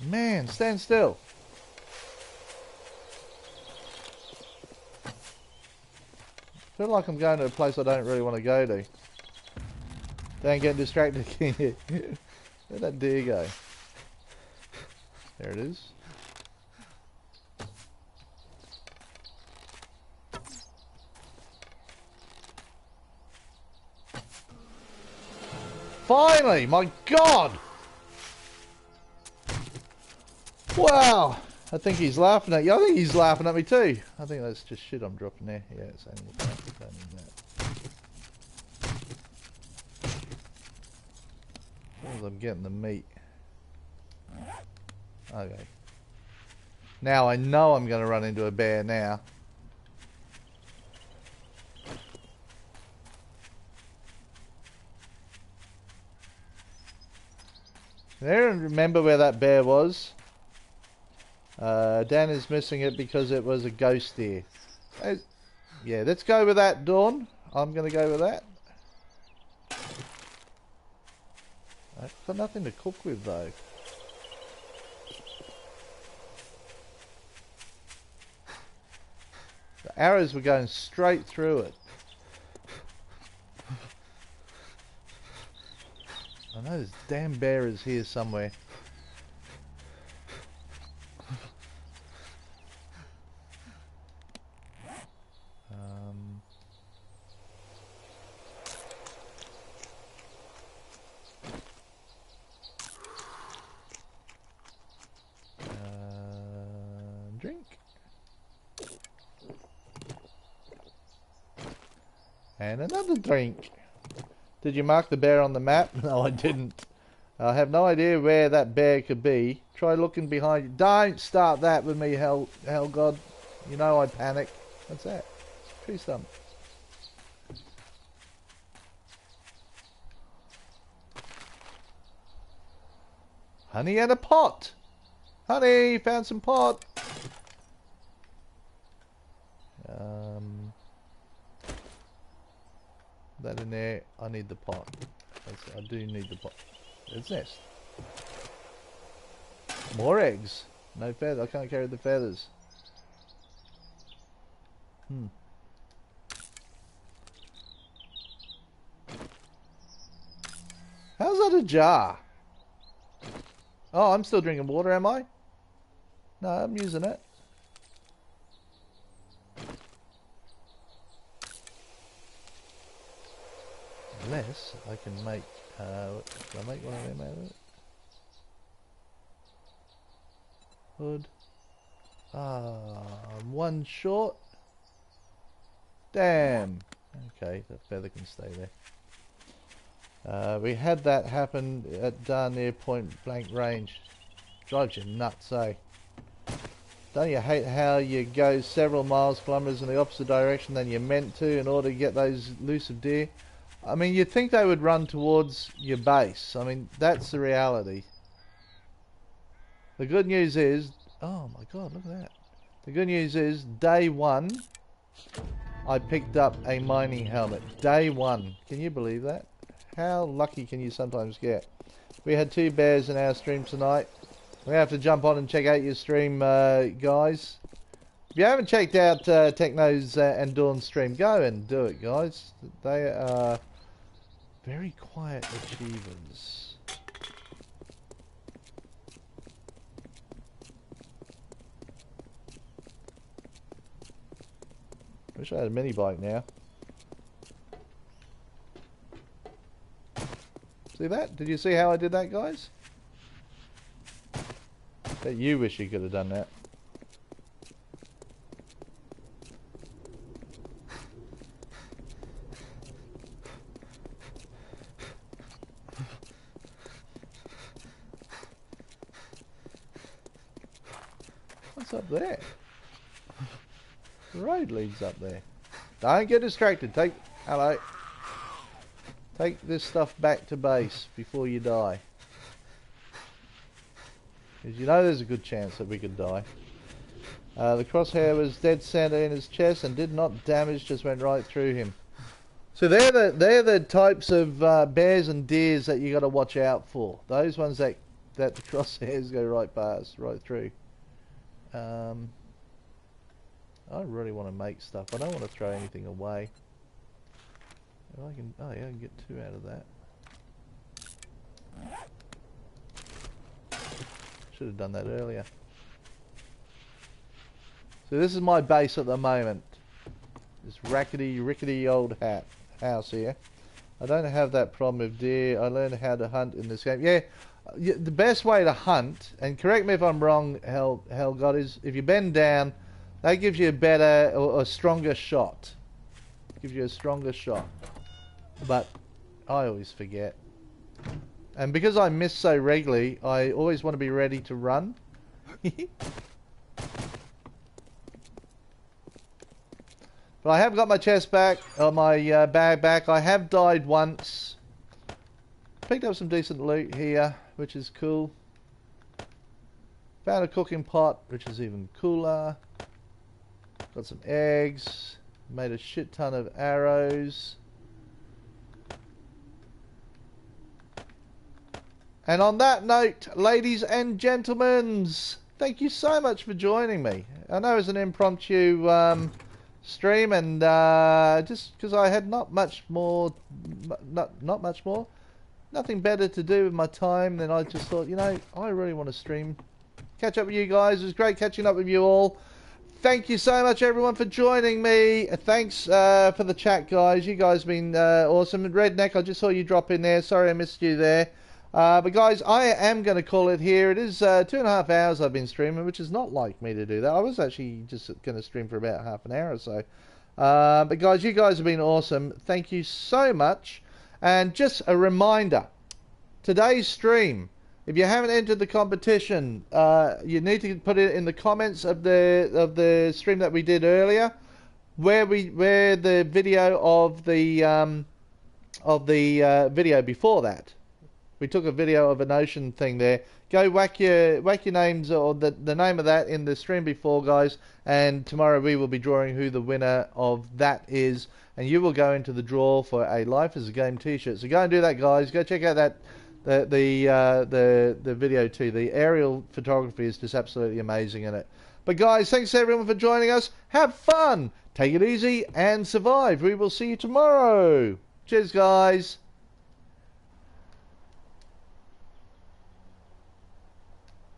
Man, stand still. I feel like I'm going to a place I don't really want to go to. Don't get distracted. Where'd that deer go? There it is. Finally! My God! Wow! I think he's laughing at you. I think he's laughing at me too. I think that's just shit I'm dropping there. Yeah, it's only that. Don't need that. As long as I'm getting the meat. Okay. Now I know I'm going to run into a bear now. Can anyone remember where that bear was? Dan is missing it because it was a ghost deer. Yeah, let's go with that, Dawn. I'm going to go with that. I've got nothing to cook with, though. The arrows were going straight through it. I know this damn bear is here somewhere. Drink. And another drink. Did you mark the bear on the map? No, I didn't. I have no idea where that bear could be. Try looking behind you. Don't start that with me, hell God. You know I panic. What's that? Tree stump. Honey and a pot. Honey, found some pot. That in there. I need the pot. I do need the pot. It's nest. More eggs. No feather. I can't carry the feathers. How's that a jar? Oh, I'm still drinking water, am I? No, I'm using it. Unless I can make, can I make one of them out of it? Hood. I'm one short. Damn. Okay, the feather can stay there. We had that happen down near point blank range. Drives you nuts, eh? Don't you hate how you go several kilometers in the opposite direction than you're meant to in order to get those elusive deer? I mean, you'd think they would run towards your base. I mean, that's the reality. The good news is... Oh my God, look at that. The good news is, day one, I picked up a mining helmet. Day one. Can you believe that? How lucky can you sometimes get? We had 2 bears in our stream tonight. We have to jump on and check out your stream, guys. If you haven't checked out Techno's and Dawn's stream, go and do it, guys. They are Very quiet achievers. Wish I had a mini bike now. See that? Did you see how I did that, guys? Bet you wish you could have done that. What's up there? The road leads up there. Don't get distracted. Hello. Take this stuff back to base before you die. Because you know there's a good chance that we could die. The crosshair was dead center in his chest and did not damage, just went right through him. So they're the types of bears and deers that you got to watch out for. Those ones that the crosshairs go right past, right through. I really want to make stuff. I don't want to throw anything away. I can, oh yeah, I can get 2 out of that. Should have done that earlier. So this is my base at the moment. This rickety old house here. I don't have that problem with deer. I learned how to hunt in this game. Yeah, the best way to hunt, and correct me if I'm wrong, Hellgod, is if you bend down, that gives you a better or a stronger shot. Gives you a stronger shot. But I always forget. And because I miss so regularly, I always want to be ready to run. But I have got my chest back, or my bag back. I have died once. Picked up some decent loot here, which is cool. Found a cooking pot, which is even cooler. Got some eggs. Made a shit ton of arrows. And on that note, ladies and gentlemen, thank you so much for joining me. I know it's an impromptu stream, and just because I had not much more, nothing better to do with my time, then I just thought, you know, I really want to stream, catch up with you guys. It was great catching up with you all. Thank you so much, everyone, for joining me. Thanks for the chat, guys. You guys have been awesome. Redneck, I just saw you drop in there. Sorry I missed you there. But guys, I am going to call it here. It is 2.5 hours I've been streaming, which is not like me to do that. I was actually just going to stream for about half an hour or so. But guys, you guys have been awesome. Thank you so much. And just a reminder, today's stream, if you haven't entered the competition, you need to put it in the comments of the stream that we did earlier, where the video of the video before that. We took a video of an ocean thing there. Go whack your names or the name of that in the stream before, guys. And tomorrow we will be drawing who the winner of that is, and you will go into the draw for a Life as a Game T-shirt. So go and do that, guys. Go check out that the video too. The aerial photography is just absolutely amazing in it. But guys, thanks everyone for joining us. Have fun, take it easy, and survive. We will see you tomorrow. Cheers, guys.